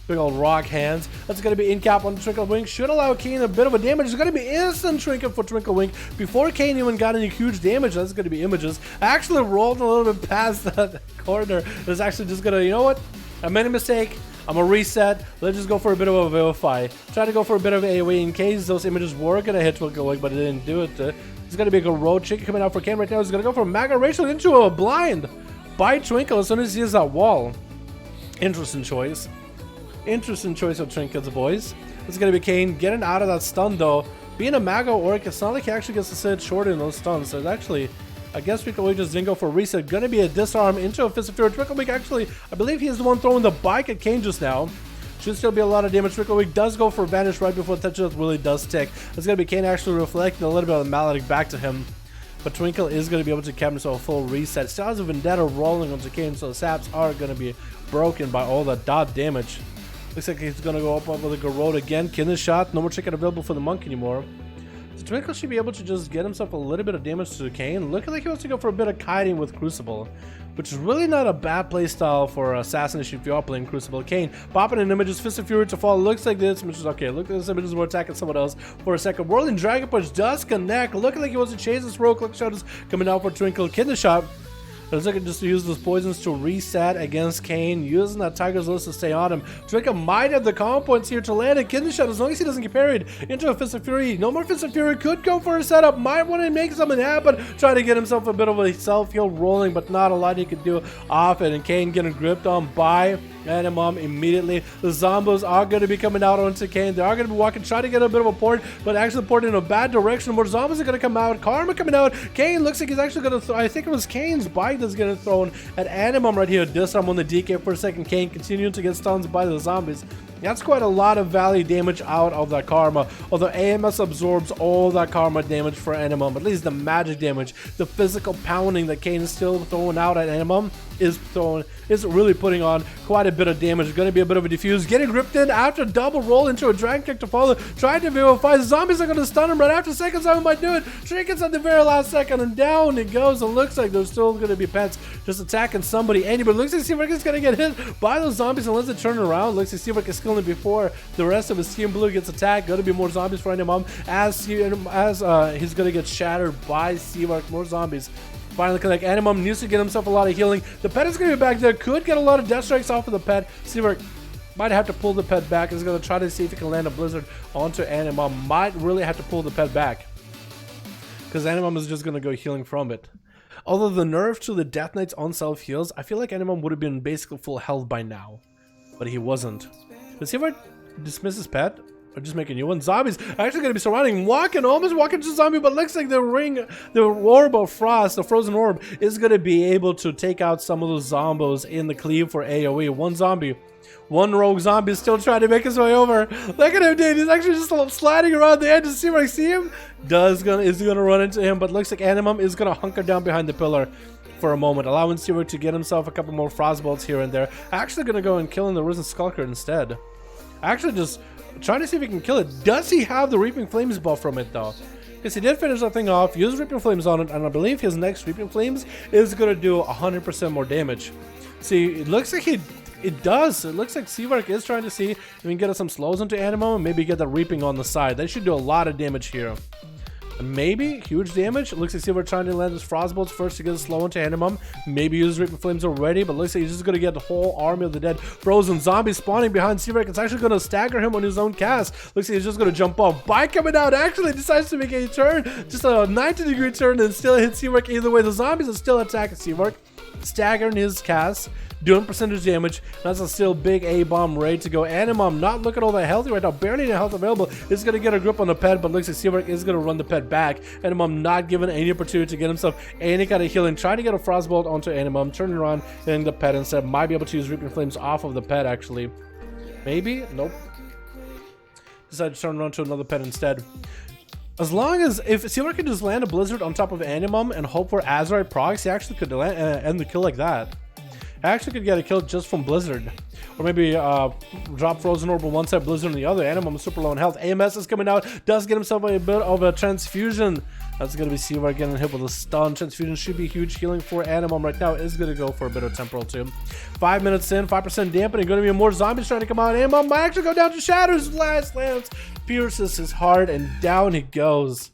rock hands. That's going to be in cap on Twinkle Wink. Should allow Kane a bit of a damage. It's going to be instant trinket for Twinkle Wink. Before Kane even got any huge damage, that's going to be images. I actually rolled a little bit past that corner. It's actually just going to, you know what? I made a mistake. I'm going to reset. Let's just go for a bit of a Vivify. Try to go for a bit of AoE in case those images were going to hit Twinkle Wink, but it didn't do it. It's going to be a good road chick coming out for Kane right now. He's going to go for a Maga Racial into a blind by Twinkle as soon as he sees that wall. Interesting choice. Interesting choice of trinkets, boys. It's gonna be Kane getting out of that stun though. Being a Mago Orc, it's not like he actually gets to sit short in those stuns. So it's actually, I guess we can just Zingo for a reset. Gonna be a disarm into a Fist of Fury. Twinkle Wink actually, I believe he's the one throwing the bike at Kane just now. Should still be a lot of damage. Ricklewick does go for Vanish right before Tetris really does tick. It's going to be Kane actually reflecting a little bit of the Maledict back to him. But Twinkle is going to be able to cap himself a full reset. Still has a Vendetta rolling onto Kane, so the saps are going to be broken by all that dot damage. Looks like he's going to go up with a Garrote again. Kindle shot. No more ticket available for the Monk anymore. So Twinkle should be able to just get himself a little bit of damage to Kane. Looking like he wants to go for a bit of kiting with Crucible, which is really not a bad playstyle for Assassination if you are playing Crucible. Kane popping in images, Fist of Fury to fall. Looks like this, which is okay. Look at this images, we're attacking someone else for a second. Whirling Dragon Punch does connect. Looking like he wants to chase this rogue. Look, shot is coming out for Twinkle. Kindle shot. Looks like just to use those poisons to reset against Kane, using that Tiger's List to stay on him. Twinkle might have the combo points here to land a Kindle shot as long as he doesn't get parried into a Fist of Fury. No more Fist of Fury, could go for a setup, might want to make something happen, trying to get himself a bit of a self-heal rolling, but not a lot he could do off it, and Kane getting gripped on by Animum immediately. The Zombos are going to be coming out onto Kane. They are going to be walking, trying to get a bit of a port, but actually porting in a bad direction. More Zombies are going to come out. Karma coming out. Kane looks like he's actually going to I think it was Kane's bike that's going to thrown at Animum right here. Disarm on the DK for a second. Kane continuing to get stunned by the zombies. That's quite a lot of Valley damage out of that Karma. Although AMS absorbs all that Karma damage for Animum, at least the magic damage, the physical pounding that Kane is still throwing out at Animum is really putting on quite a bit of damage. It's going to be a bit of a diffuse. Getting gripped in after double roll into a Dragon Kick to follow. Trying to vivify. The zombies are going to stun him right after. Second Zombie might do it. Trinkets at the very last second, and down it goes. It looks like there's still going to be pets just attacking somebody. But looks like Seawork is going to get hit by those zombies unless it turn around. Looks like Seawork is killing it before the rest of his team blue gets attacked. Going to be more zombies for Animum as he's going to get shattered by Seawork. More zombies. Finally, like Animum needs to get himself a lot of healing. The pet is going to be back there. Could get a lot of death strikes off of the pet. Seawork might have to pull the pet back. He's going to try to see if he can land a blizzard onto Animum. Might really have to pull the pet back because Animum is just going to go healing from it. Although the nerf to the Death Knights on self heals, I feel like Animum would have been basically full health by now, but he wasn't. Let's see if I dismiss his pet. Or just make a new one. Zombies are actually going to be surrounding, almost walking to zombie, but looks like the orb of frost, the frozen orb, is going to be able to take out some of those zombos in the cleave for AoE. One zombie, one rogue zombie is still trying to make his way over. Look at him, dude. He's actually just sliding around the edge to see where I see him. Is gonna run into him, but looks like Animum is gonna hunker down behind the pillar for a moment, allowing Seawork to get himself a couple more frostbolts here and there. Actually gonna go and kill the Risen Skulker instead. Actually just trying to see if he can kill it. Does he have the Reaping Flames buff from it though? Because he did finish that thing off, use Reaping Flames on it, and I believe his next Reaping Flames is going to do 100% more damage. See, it looks like it does. It looks like Seawork is trying to see if we can get some slows into Animum and maybe get the Reaping on the side. That should do a lot of damage here. Maybe huge damage. It looks like Seawork trying to land his frostbolts first to get a slow into Animum. Maybe use Reaping Flames already, but looks like he's just going to get the whole army of the dead frozen zombies spawning behind Seawork. It's actually going to stagger him on his own cast. Looks like he's just going to jump off. Bike coming out actually decides to make a turn, just a 90-degree turn, and still hit Seawork either way. The zombies are still attacking Seawork, staggering his cast, doing percentage damage. That's a still big A-bomb ready to go. Animum not looking all that healthy right now, barely any health available. Is going to get a grip on the pet, but looks like Seawork is going to run the pet back. Animum not given any opportunity to get himself any kind of healing, trying to get a frostbolt onto Animum, turning around, hitting the pet instead. Might be able to use Reaping Flames off of the pet actually. Maybe? Nope. Decided to turn around to another pet instead. As long as, if Seawork can just land a blizzard on top of Animum and hope for Azeroth procs, he actually could end the kill like that. I actually could get a kill just from Blizzard. Or maybe drop Frozen Orb on one side, Blizzard on the other. Animum is super low in health. AMS is coming out. Does get himself a bit of a transfusion. That's going to be Seawork getting hit with a stun. Transfusion should be huge healing for Animum right now. Is going to go for a bit of temporal too. 5 minutes in, 5% dampening. Going to be more zombies trying to come out. Animum might actually go down to Shatters. Last lance pierces his heart and down he goes.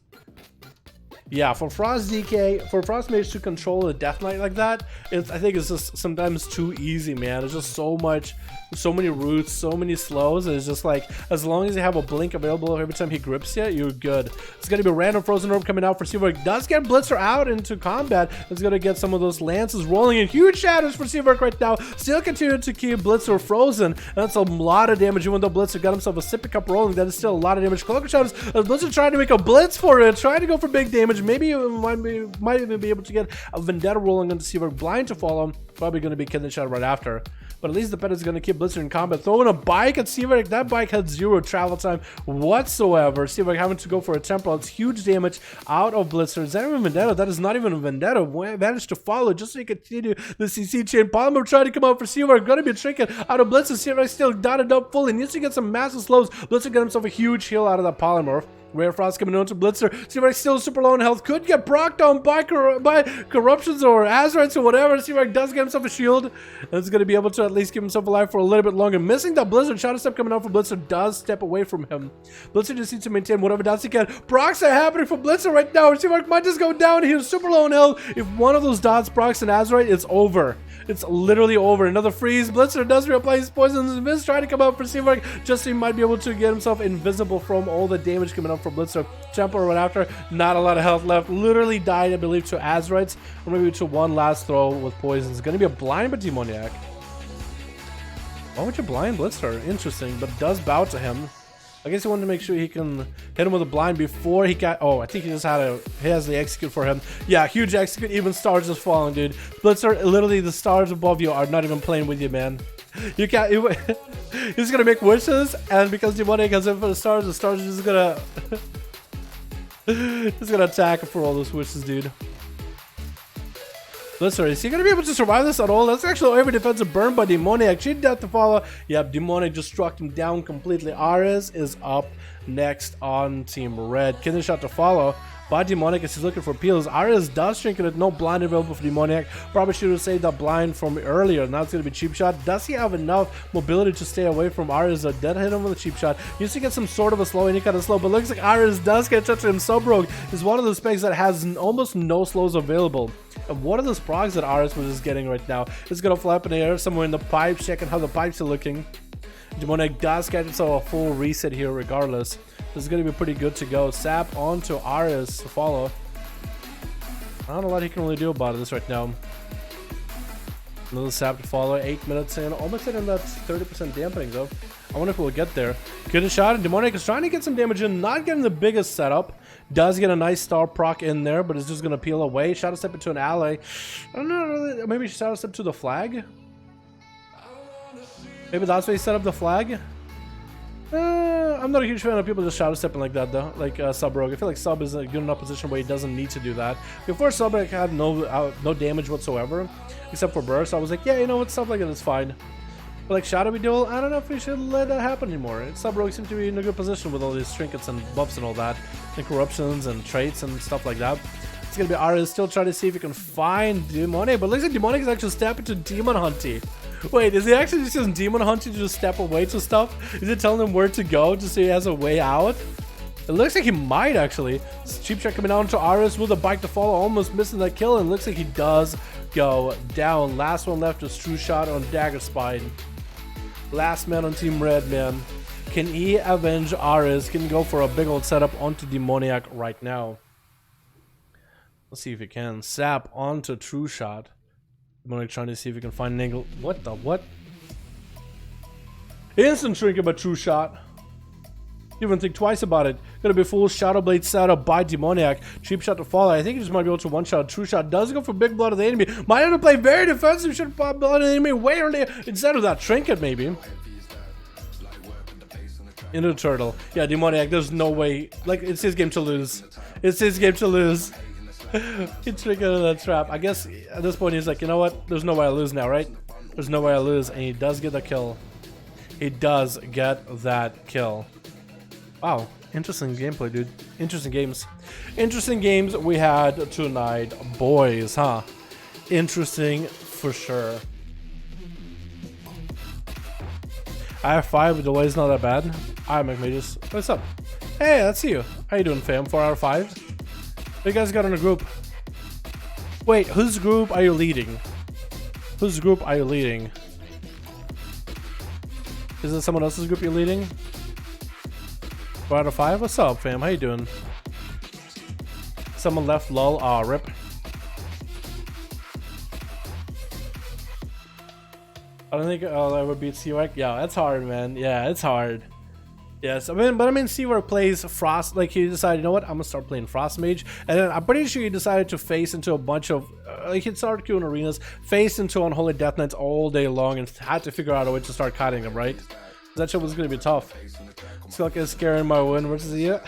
Yeah, for Frost DK, for Frost Mage to control the Death Knight like that, I think it's just sometimes too easy, man. There's just so many roots, so many slows. It's just like, as long as you have a blink available every time he grips you, you're good. It's going to be a random Frozen Orb coming out for Seawork. Does get Blitzer out into combat. It's going to get some of those lances rolling in. Huge shatters for Seawork right now. Still continuing to keep Blitzer frozen. That's a lot of damage, even though Blitzer got himself a sippy cup rolling. That is still a lot of damage. Cloaker shatters. Blitzer trying to make a blitz for it, trying to go for big damage. Maybe you might even be able to get a Vendetta rolling onto Seawork, blind to follow. Probably going to be Kidney Shot right after. but at least the pet is going to keep Blitzer in combat. Throwing a bike at Seaverk. That bike had 0 travel time whatsoever. Seaverk having to go for a temporal. It's huge damage out of Blitzer. Is that even Vendetta? That is not even a Vendetta. Managed to follow just so he could continue the CC chain. Polymer trying to come out for Seaverk. Going to be a trinket out of Blitzer. Seaverk still dotted up fully. Needs to get some massive slows. Blitzer get himself a huge heal out of that Polymorph. Rare Frost coming on to Blitzer. Seaverk still super low in health. Could get procced on by Corruptions or Azeroths or whatever. Seaverk does get himself a shield. And is going to be able to at least keep himself alive for a little bit longer. Missing that Blizzard. Shadow Step coming out for Blitzer does step away from him. Blitzer just needs to maintain whatever dots he can. Procs are happening for Blitzer right now. Seaverk might just go down here. Super low in health. If one of those dots procs an Azeroth, it's over. It's literally over. Another freeze. Blitzer does reapply his poisons. Miz trying to come out for Seaverk just so he might be able to get himself invisible from all the damage coming up from Blitzer. Tempo right after. Not a lot of health left. Literally died, I believe, to Azeroths. Or maybe to one last throw with poisons. Going to be a blind but Demoniac. Why would you blind Blitzer? Interesting, but does bow to him. I guess he wanted to make sure he can hit him with a blind before he got... Oh, I think he just had he has the execute for him. Yeah, huge execute. Even stars just falling, dude. Blitzer, literally the stars above you are not even playing with you, man. You can't... He's gonna make wishes, and because Demonic has in for the stars are just gonna... just gonna attack for all those wishes, dude. Blitzer, is he gonna be able to survive this at all? That's actually every defensive burn by Demoniac. Cheat death to follow. Yep, Demoniac just struck him down completely. Ares is up next on Team Red. Kidney shot to follow by Demoniac as he's looking for peels. Ares does shrink it. No blind available for Demoniac. Probably should have saved that blind from earlier. Now it's going to be cheap shot. Does he have enough mobility to stay away from Ares? Dead hit him with a cheap shot. Used to get some sort of a slow, any kind of slow, but looks like Ares does get touched him. Sub Rogue is one of those specs that has almost no slows available. And what are the sprogs that Ares was just getting right now? It's going to fly up in the air somewhere in the pipes. Checking how the pipes are looking. Demoniac does get himself a full reset here regardless. This is going to be pretty good to go. Sap onto Ares to follow. I don't know what he can really do about this right now. Another sap to follow. 8 minutes in. Almost hitting that 30% dampening though. I wonder if we'll get there. Good shot. And Demoniac is trying to get some damage in. Not getting the biggest setup. Does get a nice star proc in there, but it's just going to peel away. Shadow step into an ally. I don't know. Maybe shadow step to the flag. Maybe that's why he set up the flag. I'm not a huge fan of people just shadow stepping like that though, like Sub Rogue. I feel like Sub is in a good enough position where he doesn't need to do that. Before Sub Rogue had no damage whatsoever, except for burst. I was like, yeah, you know what, stuff like that is fine. But like Shadowy Duel, I don't know if we should let that happen anymore. Sub Rogue seems to be in a good position with all these trinkets and buffs and all that, and corruptions and traits and stuff like that. It's gonna be Ares still trying to see if he can find Demonic, but it looks like Demonic is actually stepping to Demon Hunty. Wait, is he actually just using Demon Hunting to just step away to stuff? Is it telling him where to go just so he has a way out? It looks like he might actually. Cheap shot coming down to Ares with a bike to follow, almost missing that kill, and looks like he does go down. Last one left is True Shot on Dagger Spine. Last man on Team Red, man. Can he avenge Ares? Can he go for a big old setup onto Demoniac right now? Let's see if he can. Sap onto True Shot. Demoniac trying to see if he can find an angle. What the what? Instant trinket by True Shot. Even think twice about it. Gonna be full Shadow Blade setup by Demoniac. Cheap shot to follow. I think he just might be able to one shot. True Shot does go for big blood of the enemy. Might have to play very defensive. Should have blood of the enemy way earlier instead of that trinket maybe. Into the turtle. Yeah, Demoniac. There's no way. Like it's his game to lose. It's his game to lose. He triggered into that trap. I guess at this point he's like, you know what? There's no way I lose now, right? There's no way I lose, and he does get the kill. He does get that kill. Wow, interesting gameplay, dude. Interesting games. Interesting games we had tonight, boys, huh? Interesting for sure. I have 5, the way is not that bad. Alright, McMages. What's up? Hey, that's you. How you doing, fam? 4 out of 5? What you guys got in a group? Wait, whose group are you leading? Whose group are you leading? Is it someone else's group you're leading? 4 out of 5? What's up, fam? How you doing? Someone left, lol. Aw, rip. I don't think I'll ever beat CUX. Yeah, that's hard, man. Yeah, it's hard. Yes, but I mean, Seaver plays Frost. Like he decided, you know what? I'm gonna start playing Frost Mage, and then I'm pretty sure he decided to face into a bunch of like he'd started queuing arenas, face into Unholy Death Knights all day long, and had to figure out a way to start cutting them. Right? That shit was gonna be tough. Skulk is scaring my win versus you.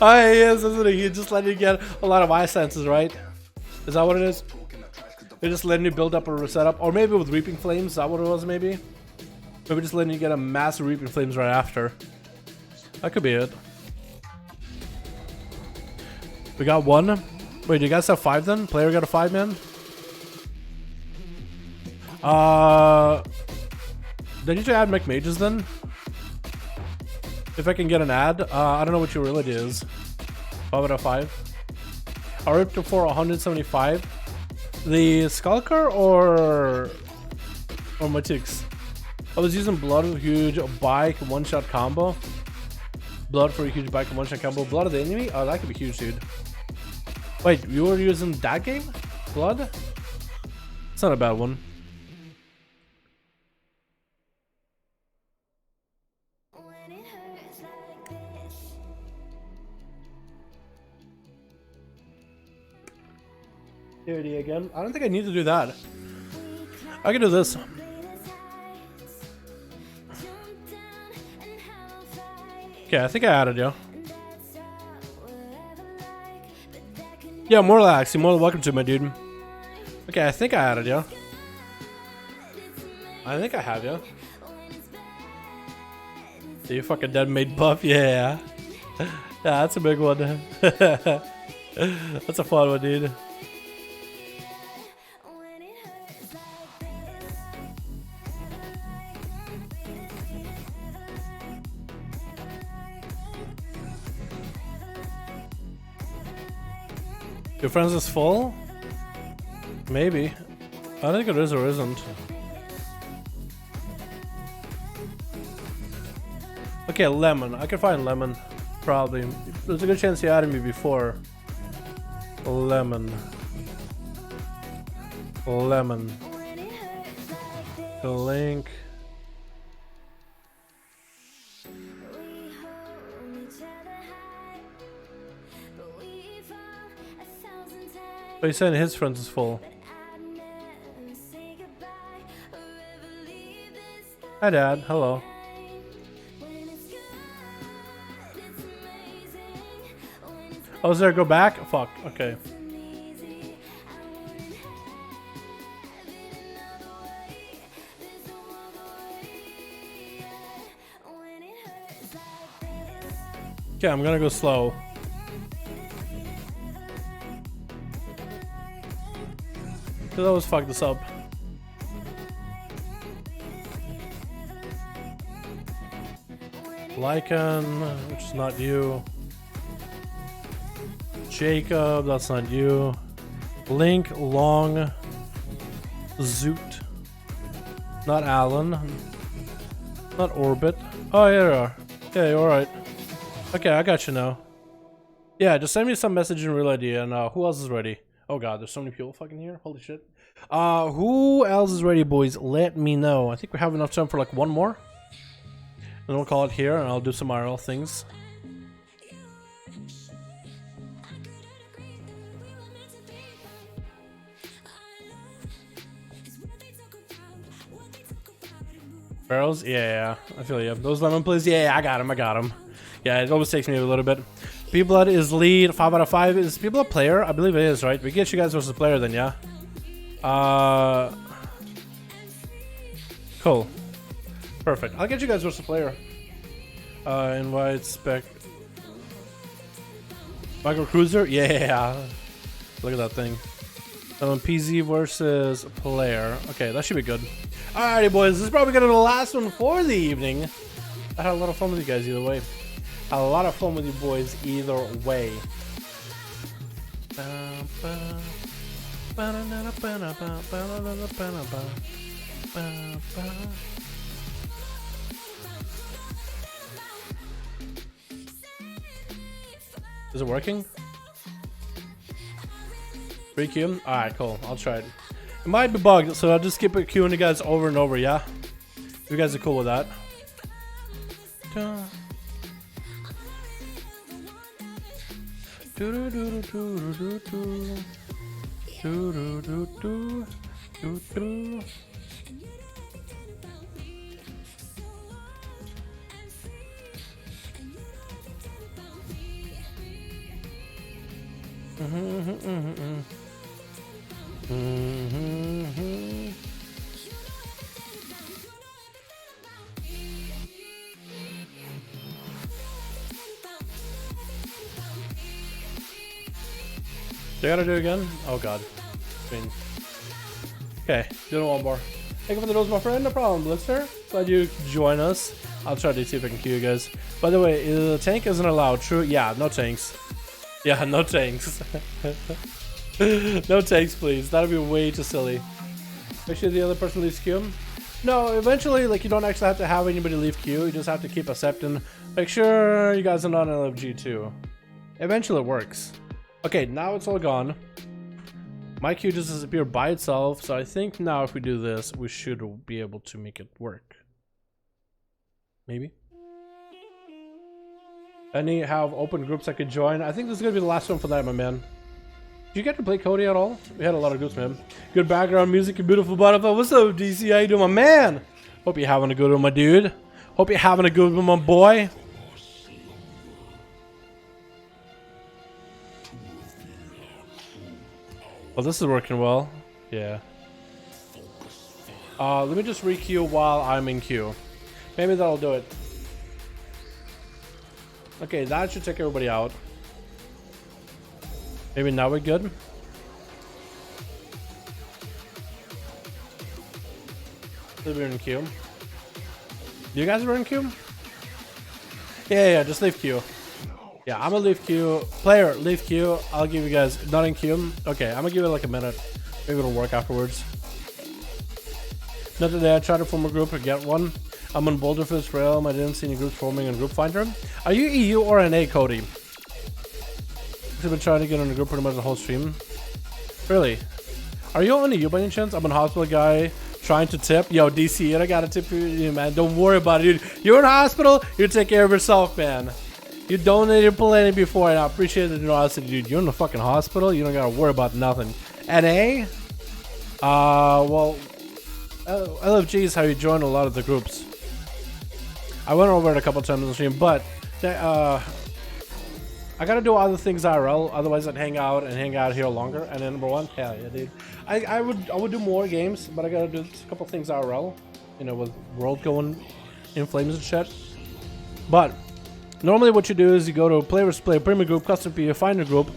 Oh, he is, isn't he? He just letting you get a lot of eye senses, right? Is that what it is? They're just letting you build up a setup, or maybe with Reaping Flames. Is that what it was? Maybe just letting you get a massive Reaping Flames right after. That could be it. We got one. Wait, do you guys have 5 then? Player got a 5 man? They need to add mech mages then. If I can get an ad, I don't know what your reality is. 5 out of 5. I ripped it for 175. The Skulker or Matix? I was using Blood with huge bike one-shot combo. Blood for a huge bike one-shot combo. Blood of the enemy? Oh, that could be huge, dude. Wait, you were using that game? Blood? It's not a bad one. Charity again. I don't think I need to do that. I can do this. Okay, I think I added you. Yeah, more relaxed. You're more than welcome to, my dude. Okay, I think I added you. I think I have you. So you fucking dead made buff? Yeah. Yeah, that's a big one. That's a fun one, dude. Your friends is full? Maybe. I think it is or isn't. Okay, Lemon. I can find Lemon. Probably. There's a good chance he added me before. Lemon. Lemon. The link. But he's saying his friends is full. Hi, Dad. Hello. Oh, is there a go back? Fuck. Okay. Okay, I'm gonna go slow. Cause I always fuck this up. Lycan, which is not you. Jacob, that's not you. Link, Long, Zoot. Not Alan. Not Orbit. Oh, yeah, you are. Yeah, you're alright. Okay, I got you now. Yeah, just send me some message in real ID and who else is ready? Oh god, there's so many people fucking here. Holy shit. Who else is ready, boys? Let me know. I think we have enough time for like one more. And we'll call it here and I'll do some IRL things. Barrels? Yeah, I feel you. Those lemon plays? Yeah, I got him. Yeah, it always takes me a little bit. P-Blood is lead, 5 out of 5. Is P-Blood player? I believe it is, right? We get you guys versus player then, yeah? Cool. Perfect. I'll get you guys versus player. Invite spec. Micro Cruiser? Yeah. Look at that thing. PZ versus player. Okay, that should be good. Alrighty, boys. This is probably gonna be the last one for the evening. I had a lot of fun with you guys either way. Had a lot of fun with you boys either way. Is it working? 3Q? Alright, cool. I'll try it. It might be bugged, so I'll just keep queuing you guys over and over, yeah? You guys are cool with that. Do I gotta do it again? Oh god. Okay, do one more. Thank you for the dose, my friend. No problem, Blister. Glad you join us. I'll try to see if I can queue you guys. By the way, the tank isn't allowed. True? Yeah, no tanks. Yeah, no tanks. No tanks, please. That'd be way too silly. Make sure the other person leaves queue. No, eventually, like, you don't actually have to have anybody leave queue. You just have to keep accepting. Make sure you guys are not in LFG too. Eventually it works. Okay, now it's all gone. My queue just disappeared by itself, so I think now if we do this, we should be able to make it work. Maybe? Any have open groups I could join? I think this is gonna be the last one for that, my man. Did you get to play Cody at all? We had a lot of groups, man. Good background music and beautiful butterfly. What's up, DC? How you doing, my man? Hope you're having a good one, my dude. Hope you're having a good one, my boy. Well, this is working well. Yeah. Let me just re-queue while I'm in queue. Maybe that'll do it. Okay, that should take everybody out. Maybe now we're good. We're in queue. You guys are in queue? Yeah, just leave queue. Yeah, I'm gonna leave queue. Player, leave queue. I'll give you guys not in queue. Okay, I'm gonna give it like a minute. Maybe it'll work afterwards. Not today. I tried to form a group or get one. I'm on Boulder for this realm. I didn't see any groups forming in Group Finder. Are you EU or NA, Cody? I've been trying to get on a group pretty much the whole stream. Really? Are you on EU by any chance? I'm a hospital guy trying to tip. Yo, DC, I gotta tip you, man. Don't worry about it, dude. You're in hospital. You take care of yourself, man. You donated plenty before, and I appreciate the generosity, dude. You're in the fucking hospital. You don't gotta worry about nothing. NA? Well, LFG is how you join a lot of the groups. I went over it a couple times on the stream, but I gotta do other things IRL. Otherwise, I'd hang out here longer. And then number one, hell yeah, dude. I would do more games, but I gotta do a couple things IRL. You know, with world going in flames and shit. But normally, what you do is you go to play versus play, premium group, custom PA, find a group,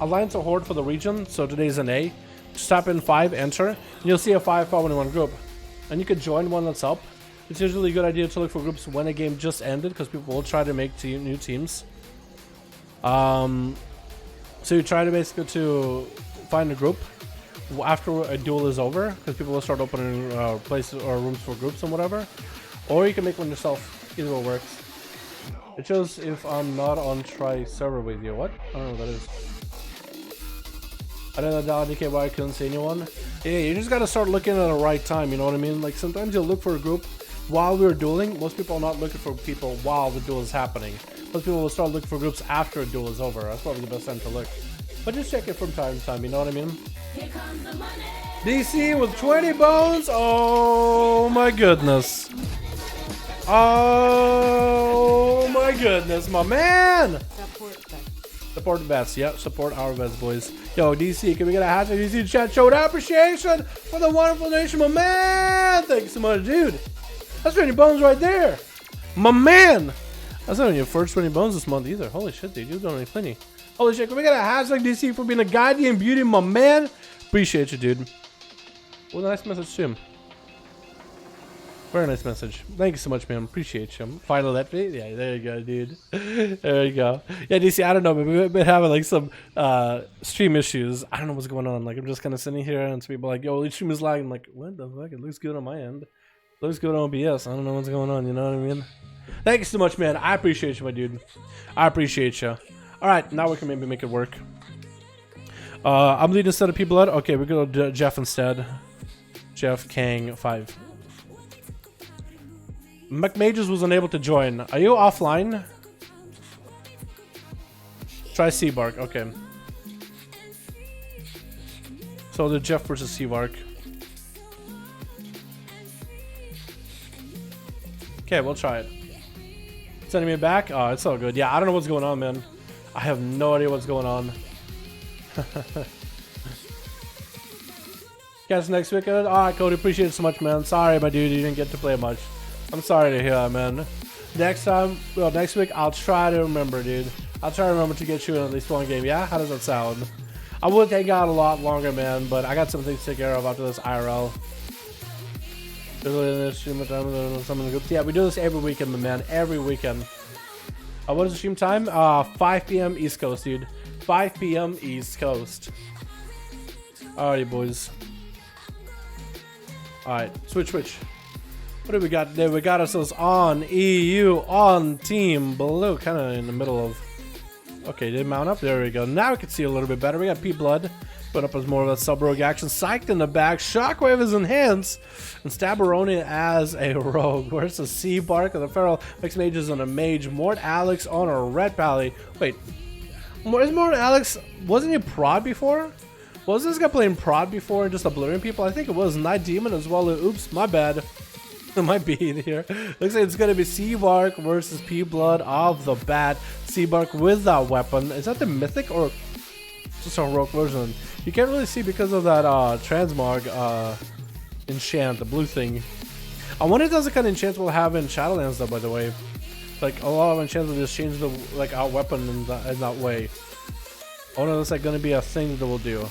alliance or horde for the region. So today's an A. Just tap in 5, enter, and you'll see a 5v5 1v1 group, and you can join one that's up. It's usually a good idea to look for groups when a game just ended, because people will try to make new teams. So you try to basically to find a group after a duel is over, because people will start opening places or rooms for groups and whatever. Or you can make one yourself. Either one works. It shows if I'm not on try server with you. What? I don't know what that is. I don't know DK why I couldn't see anyone. Yeah, you just gotta start looking at the right time, you know what I mean? Like sometimes you'll look for a group while we're dueling. Most people are not looking for people while the duel is happening. Most people will start looking for groups after a duel is over. That's probably the best time to look. But just check it from time to time, you know what I mean? Here comes the money. DC with 20 bones. Oh my goodness. Oh my goodness, my man. Support the vets, yep, support our vets, boys. Yo, DC, can we get a hashtag DC chat show of appreciation for the wonderful nation, my man? Thank you so much, dude. That's 20 bones right there. My man. That's not even your first 20 bones this month either. Holy shit, dude, you've done plenty. Holy shit, can we get a hashtag DC for being a guardian beauty, my man? Appreciate you, dude. Well, nice message to him. Very nice message. Thank you so much, man. Appreciate you. Final let me. Yeah, there you go, dude. There you go. Yeah, DC, I don't know, but we've been having like some stream issues. I don't know what's going on. Like, I'm just kind of sitting here and some people are like, yo, the stream is lagging. I'm like, what the fuck? It looks good on my end. It looks good on OBS. I don't know what's going on. You know what I mean? Thank you so much, man. I appreciate you, my dude. I appreciate you. All right, now we can maybe make it work. I'm leading a set of people out. Okay, we're going to do Jeff instead. Jeff Kang 5. McMages was unable to join. Are you offline? Try Seabark, okay. So the Jeff versus Seabark. Okay, we'll try it. Sending me back? Oh, it's all good. Yeah, I don't know what's going on, man. I have no idea what's going on. Catch next weekend. Alright, Cody, appreciate it so much, man. Sorry, my dude, you didn't get to play much. I'm sorry to hear that, man. Next time, well, next week, I'll try to remember, dude. I'll try to remember to get you in at least one game. Yeah? How does that sound? I would hang out a lot longer, man, but I got some things to take care of after this IRL. Yeah, we do this every weekend, my man. Every weekend. What is the stream time? 5 p.m. East Coast, dude. 5 p.m. East Coast. Alrighty, boys. Alright, switch. What do we got there? We got ourselves on EU, on Team Blue. Kind of in the middle of... Okay, they mount up. There we go. Now we can see a little bit better. We got P-Blood. Put up as more of a sub-rogue action. Psyched in the back. Shockwave is enhanced. And Stabberoni as a rogue. Where's the Seabark? The Feral Mixed Mages on a mage. Mort Alex on a red pally. Wait. Is Mort Alex... Wasn't he prod before? Was this guy playing prod before and just obliterating people? I think it was. Night Demon as well. Oops, my bad. It might be in here. Looks like it's going to be Seabark versus P-Blood off the bat. Seabark with that weapon. Is that the mythic or just a heroic version? You can't really see because of that transmog enchant, the blue thing. I wonder if that's the kind of enchants we'll have in Shadowlands though, by the way. Like a lot of enchants will just change the our weapon in that way. I wonder if that's like going to be a thing that we'll do.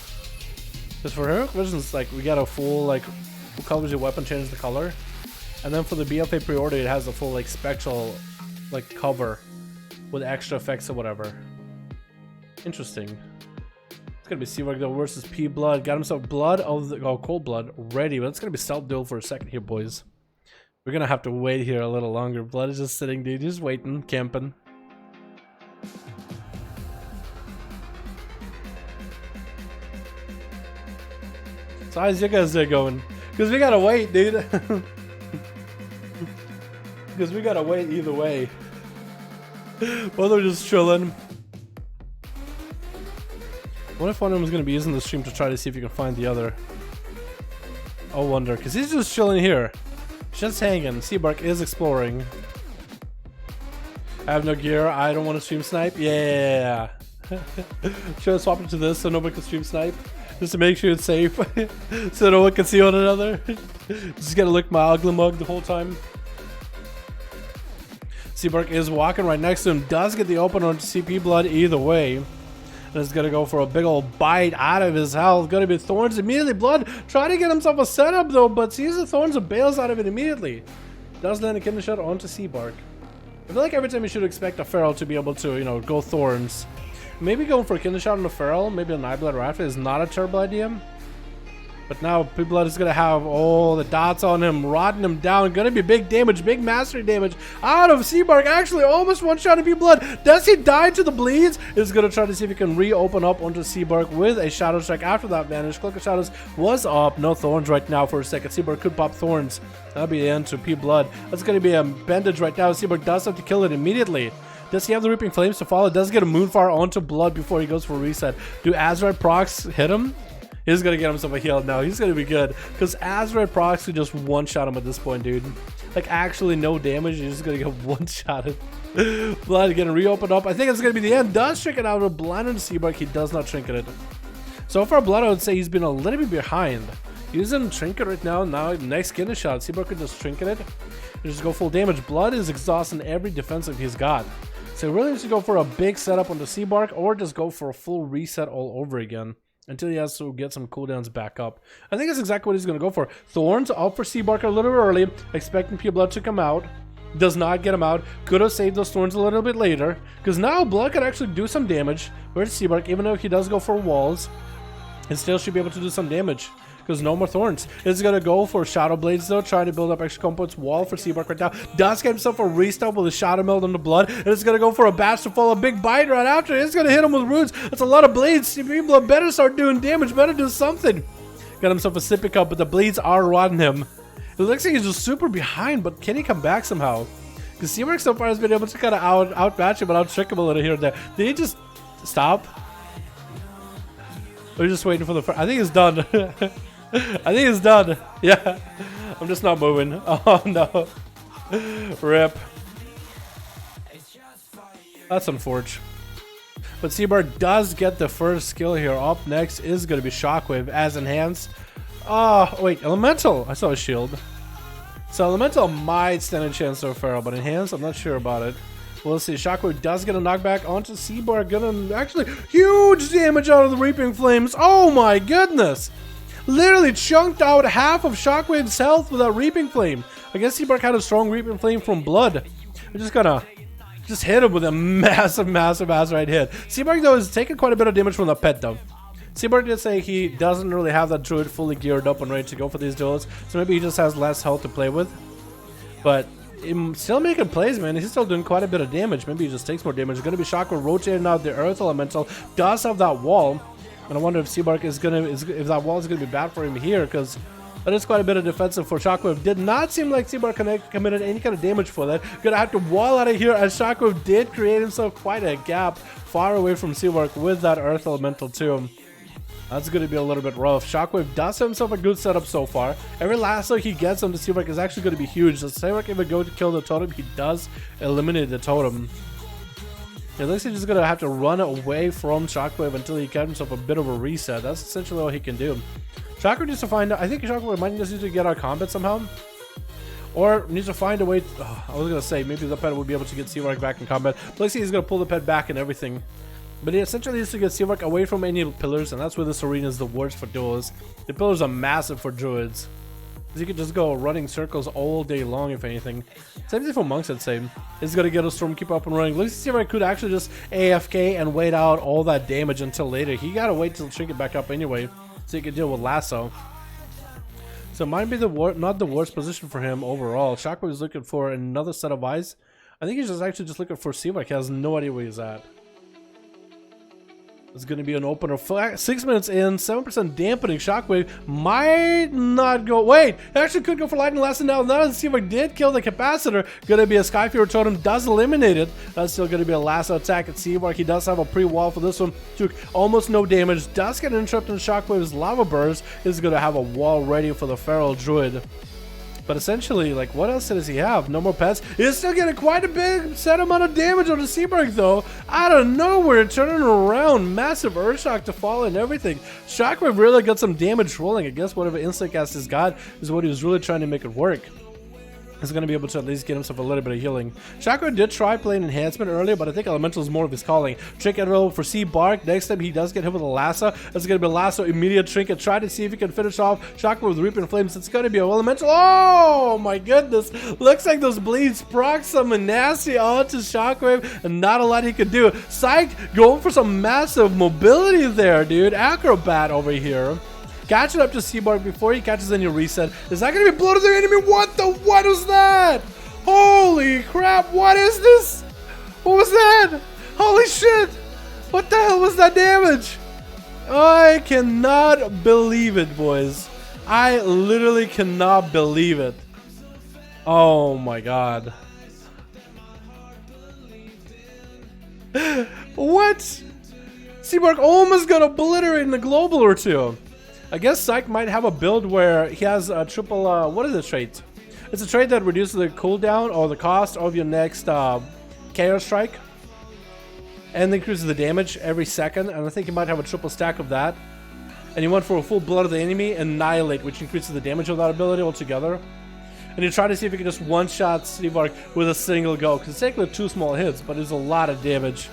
Because for heroic versions, like we got a full like what colors your weapon changes the color. And then for the BFA pre-order, it has a full like spectral like cover with extra effects or whatever. Interesting. It's gonna be Seabark though versus P-Blood. Got himself blood of the cold blood ready, but it's gonna be self-duel for a second here, boys. We're gonna have to wait here a little longer. Blood is just sitting, dude, just waiting, camping. So how's you guys there going? Because we gotta wait, dude. Because we gotta wait either way. Well, they're just chilling. What if one of them is gonna be using the stream to try to see if you can find the other? I wonder, because he's just chilling here. Just hanging. Seabark is exploring. I have no gear. I don't want to stream snipe. Yeah. Should I swap it to this so nobody can stream snipe? Just to make sure it's safe. So no one can see one another. Just gotta look my ugly mug the whole time. Seabark is walking right next to him. Does get the open on CP Blood either way. And is gonna go for a big old bite out of his health. Gonna be Thorns immediately. Blood trying to get himself a setup though, but sees the Thorns and bails out of it immediately. Does land a kidney shot onto Seabark. I feel like every time you should expect a Feral to be able to, you know, go Thorns. Maybe going for a kidney shot on the Feral, maybe a Nightblood right after is not a terrible idea. But now P-Blood is going to have all the dots on him, rotting him down. Going to be big damage, big mastery damage out of Seabark. Actually, almost one-shotted P-Blood. Does he die to the bleeds? Is going to try to see if he can reopen up onto Seabark with a Shadow Strike after that vanish. Cloak of Shadows was up. No Thorns right now for a second. Seabark could pop Thorns. That'll be the end to P-Blood. That's going to be a bandage right now. Seabark does have to kill it immediately. Does he have the Reaping Flames to follow? Does get a Moonfire onto Blood before he goes for a reset. Do Azeroth procs hit him? He's gonna get himself a heal now. He's gonna be good. Because Azeroth procs could just one-shot him at this point, dude. Like, actually no damage. He's just gonna get one-shotted. Blood gonna reopen up. I think it's gonna be the end. Does trinket out with blind on Seabark. He does not trinket it. So far, Blood, I would say he's been a little bit behind. Using trinket right now. Now, next kidney shot. Seabark could just trinket it. And just go full damage. Blood is exhausting every defensive he's got. So he really needs to go for a big setup on the Seabark or just go for a full reset all over again until he has to get some cooldowns back up. I think that's exactly what he's going to go for. Thorns up for Seabark a little early, expecting P-Blood to come out. Does not get him out. Could have saved those Thorns a little bit later, because now Blood could actually do some damage. Where's Seabark? Even though he does go for walls, he still should be able to do some damage. Because no more Thorns. Is going to go for Shadow Blades though, trying to build up extra compounds. Wall for Seabark right now. Does get himself a restart with a Shadow Meld on the Blood. And it's going to go for a Batch to fall. A big bite right after. It's going to hit him with runes. That's a lot of bleeds. Blood better start doing damage. Better do something. Got himself a sippy cup, but the bleeds are rotting him. It looks like he's just super behind, but can he come back somehow? Because Seabark so far has been able to kind of out-batch him and out-trick him a little here and there. Did he just Stop. We're just waiting for the. I think it's done. I think it's done. Yeah. I'm just not moving. Oh no. Rip. That's unfortunate. But Seabark does get the first skill here. Up next is going to be Shockwave as enhanced. Oh, wait. Elemental. I saw a shield. So Elemental might stand a chance to Feral, but enhanced, I'm not sure about it. We'll see. Shockwave does get a knockback onto Seabark. Gonna actually huge damage out of the Reaping Flames. Oh my goodness. Literally chunked out half of Shockwave's health with that Reaping Flame. I guess Seabark had a strong Reaping Flame from blood. We're just gonna hit him with a massive ass right hit. Seabark though is taking quite a bit of damage from the pet though. Seabark did say he doesn't really have that druid fully geared up and ready to go for these duels, so maybe he just has less health to play with. But he's still making plays, man. He's still doing quite a bit of damage. Maybe he just takes more damage. It's gonna be Shockwave rotating out the Earth Elemental. Does have that wall, and I wonder if Seabark is gonna if that wall is gonna be bad for him here, because that is quite a bit of defensive for Shockwave. Did not seem like Seabark committed any kind of damage for that. Gonna have to wall out of here, as Shockwave did create himself quite a gap far away from Seabark with that Earth Elemental too. That's going to be a little bit rough. Shockwave does have himself a good setup so far. Every lasso he gets on the Seabark is actually going to be huge. So Seabark, if it go to kill the totem, he does eliminate the totem. It looks like he's just going to have to run away from Shockwave until he gets himself a bit of a reset. That's essentially all he can do. Shockwave needs to find out. I think Shockwave might just need to get out of combat somehow. Or needs to find a way. I was going to say, maybe the pet would be able to get Seabark back in combat. But looks like he's going to pull the pet back and everything. But he essentially needs to get Seabark away from any pillars, and that's where this arena is the worst for duels. The pillars are massive for druids. You can just go running circles all day long, if anything. Same thing for monks, I'd say. He's going to get a Stormkeeper up and running. Looks like Seabark could actually just AFK and wait out all that damage until later. He got to wait till Shrink it back up anyway, so he can deal with Lasso. So it might be not the worst position for him overall. Shockwave is looking for another set of eyes. I think he's actually just looking for Seabark. He has no idea where he's at. It's going to be an opener. 6 minutes in, 7% dampening. Shockwave might not go. Wait, it actually could go for lightning last. Now that Seabark did kill the capacitor. Going to be a Skyfever totem. Does eliminate it. That's still going to be a lasso attack at Seabark. He does have a pre-wall for this one. Took almost no damage. Does get interrupted in Shockwave's lava burst. Is going to have a wall ready for the feral druid. But essentially, like, what else does he have? No more pets. He's still getting quite a big set amount of damage on the Seabark, though. Out of nowhere, turning around. Massive Earthshock to fall and everything. Shockwave really got some damage rolling. I guess whatever instant cast he's got is what he was really trying to make it work. He's going to be able to at least get himself a little bit of healing. Shockwave did try playing Enhancement earlier, but I think Elemental is more of his calling. Trinket roll for Seabark. Next time he does get hit with a Lasso. It's going to be a Lasso, immediate Trinket. Try to see if he can finish off Shockwave with Reaping Flames. It's going to be a Elemental. Oh my goodness. Looks like those bleeds proc some nasty onto Shockwave, and not a lot he could do. Psych going for some massive mobility there, dude. Acrobat over here. Catch it up to Seabark before he catches any reset. Is that going to be blow to the enemy? What is that? Holy crap, what is this? What was that? Holy shit. What the hell was that damage? I cannot believe it, boys. I literally cannot believe it. Oh my god. What? Seabark almost got obliterated in a global or two. I guess Psych might have a build where he has a triple, what is this trait? It's a trait that reduces the cooldown or the cost of your next Chaos Strike. And increases the damage every second. And I think he might have a triple stack of that. And you went for a full blood of the enemy, Annihilate, which increases the damage of that ability altogether. And you try to see if you can just one-shot Seabark with a single go. Because it's technically 2 small hits, but it's a lot of damage.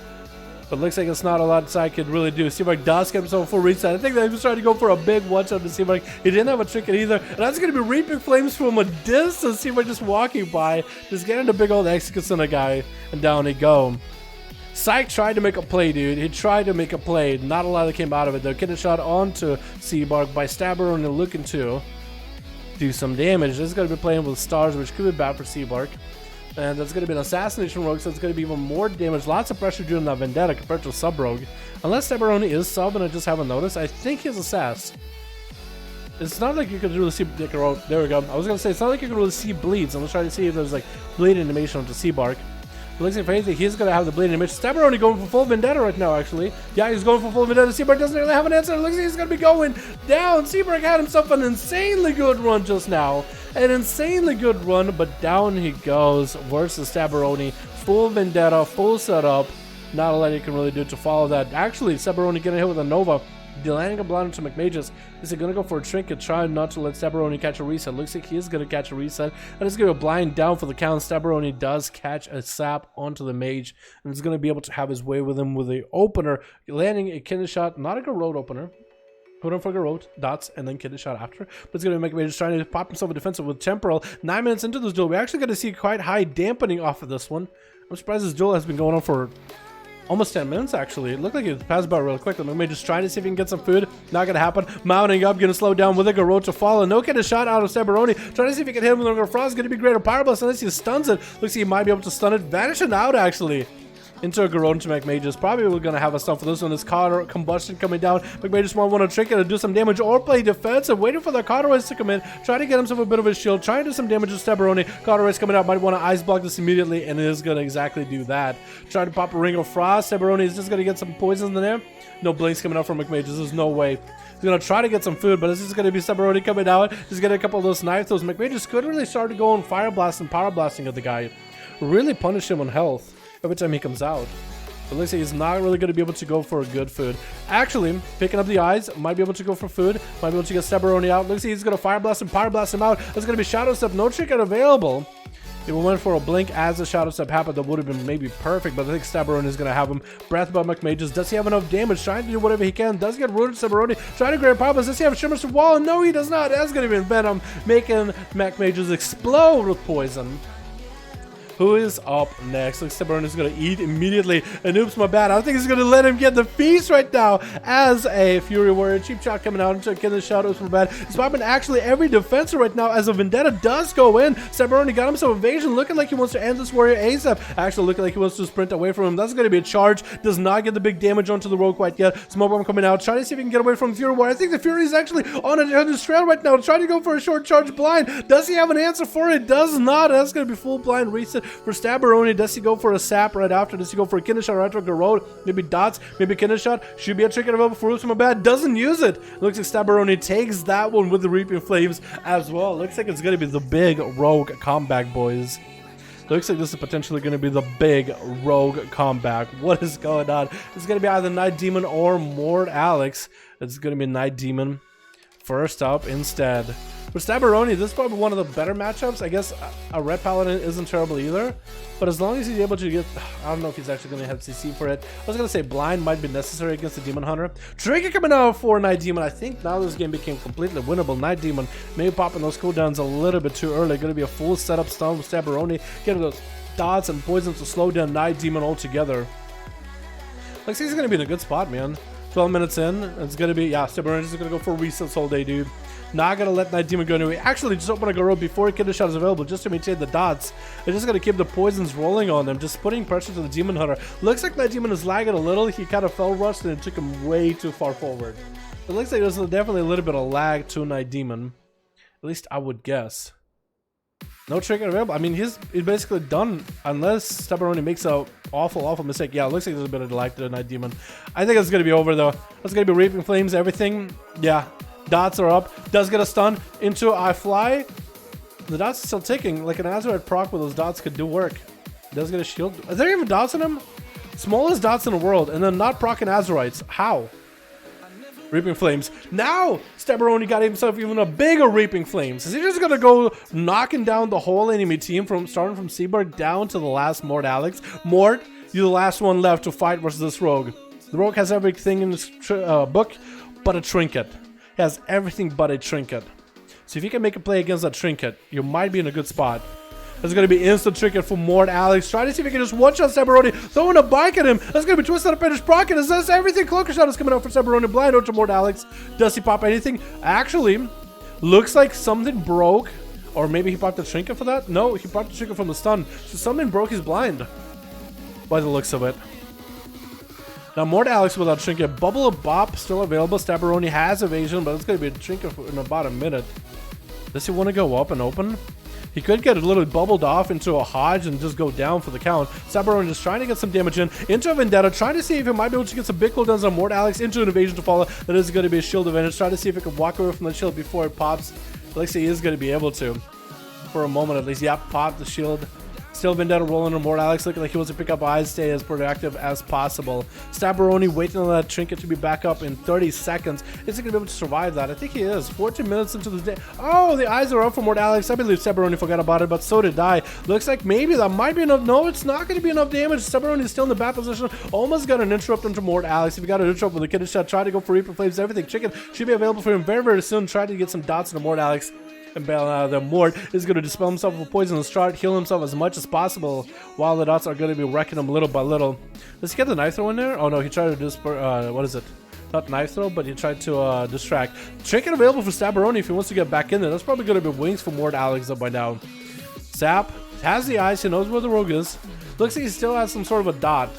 But looks like it's not a lot Psych could really do. Seabark does get himself a full reset. I think that he was trying to go for a big one-shot to Seabark. He didn't have a trinket either. And that's going to be Reaping Flames from a distance. Seabark just walking by. Just getting a big old executes on a guy. And down he go. Psych tried to make a play, dude. He tried to make a play. Not a lot that came out of it, though. Getting a shot onto Seabark by Stabber and looking to do some damage. This is going to be playing with stars, which could be bad for Seabark. And that's going to be an Assassination Rogue, so it's going to be even more damage. Lots of pressure during that Vendetta compared to a Sub Rogue. Unless Tabaroni is Sub, and I just haven't noticed. I think he's Assass. It's not like you could really see... There we go. I was going to say, it's not like you can really see bleeds. I'm trying to see if there's like bleed animation onto Seabark. Looks like if anything, he's gonna have the bleeding image. Stabaroni going for full vendetta right now, actually. Yeah, he's going for full vendetta. Seaberg doesn't really have an answer. Looks like he's gonna be going down. Seaberg had himself an insanely good run just now. An insanely good run, but down he goes versus Stabaroni. Full vendetta, full setup. Not a lot you can really do to follow that. Actually, Stabaroni getting hit with a Nova. Delaying a blind to McMages. Is he going to go for a trinket? Trying not to let Stabaroni catch a reset. Looks like he is going to catch a reset. And it's going to be a blind down for the count. Stabaroni does catch a sap onto the mage. And is going to be able to have his way with him with the opener. Landing a kidney shot. Not a Garrote opener. Put on for Garrote, dots, and then kidney shot after. But it's going to make McMages trying to pop himself a defensive with Temporal. 9 minutes into this duel. We're actually going to see quite high dampening off of this one. I'm surprised this duel has been going on for almost 10 minutes, actually. It looked like it passed by real quick. The McMages just trying to see if he can get some food. Not going to happen. Mounting up, going to slow down with a Garrote to follow. No kid a shot out of Stabaroni. Trying to see if he can hit him with a Frost. Going to be greater Power Blast unless he stuns it. Looks like he might be able to stun it. Vanishing out, actually. Into a Garrote to McMages. Probably we're going to have a stun for this one. This Carter combustion coming down. McMages might want to trick it and do some damage or play defensive. Waiting for the Carter to come in. Trying to get himself a bit of a shield. Trying to do some damage to Stabaroni. Carter coming out. Might want to ice block this immediately. And it is going to exactly do that. Trying to pop a Ring of Frost. Stabaroni is just going to get some poisons in there. No blinks coming out from McMages. There's no way. He's going to try to get some food, but this is going to be Stabaroni coming out. He's getting a couple of those knife throws. McMages could really start to go on fire blast and power blasting at the guy. Really punish him on health every time he comes out. It looks like he's not really going to be able to go for a good food. Actually, picking up the eyes, might be able to go for food. Might be able to get Stabaroni out. Looks like he's going to fire blast and power blast him out. There's going to be Shadow Step. No trinket available. If we went for a blink as the Shadow Step happened, that would have been maybe perfect, but I think Stabaroni is going to have him. Breath by McMages. Does he have enough damage? Trying to do whatever he can. Does get rooted Stabaroni. Trying to grab Power Blast. Does he have Shimmers to Wall? No, he does not. That's going to be Venom, making McMages explode with poison. Who is up next? Looks like Stabaroni is going to eat immediately. And oops, my bad. I don't think he's going to let him get the feast right now as a Fury Warrior. Cheap shot coming out into the shot. Oops, my bad. He's popping actually every defensor right now as a Vendetta does go in. Stabaroni got himself evasion. Looking like he wants to end this Warrior ASAP. Actually looking like he wants to sprint away from him. That's going to be a charge. Does not get the big damage onto the Rogue quite yet. Smoke bomb coming out. Trying to see if he can get away from Fury Warrior. I think the Fury is actually on his trail right now. Trying to go for a short charge blind. Does he have an answer for it? Does not. That's going to be full blind reset for Stabaroni. Does he go for a sap right after? Does he go for a kidney shot right after a Garrote? Maybe dots, maybe kidney shot. Should be a trinket available for Oops, my bad. Doesn't use it. Looks like Stabaroni takes that one with the Reaping Flames as well. Looks like it's going to be the big Rogue comeback, boys. Looks like this is potentially going to be the big Rogue comeback. What is going on? It's going to be either Night Demon or Mord Alex. It's going to be Night Demon first up instead. For Stabaroni, this is probably one of the better matchups. I guess a Red Paladin isn't terrible either. But as long as he's able to get... I don't know if he's actually going to have CC for it. I was going to say Blind might be necessary against the Demon Hunter. Trinket coming out for Night Demon. I think now this game became completely winnable. Night Demon maybe popping those cooldowns a little bit too early. Going to be a full setup stun with Stabaroni. Getting those dots and poisons to slow down Night Demon altogether. Like, he's going to be in a good spot, man. 12 minutes in. It's going to be... Yeah, Stabaroni is going to go for resets all day, dude. Not gonna let Night Demon go anyway. Actually, just open a Garrote before Kidney Shot is available just to maintain the dots. They're just gonna keep the poisons rolling on them, just putting pressure to the Demon Hunter. Looks like Night Demon is lagging a little. He kind of fell rushed and it took him way too far forward. It looks like there's definitely a little bit of lag to Night Demon. At least I would guess. No trinket available. I mean, he's basically done unless Stabaroni makes a awful mistake. Yeah, it looks like there's a bit of lag to the Night Demon. I think it's gonna be over though. It's gonna be Reaping Flames, everything. Yeah. Dots are up. Does get a stun into I Fly. The dots are still ticking. Like an Azeroth proc with those dots could do work. Does get a shield. Are there even dots in him? Smallest dots in the world. And then not proccing Azerites. How? Reaping Flames. Now Stabaroni got himself even a bigger Reaping Flames. Is he just going to go knocking down the whole enemy team from starting from Seaberg down to the last Mort Alex? Mort, you're the last one left to fight versus this Rogue. The Rogue has everything in his book but a trinket. Has everything but a trinket. So if you can make a play against that trinket, you might be in a good spot. There's going to be instant trinket for Mort Alex. Try to see if he can just one-shot Stabaroni. Throwing a bike at him. That's going to be twisted up finish proc. And that's everything. Cloaker Shot is coming out for Stabaroni. Blind out to Mort Alex. Does he pop anything? Actually, looks like something broke. Or maybe he popped the trinket for that? No, he popped the trinket from the stun. So something broke his blind. By the looks of it. Now, Mort Alex without trinket. Bubble of Bop still available. Stabaroni has evasion, but it's going to be a trinket in about a minute. Does he want to go up and open? He could get a little bubbled off into a Hodge and just go down for the count. Sabaron just trying to get some damage in into a Vendetta, trying to see if he might be able to get some big cooldowns on Mort Alex into an evasion to follow. That is going to be a shield advantage. Try to see if he can walk away from the shield before it pops. Looks like he is going to be able to. For a moment at least. Yep, pop the shield. Still Vendetta rolling on Mort Alex, looking like he wants to pick up eyes, stay as productive as possible. Stabberoni waiting on that trinket to be back up in 30 seconds. Is he going to be able to survive that? I think he is. 14 minutes into the day. Oh, the eyes are up for Mort Alex. I believe Stabberoni forgot about it, but so did I. Looks like maybe that might be enough. No, it's not going to be enough damage. Stabberoni is still in the bad position. Almost got an interrupt into Mort Alex. If you got an interrupt with a kidney shot, try to go for Reaper Flames. Everything chicken should be available for him very, very soon. Try to get some dots into Mort Alex. And bail out of the Mort is going to dispel himself with poison and heal himself as much as possible while the dots are going to be wrecking him little by little. Does he get the knife throw in there? Oh no, he tried to what is it? Not knife throw, but he tried to distract. Trinket available for Stabberoni if he wants to get back in there. That's probably going to be wings for Mort Alex up by now. Sap has the eyes. He knows where the rogue is. Looks like he still has some sort of a dot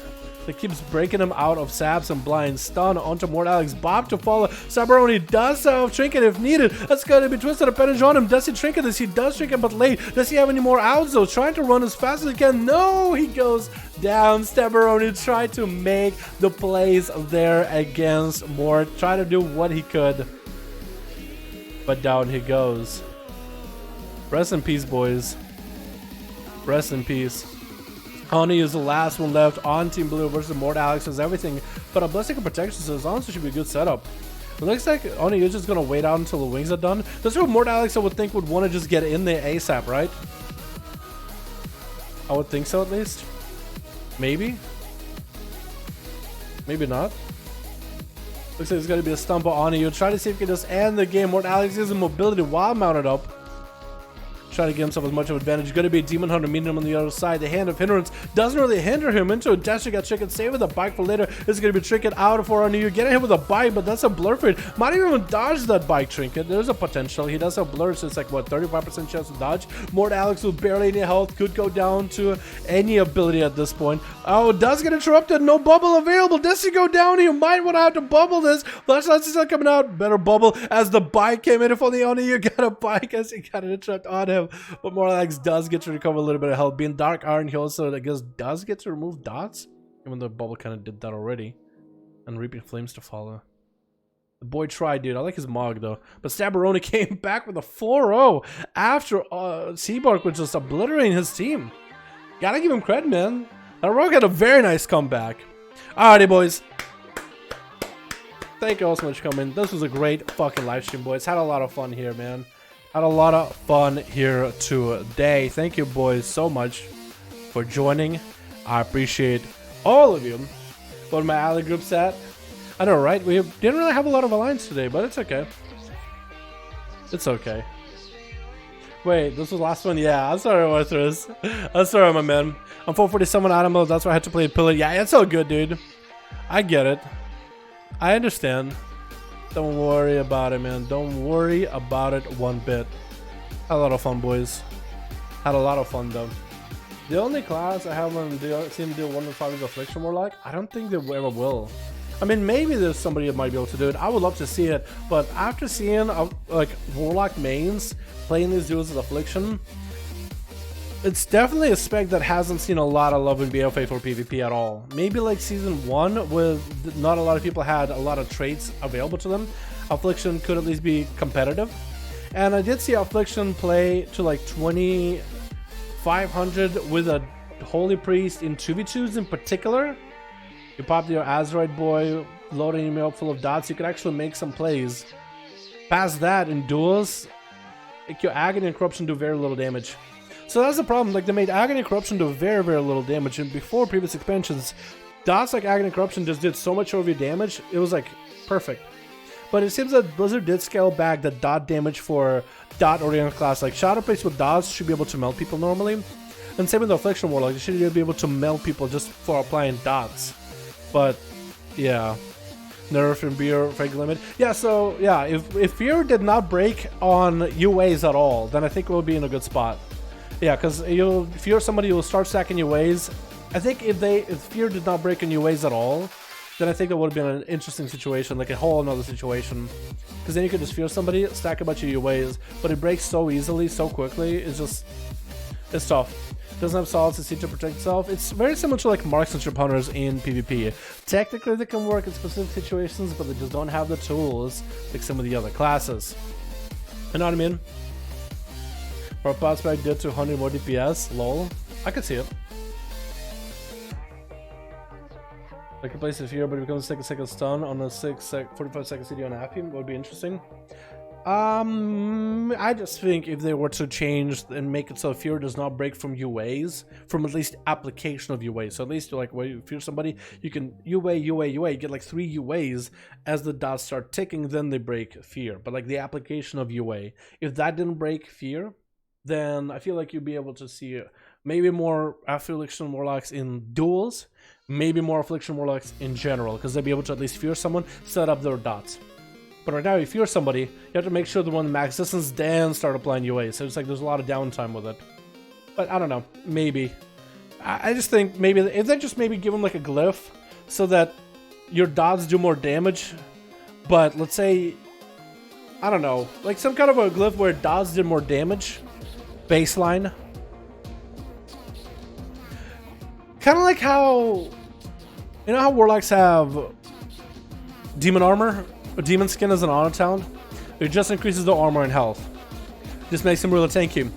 that keeps breaking him out of saps and blinds. Stun onto Mort Alex. Bob to follow. Stabberoni does have Trinket if needed. That's going to be twisted appendage on him. Does he Trinket this? He does Trinket, but late. Does he have any more outs though? Trying to run as fast as he can. No, he goes down. Stabberoni tried to make the plays there against Mort. Try to do what he could. But down he goes. Rest in peace, boys. Rest in peace. Oni is the last one left on Team Blue versus Mort Alex has everything but a Blessing of Protection, so this honestly should be a good setup. It looks like Oni is just going to wait out until the wings are done. That's what Mort Alex I would think would want to just get in there ASAP, right? I would think so at least. Maybe. Maybe not. Looks like it's going to be a stumble on you. Try to see if he can just end the game. Mort Alex uses mobility while mounted up. Trying to give himself as much of an advantage. Going to be a Demon Hunter meeting him on the other side. The Hand of Hindrance doesn't really hinder him into a dash. Got Chicken. Save with a bike for later. This is going to be Trinket out for on you. Getting him with a bike, but that's a blur for it. Might even dodge that bike Trinket. There's a potential. He does have blur, so it's like what, 35% chance to dodge. Mort Alex with barely any health could go down to any ability at this point. Oh, does get interrupted. No bubble available. Does he go down? You might want to have to bubble this. Flashlights is not coming out. Better bubble as the bike came in. If only you got a bike as he got an interrupt on him. But Mort Alex does get to recover a little bit of health. Being Dark Iron, he also, I guess, does get to remove dots. Even though the bubble kind of did that already. And Reaping Flames to follow. The boy tried, dude. I like his mog, though. But Stabberoni came back with a 4-0 after Seabark was just obliterating his team. Gotta give him credit, man. That rogue had a very nice comeback. Alrighty, boys. Thank you all so much for coming. This was a great fucking live stream, boys. Had a lot of fun here, man. Had a lot of fun here today. Thank you, boys, so much for joining. I appreciate all of you. What my ally group's at. I know, right? We didn't really have a lot of alliance today, but it's okay. It's okay. Wait, this was the last one? Yeah, I'm sorry, Arthurus. I'm sorry, my man. I'm 447 animal. That's why I had to play Pillar. Yeah, it's all good, dude. I get it. I understand. Don't worry about it, man. Don't worry about it one bit. Had a lot of fun, boys. Had a lot of fun, though. The only class I haven't seen do 1v5 is Affliction Warlock. I don't think they ever will. I mean, maybe there's somebody that might be able to do it. I would love to see it. But after seeing, like, Warlock mains playing these duels with Affliction, it's definitely a spec that hasn't seen a lot of love in BFA for PvP at all. Maybe like season 1 with not a lot of people had a lot of traits available to them. Affliction could at least be competitive. And I did see Affliction play to like 2500 with a Holy Priest in 2v2s in particular. You pop your Azeroth boy, loading him up full of dots, you could actually make some plays. Past that, in duels, like your Agony and Corruption do very little damage. So that's the problem, like they made Agony and Corruption do very, very little damage, and before previous expansions, dots like Agony and Corruption just did so much over your damage, it was like perfect. But it seems that Blizzard did scale back the dot damage for dot-oriented class, like Shadow Priest with dots should be able to melt people normally, and same with the Affliction Warlock, you should be able to melt people just for applying dots. But, yeah. Nerf and beer rank limit. Yeah, so, yeah, if Fear did not break on UAs at all, then I think we'll be in a good spot. Yeah, because if you're somebody who will start stacking UAs, I think if Fear did not break on UAs at all, then I think it would have been an interesting situation, like a whole another situation. Because then you could just fear somebody, stack a bunch of UAs, but it breaks so easily, so quickly, it's tough. Doesn't have solid CC to protect itself. It's very similar to like marks and hunters in PvP. Technically they can work in specific situations, but they just don't have the tools like some of the other classes. You know what I mean? For a prospect did 200 more DPS, lol. I could see it. Like a place of fear, but it becomes a second stun on a 45-second CD on Appy would be interesting. I just think if they were to change and make it so fear does not break from UAs, from at least application of UAs. So at least like when you fear somebody, you can UA, you get like 3 UAs as the dots start ticking, then they break fear. But like the application of UA, if that didn't break fear, then I feel like you'd be able to see maybe more Affliction Warlocks in duels, maybe more Affliction Warlocks in general, because they'd be able to at least fear someone, set up their dots. But right now, if you're somebody, you have to make sure the one max distance, then start applying UA. So it's like there's a lot of downtime with it. But I don't know, maybe. I just think maybe if they just maybe give them like a glyph so that your dots do more damage. But let's say, I don't know, like some kind of a glyph where dots did more damage, baseline. Kind of like how, you know how Warlocks have demon armor? A demon skin as an auto talent, it just increases the armor and health. Just makes them really tanky.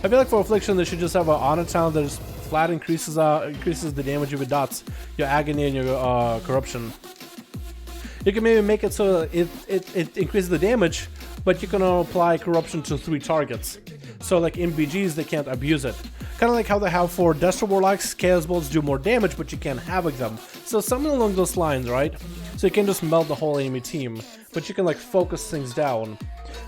I feel like for Affliction they should just have an auto talent that just flat increases the damage of your dots, your agony and your corruption. You can maybe make it so it increases the damage, but you can apply corruption to 3 targets. So like in BGs they can't abuse it. Kind of like how they have for Destro Warlocks, Chaos Bolts do more damage, but you can't havoc them. So something along those lines, right? So you can just melt the whole enemy team, but you can like focus things down.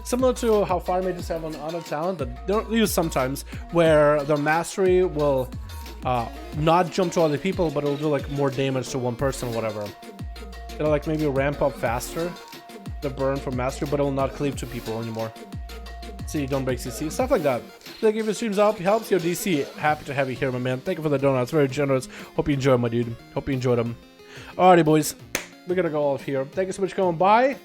Similar to how Fire Mages have an auto talent that they don't use sometimes, where their mastery will not jump to other people, but it'll do like more damage to one person or whatever. It'll like maybe ramp up faster, the burn from mastery, but it will not cleave to people anymore. So you don't break CC, stuff like that. Thank you for streams up, helps your DC. Happy to have you here, my man. Thank you for the donuts, very generous. Hope you enjoy, my dude. Hope you enjoyed them. Alrighty, boys, we're gonna go off here. Thank you so much for coming by.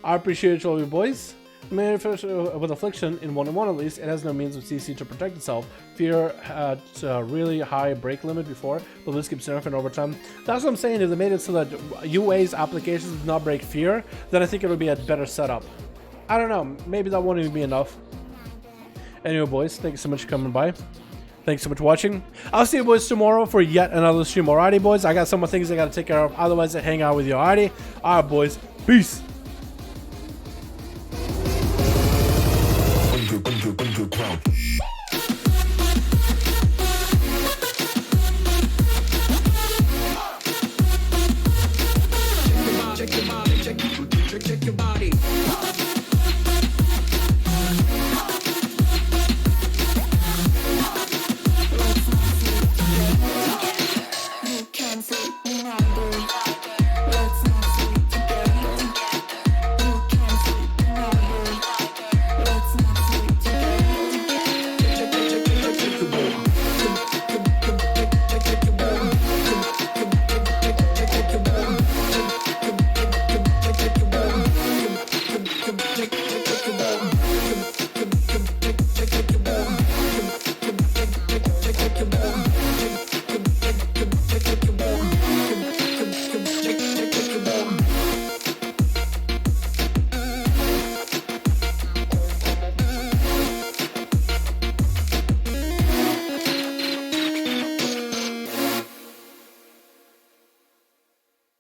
I appreciate all of you boys. With Affliction, in 1-on-1 at least, it has no means of CC to protect itself. Fear had a really high break limit before, but this keeps nerfing over time. That's what I'm saying. If they made it so that UA's applications do not break Fear, then I think it would be a better setup. I don't know. Maybe that won't even be enough. Anyway, boys, thank you so much for coming by. Thanks so much for watching. I'll see you boys tomorrow for yet another stream. Alrighty, boys. I got some more things I gotta take care of. Otherwise, I hang out with you. Alrighty. Alright, boys. Peace.
Underground.